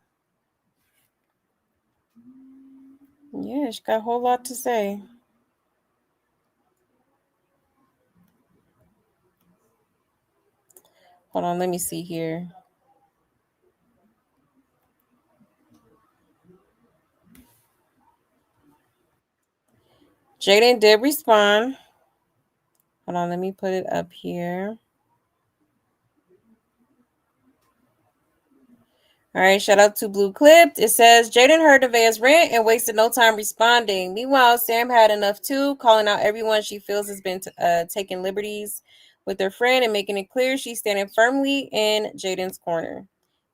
Yeah, she got a whole lot to say. Hold on, let me see here. Jaidyn did respond. Hold on, let me put it up here. All right, shout out to Blue Clipped. It says, Jaidyn heard Nevaeh's rant and wasted no time responding. Meanwhile, Sam had enough too, calling out everyone she feels has been taking liberties with her friend and making it clear she's standing firmly in Jaidyn's corner.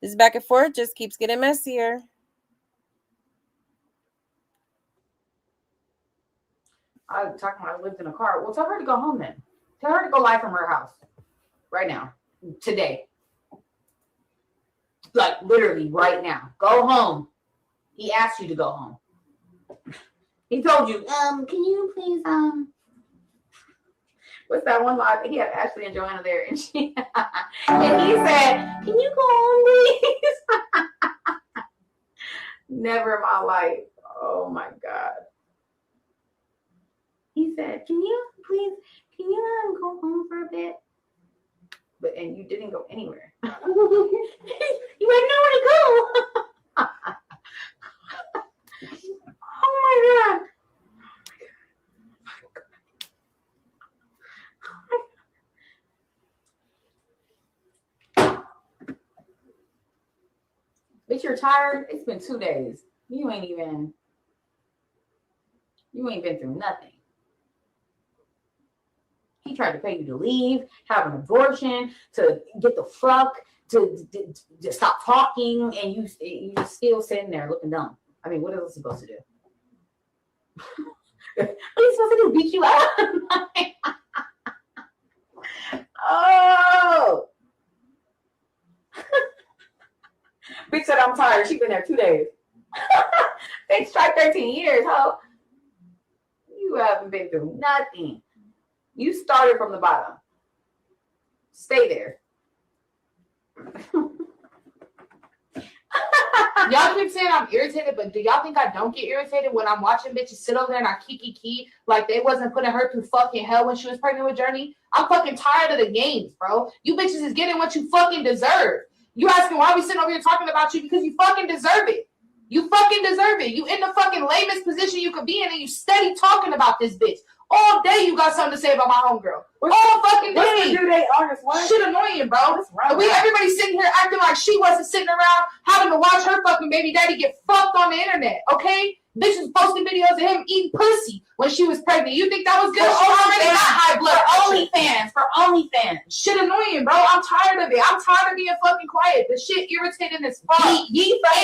This back and forth just keeps getting messier. I was talking about I lived in a car. Well, tell her to go home then. Tell her to go live from her house right now, today. Like literally right now. Go home. He asked you to go home. He told you, can you please, what's that one line? He had Ashley and Joanna there, and she, and he said, can you go home, please? Never in my life. Oh my God. He said, can you go home for a bit? But, and you didn't go anywhere. You had nowhere to go. Oh my God. Bitch, you're tired. It's been 2 days. You ain't been through nothing. He tried to pay you to leave, have an abortion, to get the fuck, to stop talking, and you're still sitting there looking dumb. I mean, what else is he supposed to do? What are you supposed to do? Beat you up? Oh! Bitch said I'm tired. She's been there 2 days. Bitch tried 13 years, ho. You haven't been through nothing. You started from the bottom. Stay there. Y'all keep saying I'm irritated, but do y'all think I don't get irritated when I'm watching bitches sit over there and I kiki like they wasn't putting her through fucking hell when she was pregnant with Journey? I'm fucking tired of the games, bro. You bitches is getting what you fucking deserve. You asking why we sitting over here talking about you because you fucking deserve it. You fucking deserve it. You in the fucking lamest position you could be in, and you steady talking about this bitch. All day you got something to say about my homegirl. All fucking day. Shit annoying, bro. Everybody sitting here acting like she wasn't sitting around having to watch her fucking baby daddy get fucked on the internet, okay? Bitches posting videos of him eating pussy when she was pregnant. You think that was good? She already got high blood. For OnlyFans. Shit annoying, bro. I'm tired of it. I'm tired of being fucking quiet. The shit irritating as fuck. Ain't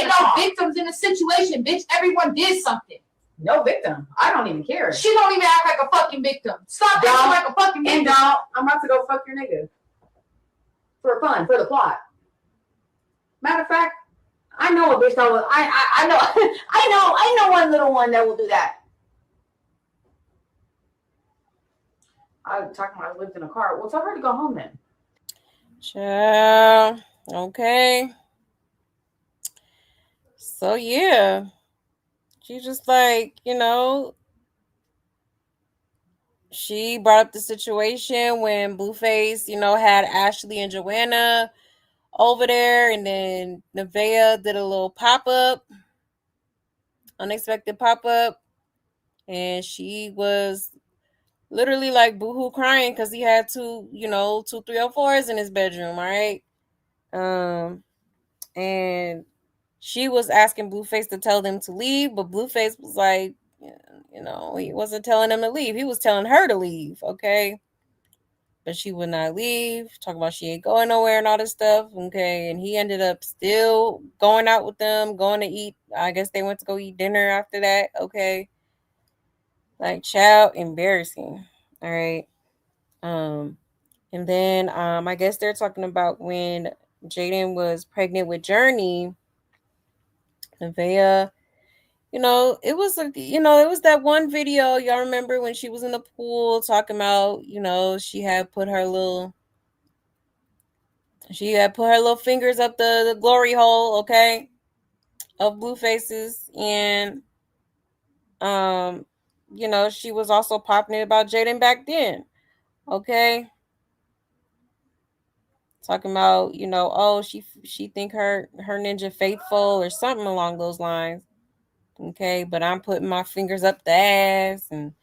no victims in the situation, bitch. Everyone did something. No victim. I don't even care. She don't even act like a fucking victim. Stop acting like a fucking victim. And don't. I'm about to go fuck your nigga. For fun, for the plot. Matter of fact, I know a bitch that will. I know. I know one little one that will do that. I was talking about I lived in a car. Well, tell her to go home then. Ciao. Okay. So yeah. She just like, she brought up the situation when Blueface, had Ashley and Joanna over there, and then Nevaeh did a little pop-up, unexpected pop-up, and she was literally like boohoo crying because he had two 304s in his bedroom, all right? And she was asking Blueface to tell them to leave, but Blueface was like, he wasn't telling them to leave. He was telling her to leave, okay? But she would not leave, talking about she ain't going nowhere and all this stuff, okay? And he ended up still going out with them, going to eat. I guess they went to go eat dinner after that, okay? Like, child, embarrassing, all right? And then I guess they're talking about when Jaidyn was pregnant with Journey, Nevaeh, it was it was that one video, y'all remember when she was in the pool talking about, she had put her little fingers up the glory hole, okay, of Blueface's, and she was also popping it about Jaidyn back then, okay, talking about, oh, she think her ninja faithful or something along those lines. Okay, but I'm putting my fingers up the ass and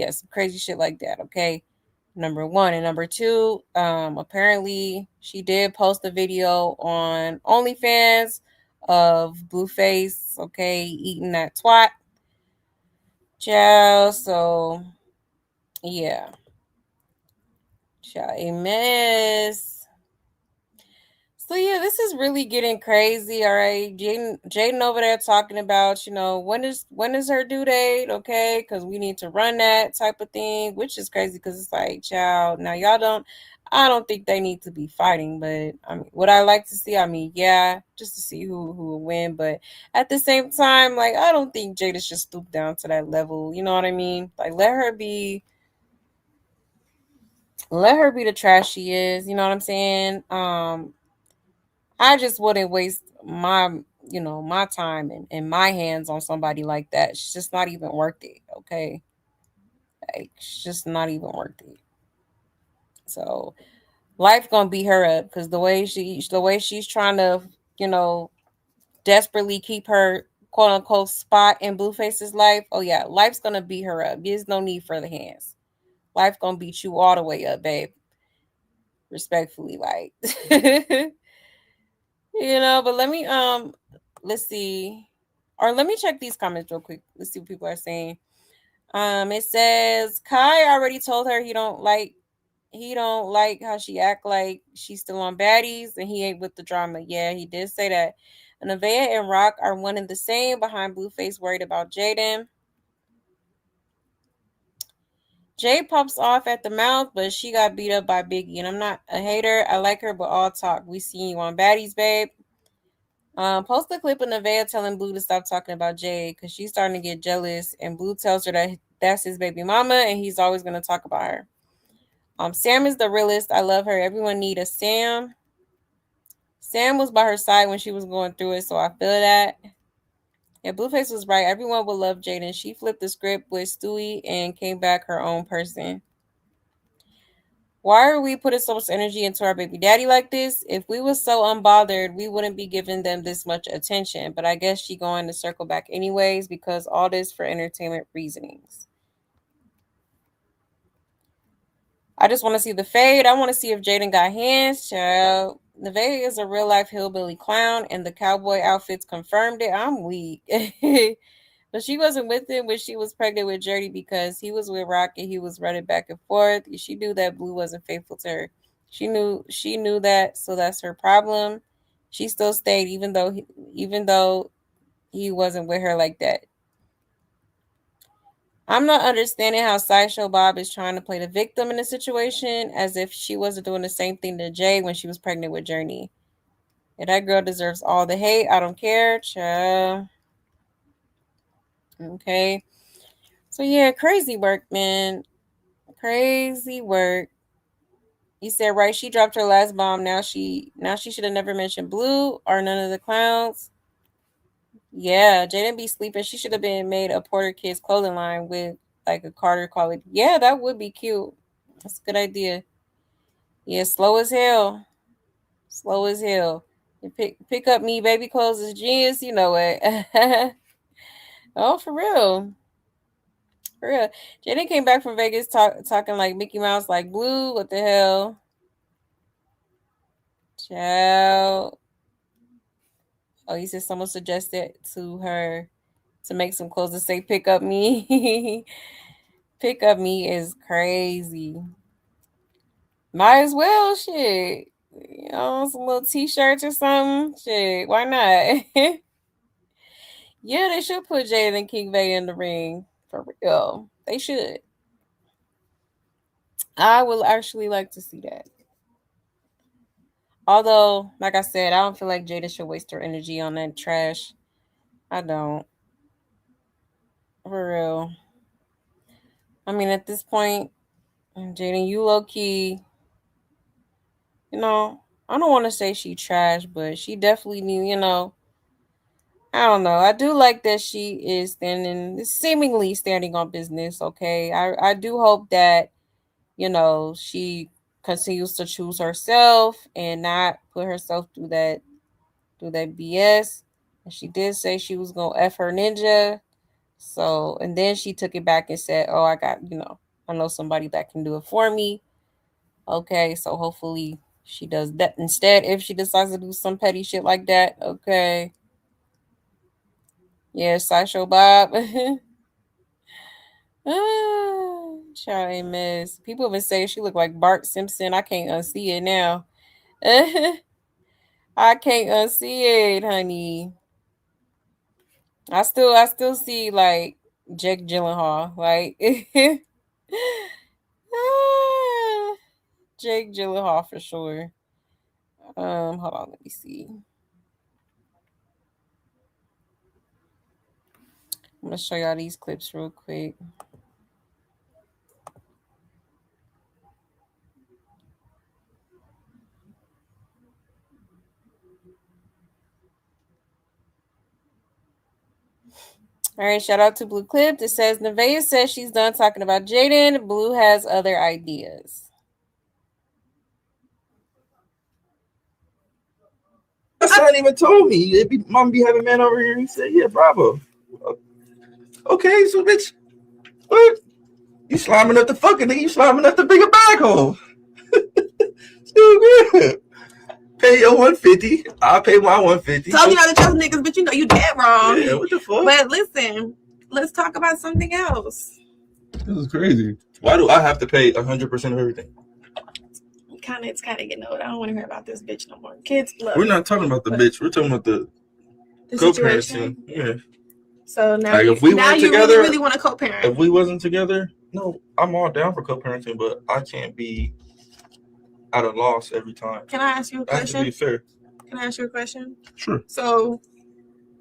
some crazy shit like that. Okay, number one. And number two, apparently she did post a video on OnlyFans of Blueface, okay, eating that twat. Ciao. So yeah. Ciao, a mess. So yeah, this is really getting crazy. All right, Jaidyn over there talking about, when is her due date? Okay, because we need to run that type of thing, which is crazy because it's like, child. Now y'all don't. I don't think they need to be fighting, but I mean, would I like to see? I mean, yeah, just to see who will win. But at the same time, like, I don't think Jada should stoop down to that level. You know what I mean? Like, let her be the trash she is. You know what I'm saying? I just wouldn't waste my time and my hands on somebody like that. It's just not even worth it. Okay. Like, it's just not even worth it. So life gonna beat her up because the way she's trying to, you know, desperately keep her quote unquote spot in Blueface's life. Oh yeah, life's gonna beat her up. There's no need for the hands. Life gonna beat you all the way up, babe. Respectfully, like but let's see. Or let me check these comments real quick. Let's see what people are saying. It says Kai already told her he don't like how she act like she's still on baddies and he ain't with the drama. Yeah, he did say that. Nevaeh and Rock are one and the same behind Blueface worried about Jaidyn. Jay pops off at the mouth, but she got beat up by Biggie. And I'm not a hater. I like her, but all talk. We see you on baddies, babe. Post a clip of Nevaeh telling Blue to stop talking about Jay because she's starting to get jealous. And Blue tells her that that's his baby mama and he's always going to talk about her. Sam is the realest. I love her. Everyone need a Sam. Sam was by her side when she was going through it, so I feel that. Yeah, Blueface was right. Everyone will love Jaidyn. She flipped the script with Stewie and came back her own person. Why are we putting so much energy into our baby daddy like this? If we was so unbothered, we wouldn't be giving them this much attention. But I guess she going to circle back anyways because all this for entertainment reasonings. I just want to see the fade. I want to see if Jaidyn got hands, child. Nevaeh is a real life hillbilly clown, and the cowboy outfits confirmed it. I'm weak. But she wasn't with him when she was pregnant with Jerry because he was with Rock and he was running back and forth. She knew that Blue wasn't faithful to her. She knew that, so that's her problem. She still stayed even though he wasn't with her like that. I'm not understanding how Sideshow Bob is trying to play the victim in the situation as if she wasn't doing the same thing to Jay when she was pregnant with Journey. And that girl deserves all the hate. I don't care. Child. Okay. So yeah, crazy work, man. Crazy work. You said right, she dropped her last bomb. Now she should have never mentioned Blue or none of the clowns. Yeah, Jaidyn be sleeping. She should have been made a Porter Kids clothing line with like a Carter quality. Yeah, that would be cute. That's a good idea. Yeah, slow as hell. Slow as hell. And pick up me baby clothes is genius. You know it. Oh, for real. For real. Jaden came back from Vegas talking like Mickey Mouse, like Blue. What the hell? Child. Oh, he said someone suggested to her to make some clothes to say pick up me. Pick up me is crazy. Might as well, shit. Some little t-shirts or something. Shit, why not? Yeah, they should put Jaden and King Vay in the ring. For real. They should. I would actually like to see that. Although, like I said, I don't feel like Jada should waste her energy on that trash. I don't. For real. I mean, at this point, Jaden, you low key, I don't want to say she trash, but she definitely need, I don't know. I do like that she is seemingly standing on business. Okay, I do hope that she continues to choose herself and not put herself through that BS. And she did say she was gonna f her ninja. So and then she took it back and said, "Oh, I know somebody that can do it for me." Okay, so hopefully she does that instead if she decides to do some petty shit like that. Okay. Yeah, Sideshow Bob. Child ain't miss. People have been saying she look like Bart Simpson. I can't unsee it now. I can't unsee it, honey. I still see like Jake Gyllenhaal, like Jake Gyllenhaal for sure. Hold on, let me see. I'm gonna show y'all these clips real quick. All right, shout out to Blue Clip. It says Nevaeh says she's done talking about Jaidyn. Blue has other ideas. My son even told me, Mom be having man over here. He said, yeah, bravo. Okay, so bitch, what? You slamming up the fucking thing, you slamming up the bigger bag hole. Still good. Pay your 150. I'll pay my 150. Told you not to trust niggas, but you know you dead wrong. Yeah, what the fuck? But listen, let's talk about something else. This is crazy. Why do I have to pay 100% of everything? It's kind of getting old. I don't want to hear about this bitch no more. Kids love. We're not talking about the bitch. We're talking about the co-parenting. Yeah. So now, like if we now weren't you together, really want to co-parent. If we wasn't together, no, I'm all down for co-parenting, but I can't be at a loss every time. Can I ask you a question? That has to be fair. Can I ask you a question? Sure. So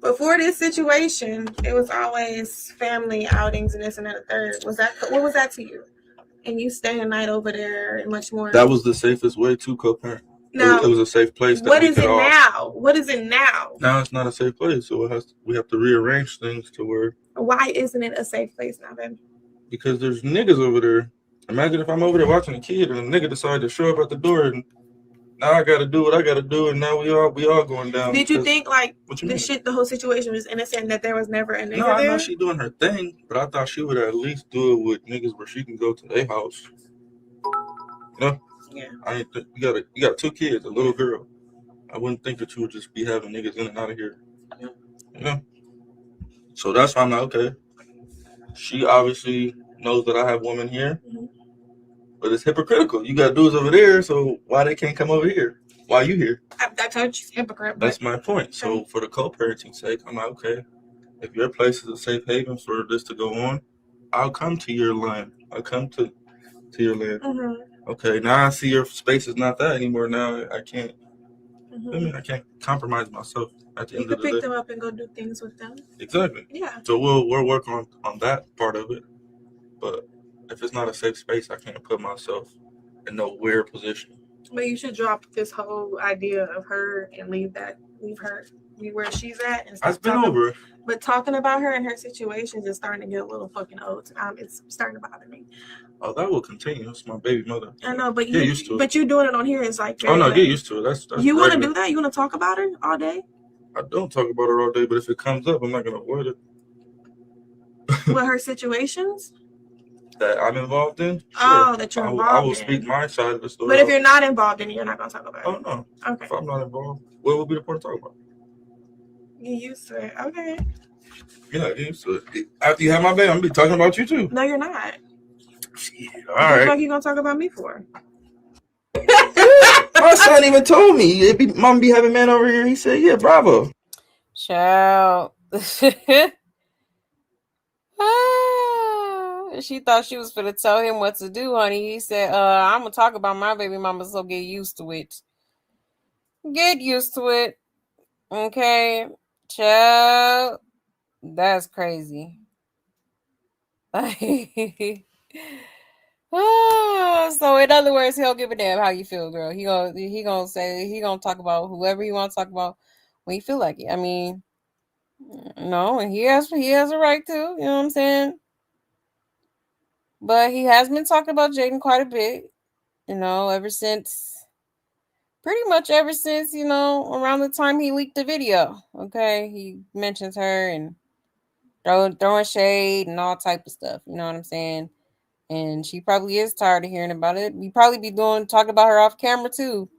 before this situation, it was always family outings and this and that and the third. What was that to you? And you stay a night over there and much more. That was the safest way to co-parent. Now, it was a safe place. What is it now? What is it now? Now it's not a safe place, so we have to rearrange things to where. Why isn't it a safe place now then? Because there's niggas over there. Imagine if I'm over there watching a kid and a nigga decided to show up at the door and now I gotta do what I gotta do and now we all going down. Did you think like the whole situation was innocent and that there was never a nigga there? No, I there? know she doing her thing, but I thought she would at least do it with niggas where she can go to their house. You know? Yeah. You got 2 kids, a little girl. I wouldn't think that you would just be having niggas in and out of here. Yeah. You know? So that's why I'm like, okay. She obviously knows that I have women here. Mm-hmm. But it's hypocritical. You got dudes over there, so why they can't come over here? Why you here? I told you she's hypocrite. That's my point. So for the co-parenting sake, I'm like, okay, if your place is a safe haven for this to go on, I'll come to your land. I'll come to your land. Mm-hmm. Okay, now I see your space is not that anymore. Now I can't. Mm-hmm. I can't compromise myself at the end of the day. You can pick them up and go do things with them. Exactly. Yeah. So we'll work on that part of it, but if it's not a safe space, I can't put myself in no weird position. But you should drop this whole idea of her and leave her where she's at. And I've been over. But talking about her and her situations is starting to get a little fucking old. It's starting to bother me. Oh, that will continue. It's my baby mother. I know, but get used to it. But you doing it on here is like. Oh no, get used to it. That's you want to do that? You want to talk about her all day? I don't talk about her all day, but if it comes up, I'm not gonna avoid it. What, her situations? That I'm involved in? Oh, that you're involved in. I will speak my side of the story. But if you're not involved in it, you're not going to talk about it. Oh, no. Okay. If I'm not involved, what would be the point to talk about? Get used to it. Okay. Yeah, get used to it. After you have my baby, I'm going to be talking about you, too. No, you're not. Shit, all right. What the fuck you going to talk about me for? My son even told me, Mom be having man over here. He said, yeah, bravo. Ciao. She thought she was finna tell him what to do, honey. He said, I'm gonna talk about my baby mama, so get used to it. Get used to it. Okay. Child. That's crazy. So in other words, he'll give a damn how you feel, girl. He gonna talk about whoever he wants to talk about when he feel like it. I mean, no, and he has a right to, you know what I'm saying? But he has been talking about Jaidyn quite a bit, you know, pretty much ever since, you know, around the time he leaked the video. Okay, he mentions her and throwing shade and all type of stuff. You know what I'm saying? And she probably is tired of hearing about it. We probably be talking about her off camera too.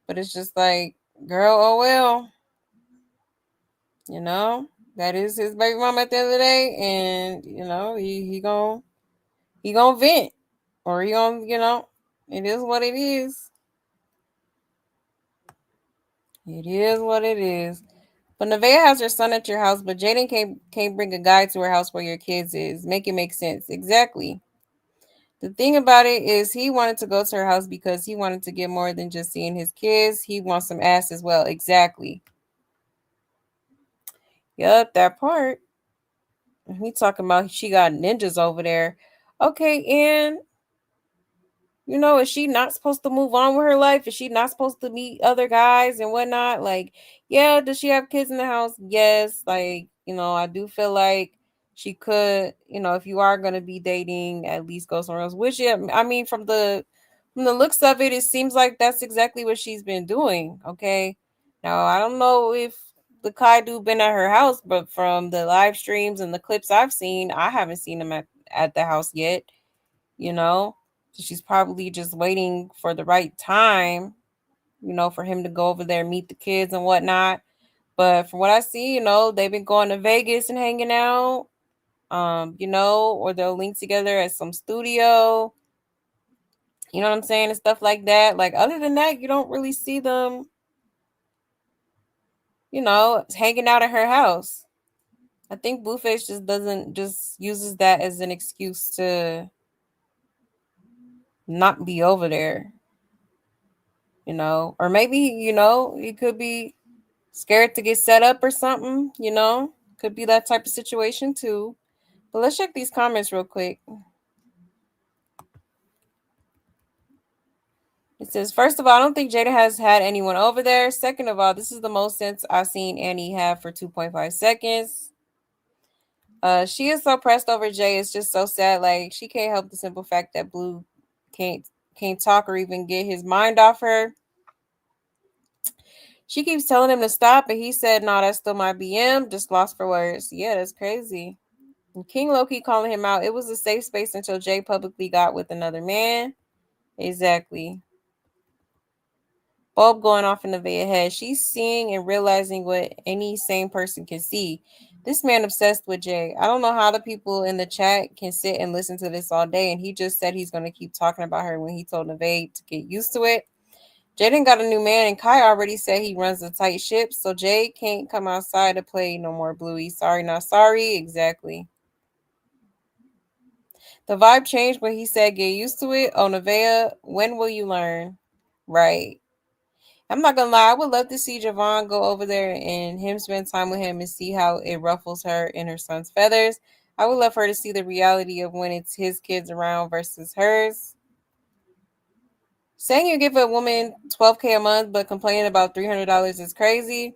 But it's just like, girl, oh well. You know? That is his baby mama at the end of the day, and he gonna vent, or he gonna it is what it is. It is what it is. But Nevaeh has her son at your house, but Jaidyn can't bring a guy to her house where your kids is. Make it make sense. Exactly. The thing about it is he wanted to go to her house because he wanted to get more than just seeing his kids. He wants some ass as well. Exactly. Yup, that part. He talking about she got ninjas over there. Okay, and is she not supposed to move on with her life? Is she not supposed to meet other guys and whatnot? Like, yeah, does she have kids in the house? Yes. Like, I do feel like she could, if you are gonna be dating, at least go somewhere else. Which, yeah, I mean, from the looks of it, it seems like that's exactly what she's been doing. Okay. Now I don't know if the Kaidu been at her house, but from the live streams and the clips I've seen, I haven't seen him at the house yet, you know. So she's probably just waiting for the right time, for him to go over there, meet the kids and whatnot. But from what I see, they've been going to Vegas and hanging out, or they'll link together at some studio, you know what I'm saying, and stuff like that. Like, other than that, you don't really see them, hanging out at her house. I think Blueface just uses that as an excuse to not be over there, or maybe, he could be scared to get set up or something, could be that type of situation too. But let's check these comments real quick. It says, first of all, I don't think Jada has had anyone over there. Second of all, this is the most sense I've seen Annie have for 2.5 seconds. She is so pressed over Jay. It's just so sad. Like, she can't help the simple fact that Blue can't talk or even get his mind off her. She keeps telling him to stop, and he said, "No, that's still my BM." Just lost for words. Yeah, that's crazy. And King Loki calling him out. It was a safe space until Jay publicly got with another man. Exactly. Bulb going off in Nevaeh's head. She's seeing and realizing what any sane person can see. This man obsessed with Jay. I don't know how the people in the chat can sit and listen to this all day. And he just said he's going to keep talking about her when he told Nevaeh to get used to it. Jaidyn got a new man, and Kai already said he runs a tight ship, so Jay can't come outside to play no more Bluey. Sorry, not sorry. Exactly. The vibe changed when he said get used to it. Oh, Nevaeh, when will you learn? Right. I'm not gonna lie, I would love to see Javon go over there and him spend time with him and see how it ruffles her and her son's feathers. I would love her to see the reality of when it's his kids around versus hers. Saying you give a woman $12K a month but complaining about $300 is crazy.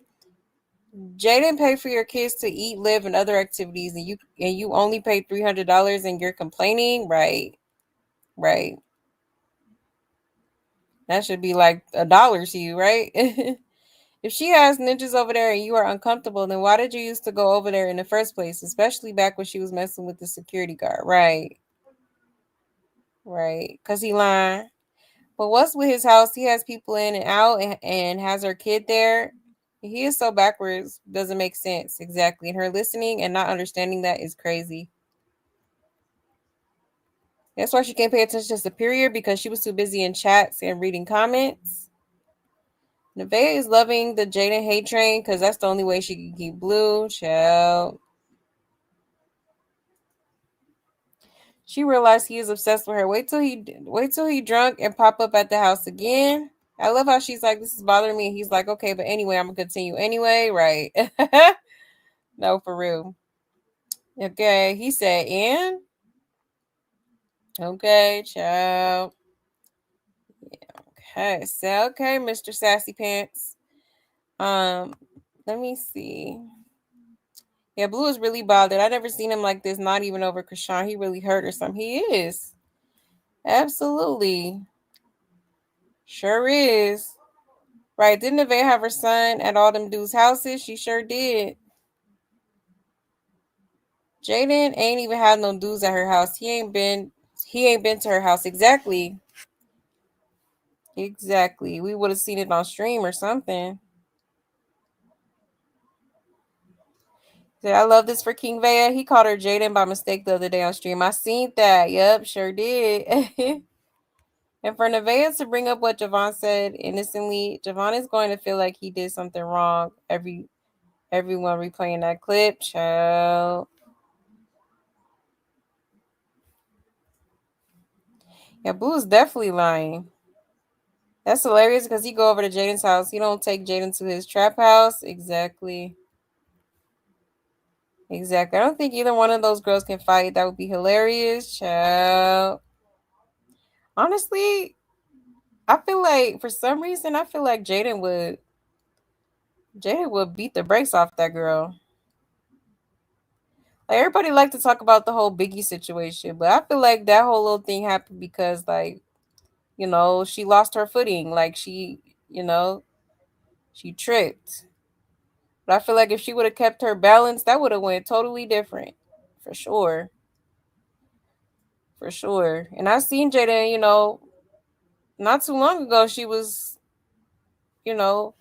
Jaidyn paid for your kids to eat, live, and other activities, and you only paid $300 and you're complaining, right? Right. That should be like $1 to you, right? If she has ninjas over there and you are uncomfortable, then why did you used to go over there in the first place? Especially back when she was messing with the security guard, right? Right, because he lying. But what's with his house? He has people in and out and has her kid there. He is so backwards. Doesn't make sense. Exactly. And her listening and not understanding that is crazy. That's why she can't pay attention to Superior, because she was too busy in chats and reading comments. Nevaeh is loving the Jaidyn hate train because that's the only way she can keep Blue. Child. She realized he is obsessed with her. Wait till he drunk and pop up at the house again. I love how she's like, this is bothering me. And he's like, okay, but anyway, I'm gonna continue anyway, right? No, for real. Okay, he said, and okay, child. Yeah, okay, so okay, Mr. Sassy Pants. Let me see. Yeah, Blue is really bothered. I never seen him like this, not even over Krishan. He really hurt or something. He is. Absolutely. Sure is. Right. Didn't Nevaeh have her son at all them dudes' houses? She sure did. Jaidyn ain't even had no dudes at her house. He ain't been to her house. Exactly. Exactly. We would have seen it on stream or something. I love this for King Vea. He called her Jaidyn by mistake the other day on stream. I seen that. Yep, sure did. And for Nevaeh to bring up what Javon said innocently, Javon is going to feel like he did something wrong. Everyone replaying that clip, child. Yeah, Blue's definitely lying. That's hilarious because he go over to Jaidyn's house. He don't take Jaidyn to his trap house. Exactly. Exactly. I don't think either one of those girls can fight. That would be hilarious, child. Honestly, I feel like for some reason I feel like Jaidyn would beat the brakes off that girl. Like everybody like to talk about the whole Biggie situation, but I feel like that whole little thing happened because like, she lost her footing. Like she tripped. But I feel like if she would have kept her balance, that would have went totally different. For sure. For sure. And I seen Jaidyn, not too long ago she was, you know,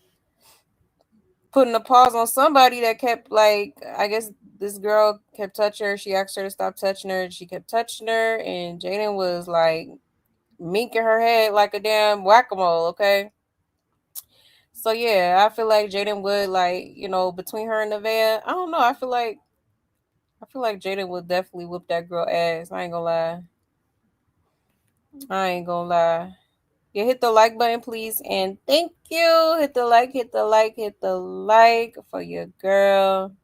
putting a pause on somebody that kept like, I guess this girl kept touching her. She asked her to stop touching her. She kept touching her, and Jaidyn was like minking her head like a damn whack-a-mole. Okay, so yeah, I feel like Jaidyn would like, between her and Nevaeh, I don't know. I feel like Jaidyn would definitely whoop that girl ass. I ain't gonna lie. I ain't gonna lie. Yeah, hit the like button, please, and thank you. Hit the like, hit the like, hit the like for your girl.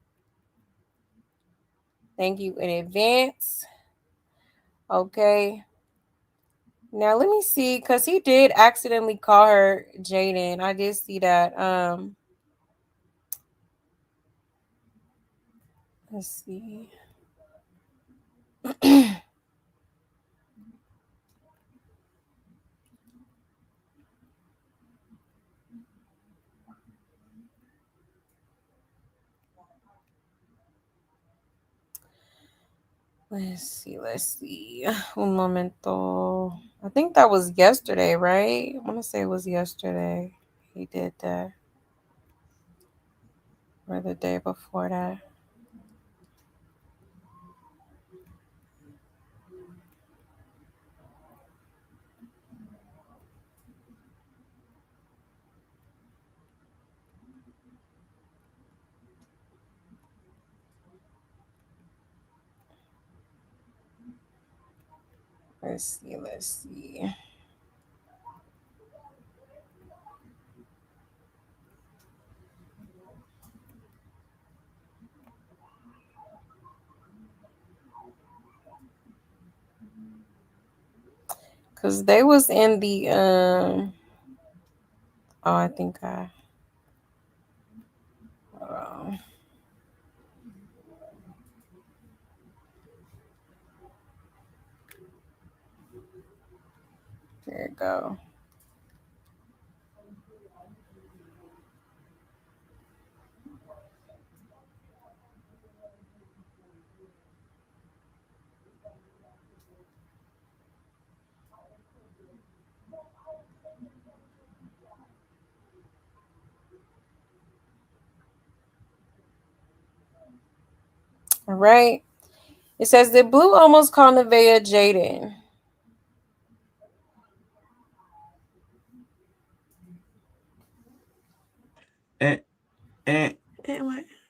Thank you in advance. Okay. Now let me see, because he did accidentally call her Jaidyn. I did see that. Let's see. Let's see. Un momento. I think that was yesterday, right? I want to say it was yesterday. He did that. Or the day before that. Let's see. Cause they was in the oh, I think I there you go. All right. It says that Blue almost called Nevaeh Jaidyn.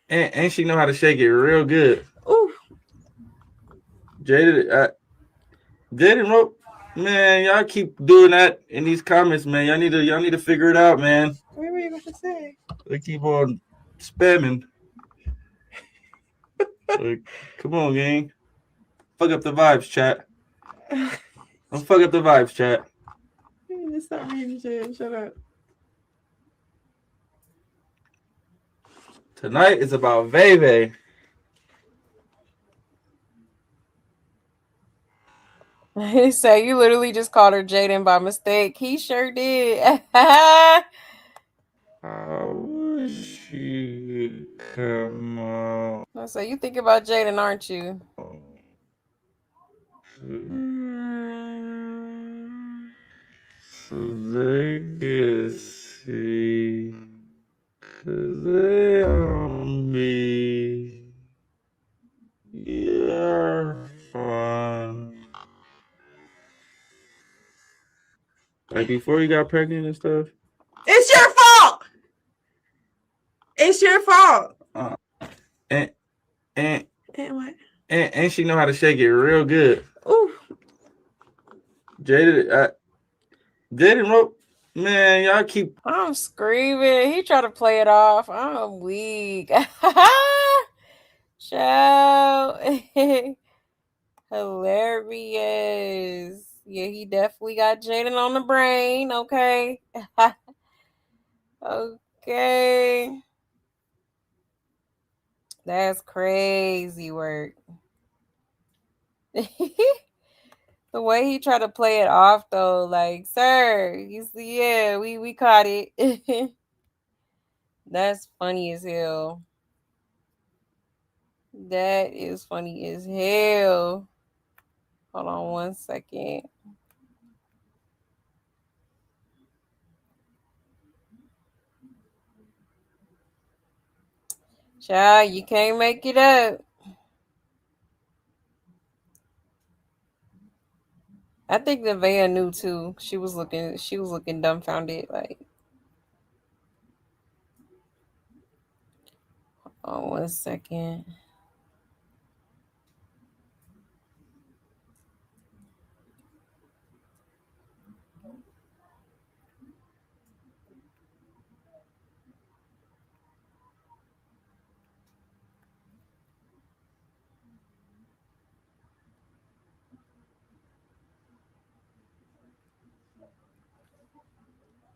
And she know how to shake it real good. Ooh. Jaidyn wrote, man, y'all keep doing that in these comments, man. Y'all need to figure it out, man. What were you going to say? They keep on spamming. Like, come on, gang. Fuck up the vibes, chat. Don't fuck up the vibes, chat. Just stop reading shit. Shut up. Tonight is about Veve. He said you literally just called her Jaidyn by mistake. He sure did. I wish you could come out. So you think about Jaidyn, aren't you? So they can see. 'Cause they on me. Like before you got pregnant and stuff. It's your fault. It's your fault. And what? And she know how to shake it real good. Ooh. Jaidyn wrote, man, y'all keep. I'm screaming. He tried to play it off. I'm weak. Ciao. Hilarious. Yeah, he definitely got Jaidyn on the brain. Okay. Okay. That's crazy work. The way he tried to play it off though, like, sir, you see, yeah, we caught it. That's funny as hell. That is funny as hell. Hold on 1 second. Child, you can't make it up. I think Nevaeh knew too. She was looking dumbfounded, like. Oh, 1 second.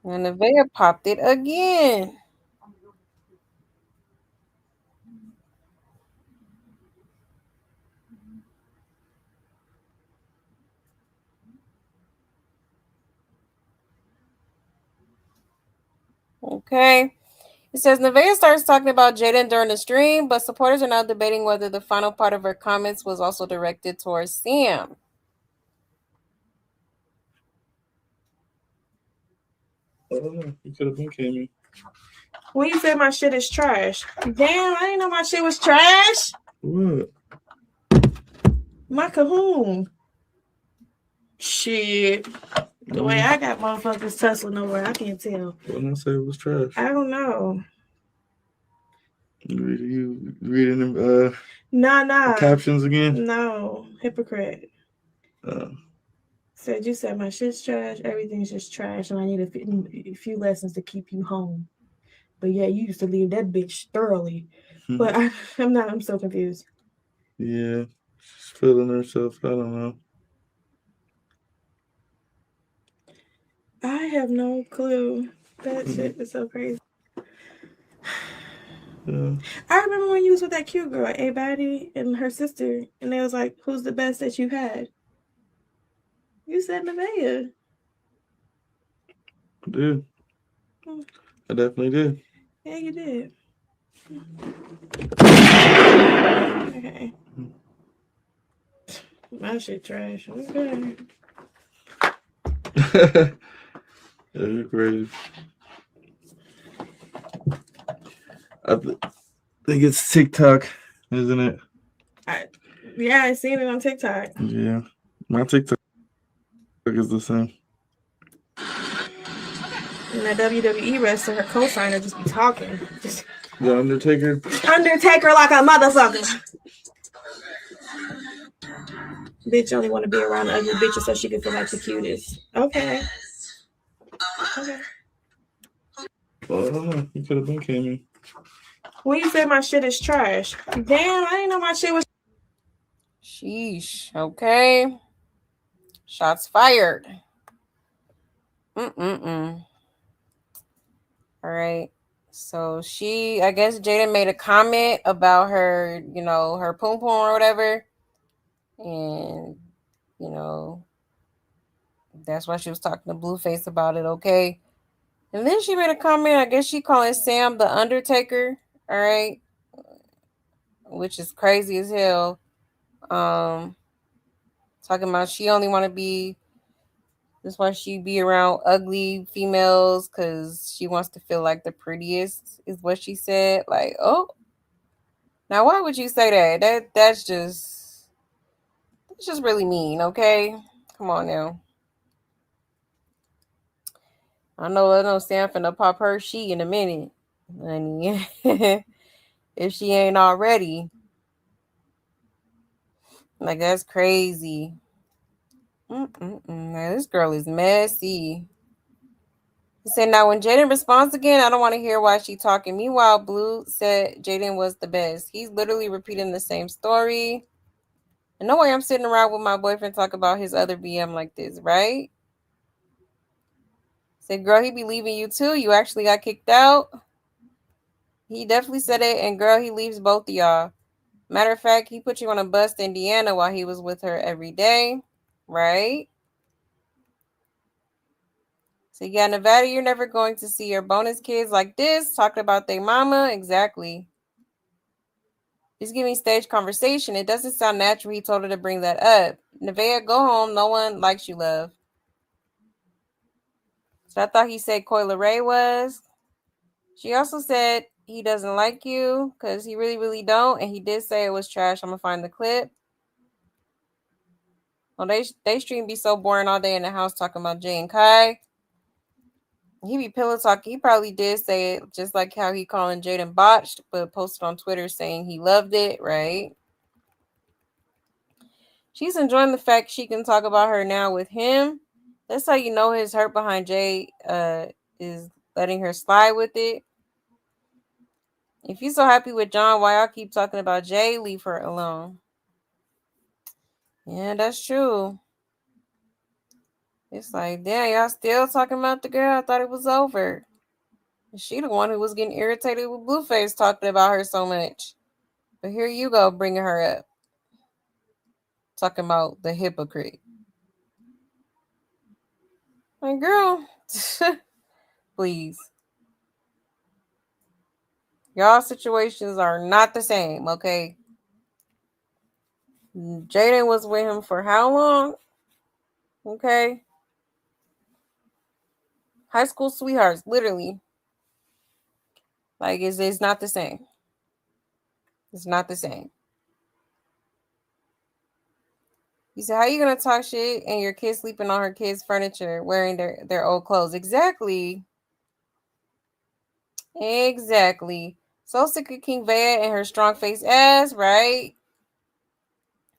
And Nevaeh popped it again. Okay. It says Nevaeh starts talking about Jaidyn during the stream, but supporters are now debating whether the final part of her comments was also directed towards Sam. I don't know. You could have been Cammy. When you said my shit is trash. Damn, I didn't know my shit was trash. What? My cahoon. Shit. The way I got motherfuckers tussling over, I can't tell. When I say it was trash. I don't know. You reading them Nah. captions again? No. Hypocrite. Said you said my shit's trash, everything's just trash, and I need a few lessons to keep you home. But yeah, you used to leave that bitch thoroughly. But I'm so confused. Yeah. She's feeling herself. I don't know. I have no clue. That shit is so crazy. Yeah. I remember when you was with that cute girl, A-Batty, and her sister, and they was like, who's the best that you had? You said Nevaeh. I did. I definitely did. Yeah, you did. Okay. My shit trash. Okay. Yeah, you're crazy. I think it's TikTok, isn't it? I seen it on TikTok. Yeah. My TikTok is the same. And that WWE wrestler, her co-signer, just be talking. The Undertaker? Undertaker like a motherfucker. Bitch only want to be around ugly bitches so she can feel like the cutest. Okay. Well, I don't know. You could have been Cammy. When you said my shit is trash. Damn, I didn't know my shit was. Sheesh. Okay. Shots fired. All right. So I guess Jaidyn made a comment about her, her poom poom or whatever. And, that's why she was talking to Blueface about it, okay? And then she made a comment, I guess she calling Sam the Undertaker, all right? Which is crazy as hell. Talking about she only want to be, that's why she be around ugly females because she wants to feel like the prettiest, is what she said. Like, oh, now why would you say that? That's just really mean, okay? Come on now. I know Sam finna pop her she in a minute. Honey. If she ain't already. Like, that's crazy. Now, this girl is messy. He said, now when Jaidyn responds again, I don't want to hear why she talking. Meanwhile, Blue said Jaidyn was the best. He's literally repeating the same story. And no way I'm sitting around with my boyfriend talking about his other BM like this, right? Said, girl, he be leaving you too. You actually got kicked out. He definitely said it. And girl, he leaves both of y'all. Matter of fact, he put you on a bus to Indiana while he was with her every day, right? So yeah, Nevada, you're never going to see your bonus kids like this talking about their mama. Exactly. He's giving stage conversation. It doesn't sound natural. He told her to bring that up. Nevaeh, go home. No one likes you, love. So I thought he said Coyle Ray was. She also said he doesn't like you because he really, really don't. And he did say it was trash. I'm going to find the clip. Well, they stream be so boring all day in the house talking about Jay and Kai. He be pillow talking. He probably did say it just like how he calling Jaidyn botched, but posted on Twitter saying he loved it, right? She's enjoying the fact she can talk about her now with him. That's how you know his hurt behind Jay is letting her slide with it. If you're so happy with John, why y'all keep talking about Jay? Leave her alone. Yeah, that's true. It's like, damn, y'all still talking about the girl? I thought it was over. She the one who was getting irritated with Blueface talking about her so much. But here you go, bringing her up. Talking about the hypocrite. Like, girl, please. Y'all situations are not the same, okay? Jaidyn was with him for how long? Okay. High school sweethearts, literally. Like, it's not the same. It's not the same. He said, how you gonna talk shit and your kid sleeping on her kids' furniture, wearing their old clothes? Exactly. Exactly. So sick of King Vea and her strong face ass, right?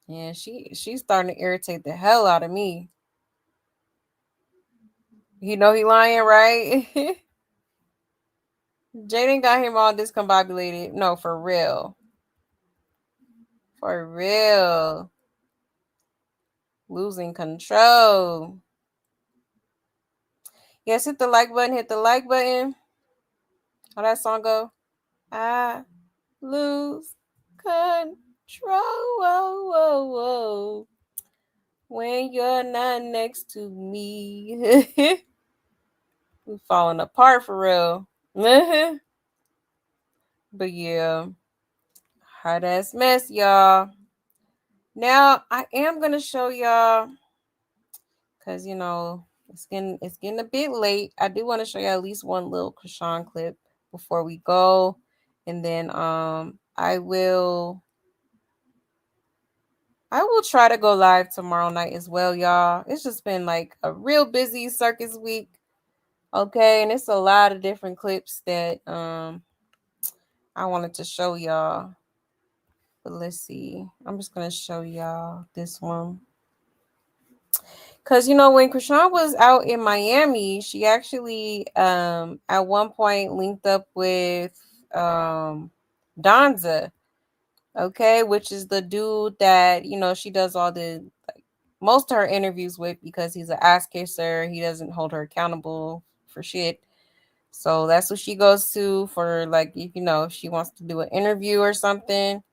Yeah, she's starting to irritate the hell out of me. You know he lying, right? Jaidyn got him all discombobulated. No, for real. For real. Losing control. Yes, hit the like button. Hit the like button. How that song go? I lose control. Whoa, whoa, whoa. When you're not next to me. We falling apart for real. But yeah. Hot ass mess, y'all. Now I am gonna show y'all because it's getting a bit late. I do want to show you at least one little Krishan clip before we go. And then I will try to go live tomorrow night as well, y'all. It's just been like a real busy circus week. Okay, and it's a lot of different clips that I wanted to show y'all. But let's see. I'm just gonna show y'all this one. Cause when Krishan was out in Miami, she actually at one point linked up with Donza, okay, which is the dude that she does all the most of her interviews with because he's an ass kisser. He doesn't hold her accountable for shit. So that's what she goes to for if she wants to do an interview or something.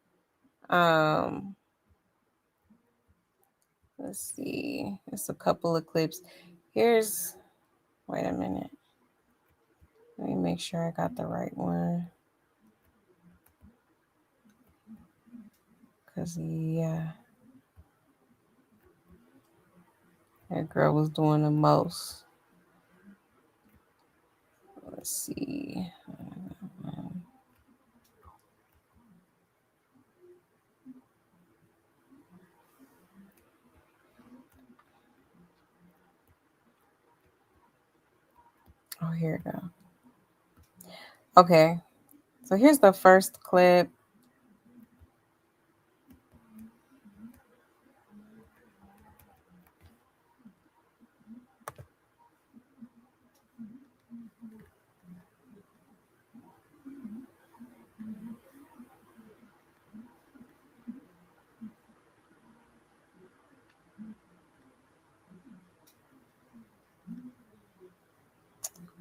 Let's see. It's a couple of clips. Wait a minute. Let me make sure I got the right one. Because, yeah. That girl was doing the most. Let's see. Oh, here we go. Okay, so here's the first clip.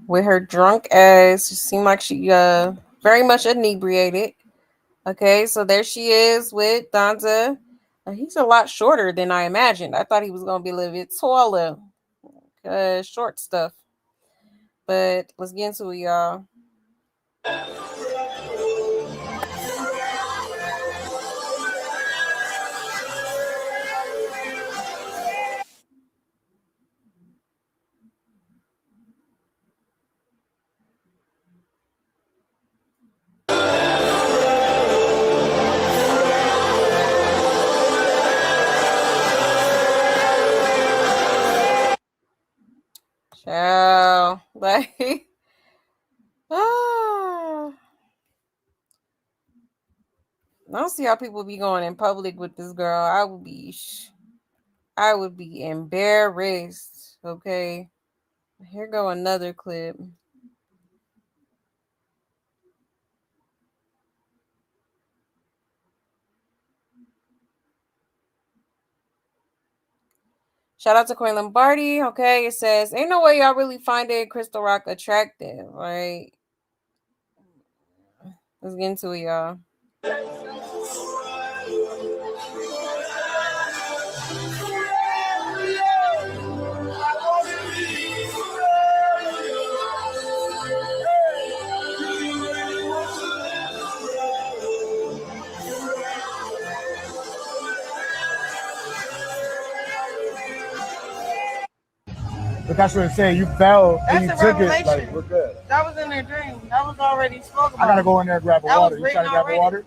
With her drunk ass, she seemed like she very much inebriated. Okay, so there she is with Donta. He's a lot shorter than I imagined. I thought he was gonna be a little bit taller, short stuff. But let's get into it, y'all. Ciao. Like, I don't see how people be going in public with this girl. I would be embarrassed. Okay. Here go another clip. Shout out to Queen Lombardi. Okay, it says, ain't no way y'all really finding Crystal Rock attractive, right? Let's get into it, y'all. But that's what it said. You fell and you That's a took revelation. it. Like, we're good. That was in their dream. That was already spoken about. I gotta go in there and grab a That water. was You trying to grab a already. water?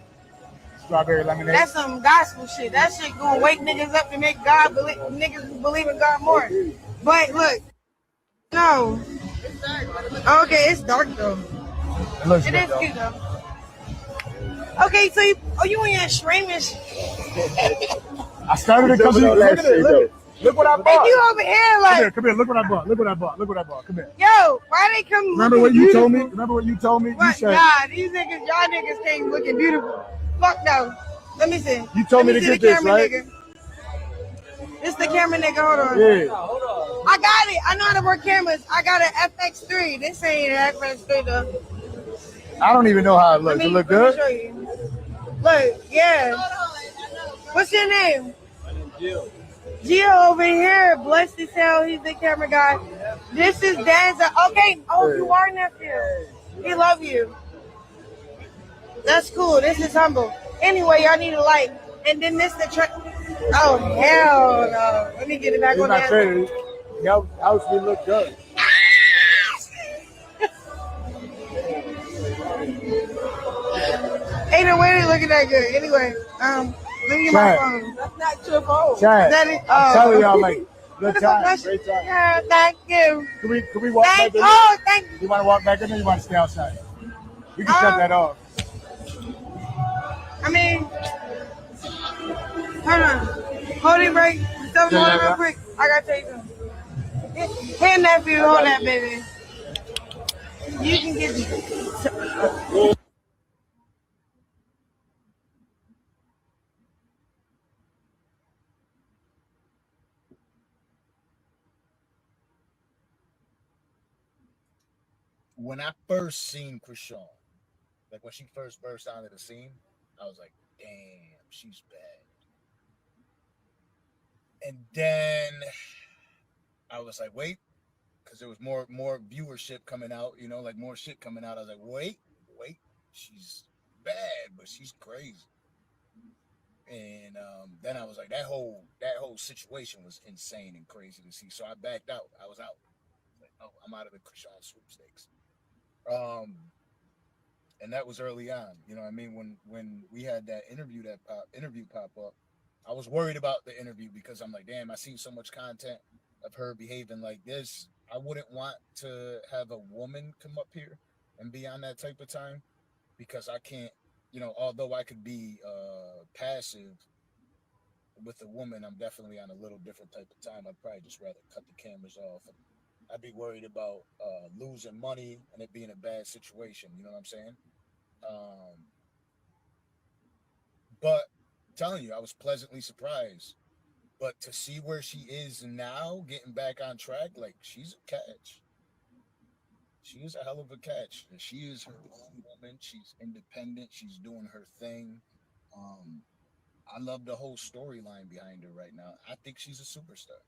Strawberry lemonade. That's some gospel shit. That shit gonna wake niggas up to make God believe, niggas believe in God more. But look, no. Okay, it's dark though. It is cute though. Okay, so you on your streaming? I started it because look at it. Look what I bought. And you over here like, come here. Look what I bought. Look what I bought. Look what I bought. Come here. Yo, why they come? Remember what you told me? Remember what you told me? What? You said, Nah, these niggas, y'all niggas came looking beautiful. Fuck no. Let me see. You told me to get this, right? Nigga. This the camera nigga. Hold on. Yeah. I got it. I know how to work cameras. I got an FX3. This ain't an FX3 though. I don't even know how it looks. It look good? Show you. Look, yeah. What's your name? My name's Jill. Gio over here, blessed as hell. He's the camera guy. This is Danza. Okay. Oh, you are nephew. He love you. That's cool. This is humble. Anyway, y'all need a light. And then this the truck. Oh hell no! Let me get it back on that. Your house will look good. Ain't no way they looking that good. Anyway, let me get my phone. That's not your phone. Chad, That is, I'm telling y'all, like, good time. Great time. Yeah, thank you. Can we walk back in? Oh, thank you. You want to walk back in or you want to stay outside? We can shut that off. I mean, hold on. Hold it right. Stop going real quick. I gotta tell you something. Hey, nephew, hold that, baby. You can get When I first seen Krishan, like when she first burst out of the scene, I was like, damn, she's bad. And then I was like, wait, because there was more viewership coming out, you know, like more shit coming out. I was like, wait, she's bad, but she's crazy. And then I was like, that whole situation was insane and crazy to see. So I backed out. I was out. Like, oh, I'm out of the Krishan sweepstakes. And that was early on. You know what I mean? When we had that interview pop up, I was worried about the interview because I'm like, damn, I seen so much content of her behaving like this, I wouldn't want to have a woman come up here and be on that type of time because I can't, although I could be passive with a woman, I'm definitely on a little different type of time. I'd probably just rather cut the cameras off. I'd be worried about losing money and it being a bad situation. You know what I'm saying? But I'm telling you, I was pleasantly surprised. But to see where she is now, getting back on track, like she's a catch. She is a hell of a catch. She is her own woman. She's independent. She's doing her thing. I love the whole storyline behind her right now. I think she's a superstar.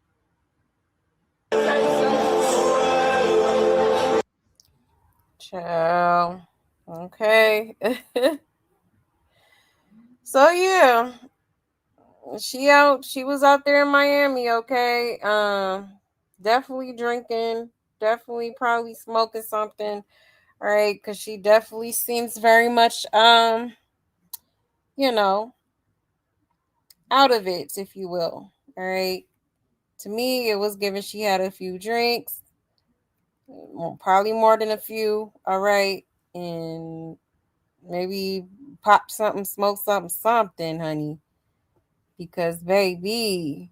Ciao. Okay. So yeah, she was out there in Miami, okay? Definitely drinking, definitely probably smoking something, all right? Because she definitely seems very much you know, out of it, if you will. All right. To me, it was given she had a few drinks, probably more than a few, all right, and maybe pop something, smoke something, honey. Because baby.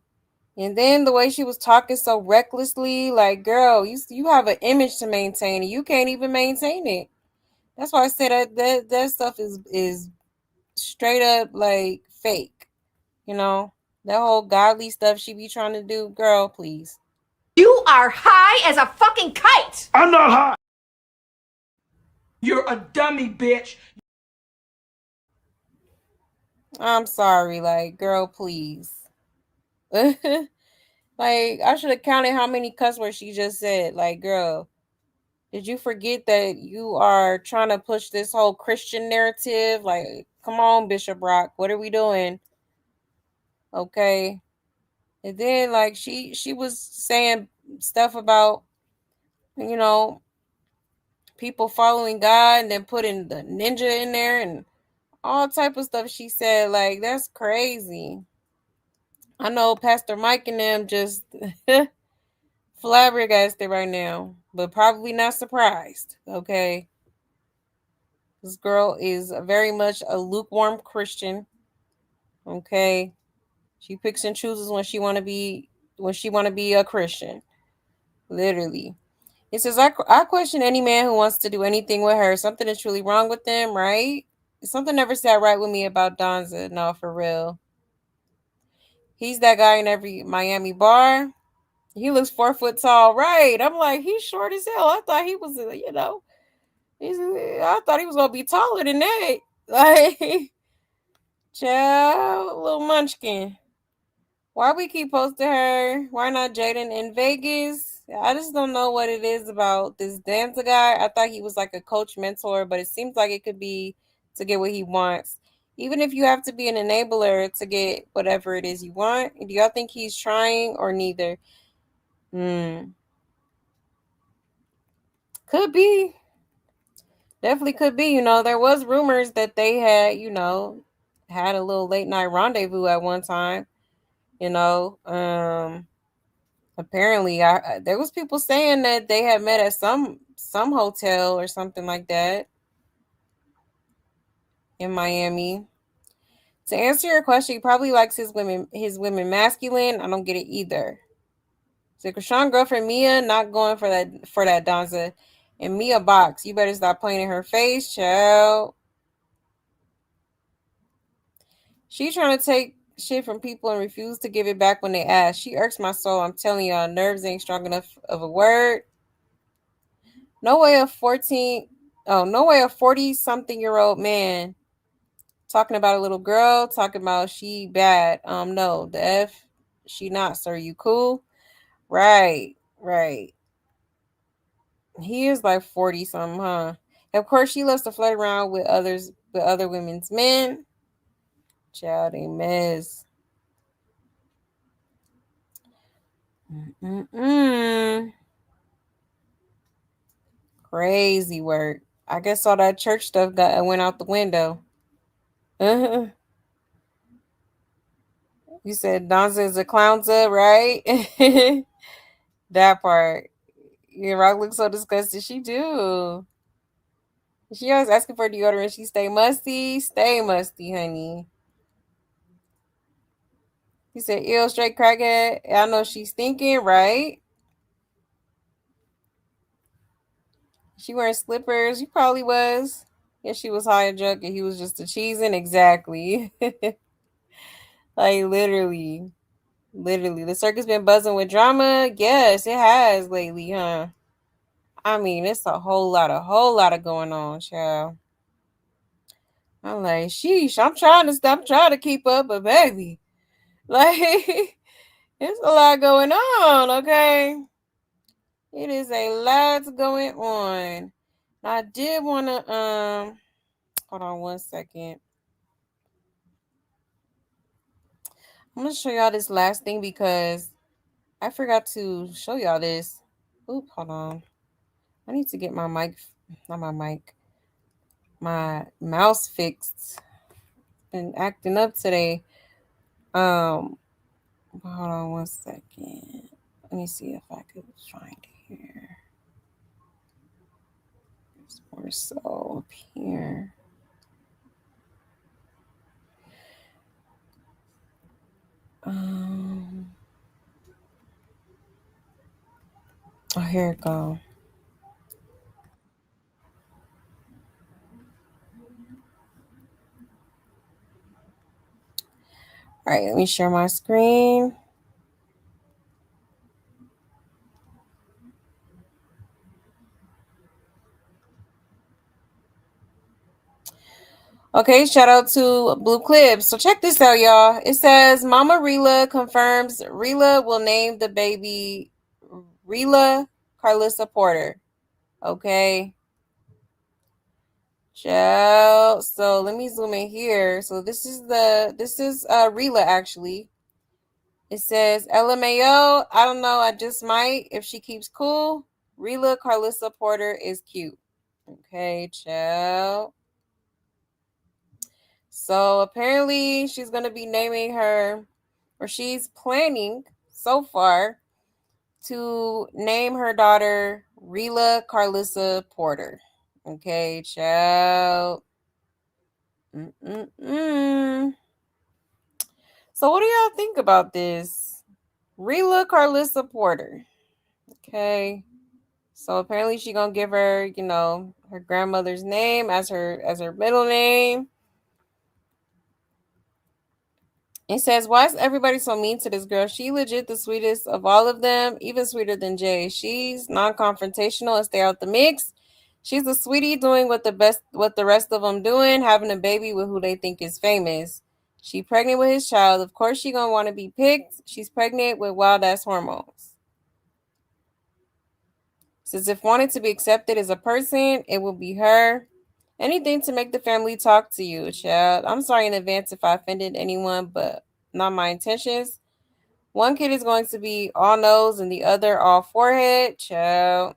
And then the way she was talking so recklessly, like, girl, you have an image to maintain, and you can't even maintain it. That's why I said that stuff is straight up like fake. You know, that whole godly stuff she be trying to do, girl, please. You are high as a fucking kite. I'm not high. You're a dummy, bitch. I'm sorry, like, girl, please. Like, I should have counted how many cuss words she just said. Like, girl, did you forget that you are trying to push this whole Christian narrative? Like, come on, Bishop Rock, what are we doing? Okay. And then like she was saying stuff about, you know, people following God and then putting the ninja in there and all type of stuff she said. Like, that's crazy. I know Pastor Mike and them just flabbergasted right now, but probably not surprised. Okay. This girl is very much a lukewarm Christian. Okay. She picks and chooses when she want to be a Christian. Literally. It says, I question any man who wants to do anything with her. Something is truly wrong with them, right? Something never sat right with me about Donza. No, for real. He's that guy in every Miami bar. He looks 4 foot tall, right? I'm like, he's short as hell. I thought he was, I thought he was gonna be taller than that. Like, child, little munchkin. Why we keep posting her? Why not Jaidyn in Vegas? I just don't know what it is about this dancer guy. I thought he was like a coach mentor, but it seems like it could be to get what he wants. Even if you have to be an enabler to get whatever it is you want, do y'all think he's trying or neither? Could be. Definitely could be. There was rumors that they had, had a little late night rendezvous at one time. Apparently there was people saying that they had met at some hotel or something like that in Miami. To answer your question, he probably likes his women masculine. I don't get it either. So Krishan girlfriend Mia not going for that Donza. And Mia box, you better stop playing in her face, child. She trying to take shit from people and refuse to give it back when they ask. She irks my soul. I'm telling y'all, nerves ain't strong enough of a word. No way a 40-something-year-old man talking about a little girl, talking about she bad. No, the F, she not, sir. You cool? Right. He is like 40-something, huh? Of course, she loves to flirt around with other women's men. Child, they mess. Crazy work. I guess all that church stuff went out the window. You said Donza is a clownza, right? That part. Yeah, Rock looks so disgusted. She do. She always asking for deodorant. She stay musty, honey. He said, "Ew, straight crackhead." I know she's thinking, right? She wearing slippers. You probably was. Yeah, she was high and drunk, and he was just a cheesing. Exactly. Like literally. The circus been buzzing with drama. Yes, it has lately, huh? I mean, it's a whole lot of going on, child. I'm like, sheesh, I'm trying to stop, trying to keep up, but baby, like, it's a lot going on, okay? It is a lot going on. I did want to, hold on one second. I'm going to show y'all this last thing because I forgot to show y'all this. Oop, hold on. I need to get my mouse fixed. Been acting up today. Hold on one second. Let me see if I could find it here. It's more so up here. Oh, here it go. All right, let me share my screen. Okay, shout out to Blue Clips. So check this out, y'all. It says Mama Rela confirms Rela will name the baby Rela Carlissa Porter. Okay. Child. So let me zoom in here. So this is Rela actually. It says LMAO. I don't know. I just might if she keeps cool. Rela Carlissa Porter is cute. Okay, child. So apparently she's gonna be naming her, or she's planning so far to name her daughter Rela Carlissa Porter. Okay, child. So what do y'all think about this? Rela Carlissa Porter. Okay. So apparently she gonna give her, her grandmother's name as her middle name. It says, why is everybody so mean to this girl? She legit the sweetest of all of them, even sweeter than Jay. She's non-confrontational and stay out the mix. She's a sweetie doing what the rest of them doing, having a baby with who they think is famous. She pregnant with his child. Of course she gonna want to be picked. She's pregnant with wild-ass hormones. Says if wanted to be accepted as a person, it will be her. Anything to make the family talk to you, child. I'm sorry in advance if I offended anyone, but not my intentions. One kid is going to be all nose and the other all forehead, child.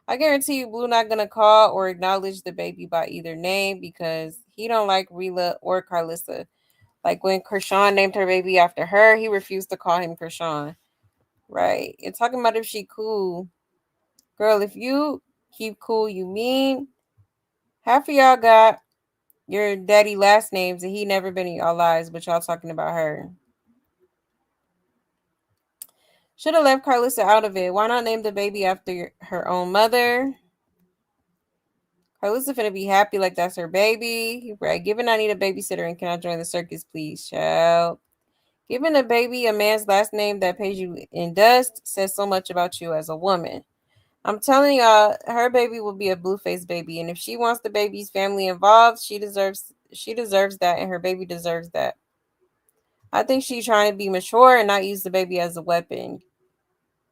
I guarantee you Blue not going to call or acknowledge the baby by either name because he don't like Rela or Carlissa. Like when Kershawn named her baby after her, he refused to call him Kershawn. Right. You're talking about if she cool. Girl, if you keep cool, you mean half of y'all got your daddy last names and he never been in y'all lives, but y'all talking about her. Should have left Carlissa out of it. Why not name the baby after her own mother? Carlissa finna be happy like that's her baby. Right. Given I need a babysitter and can I join the circus, please, child? Giving a baby a man's last name that pays you in dust says so much about you as a woman. I'm telling y'all, her baby will be a Blueface baby, and if she wants the baby's family involved, she deserves that, and her baby deserves that. I think she's trying to be mature and not use the baby as a weapon.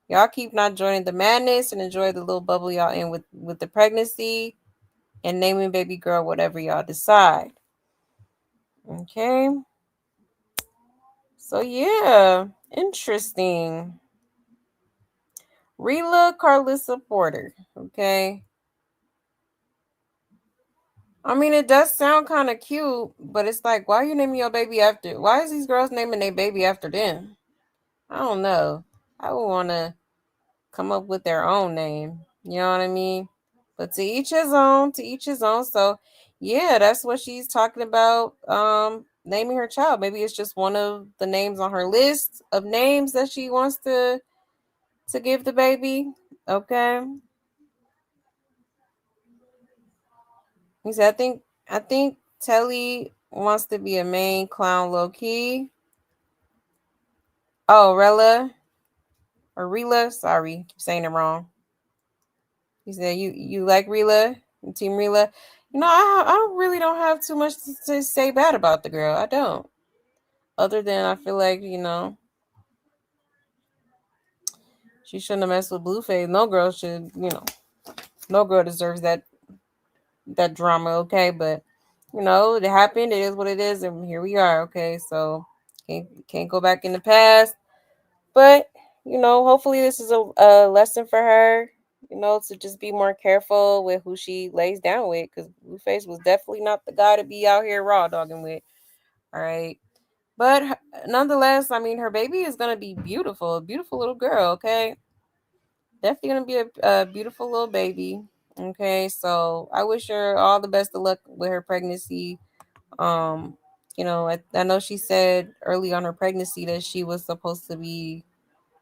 Y'all keep not joining the madness and enjoy the little bubble y'all in with the pregnancy and naming baby girl whatever y'all decide. Okay. So yeah, interesting. Rela Carlissa Porter. Okay. I mean, it does sound kind of cute, but it's like, why are you naming your baby after? Why is these girls naming their baby after them? I don't know. I would want to come up with their own name. You know what I mean? But to each his own, to each his own. So yeah, that's what she's talking about. Naming her child. Maybe it's just one of the names on her list of names that she wants to give the baby. Okay. He said, I think Telly wants to be a main clown low key. Oh, Rela or Rela. Sorry, keep saying it wrong. He said, you like Rela, Team Rela. You know, I really don't have too much to say bad about the girl. I don't. Other than I feel like, you know, she shouldn't have messed with Blueface. No girl should, you know, no girl deserves that drama, okay? But you know, it happened. It is what it is, and here we are, okay? So can't go back in the past. But you know, hopefully this is a lesson for her. You know, to just be more careful with who she lays down with, because Blueface was definitely not the guy to be out here raw dogging with. All right. But nonetheless, I mean, her baby is gonna be beautiful, a beautiful little girl. Okay, definitely gonna be a beautiful little baby. Okay, so I wish her all the best of luck with her pregnancy. Um, you know, I know she said early on her pregnancy that she was supposed to be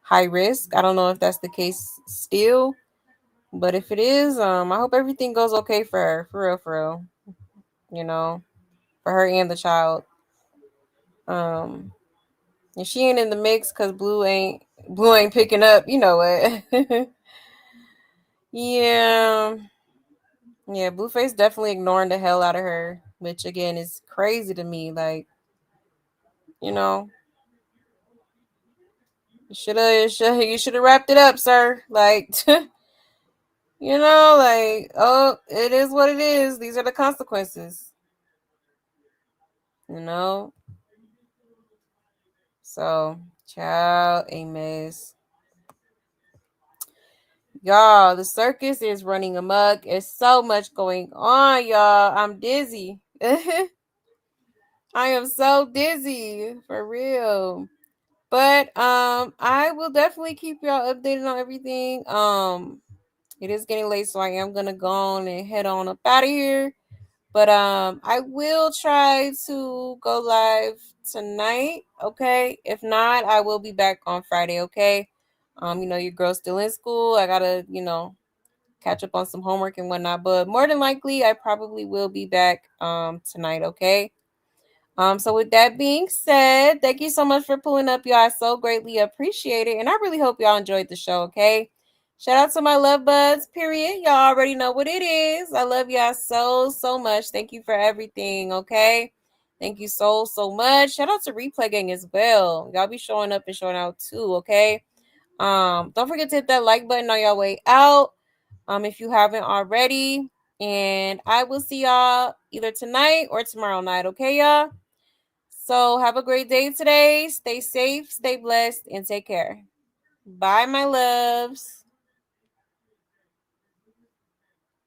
high risk. I don't know if that's the case still, but if it is, I hope everything goes okay for her, for real. You know, for her and the child. Um, and she ain't in the mix because Blue ain't picking up. You know what? Yeah. Yeah, Blueface definitely ignoring the hell out of her, which again is crazy to me. Like, you know, you should have wrapped it up, sir. Like, you know, like, oh, it is what it is. These are the consequences. You know. So, child, a mess. Y'all, the circus is running amok. It's so much going on, y'all. I'm dizzy. I am so dizzy for real. But I will definitely keep y'all updated on everything. It is getting late, so I am gonna go on and head on up out of here. But I will try to go live tonight, okay? If not, I will be back on Friday, okay? You know, your girl's still in school. I gotta, you know, catch up on some homework and whatnot. But more than likely, I probably will be back tonight, okay? So with that being said, thank you so much for pulling up, y'all. I so greatly appreciate it. And I really hope y'all enjoyed the show, okay? Shout out to my love buds, period. Y'all already know what it is. I love y'all so much. Thank you for everything, okay? Thank you so much. Shout out to Replay Gang as well. Y'all be showing up and showing out too, okay? Don't forget to hit that like button on your way out. If you haven't already. And I will see y'all either tonight or tomorrow night, okay, y'all? So have a great day today. Stay safe, stay blessed, and take care. Bye, my loves.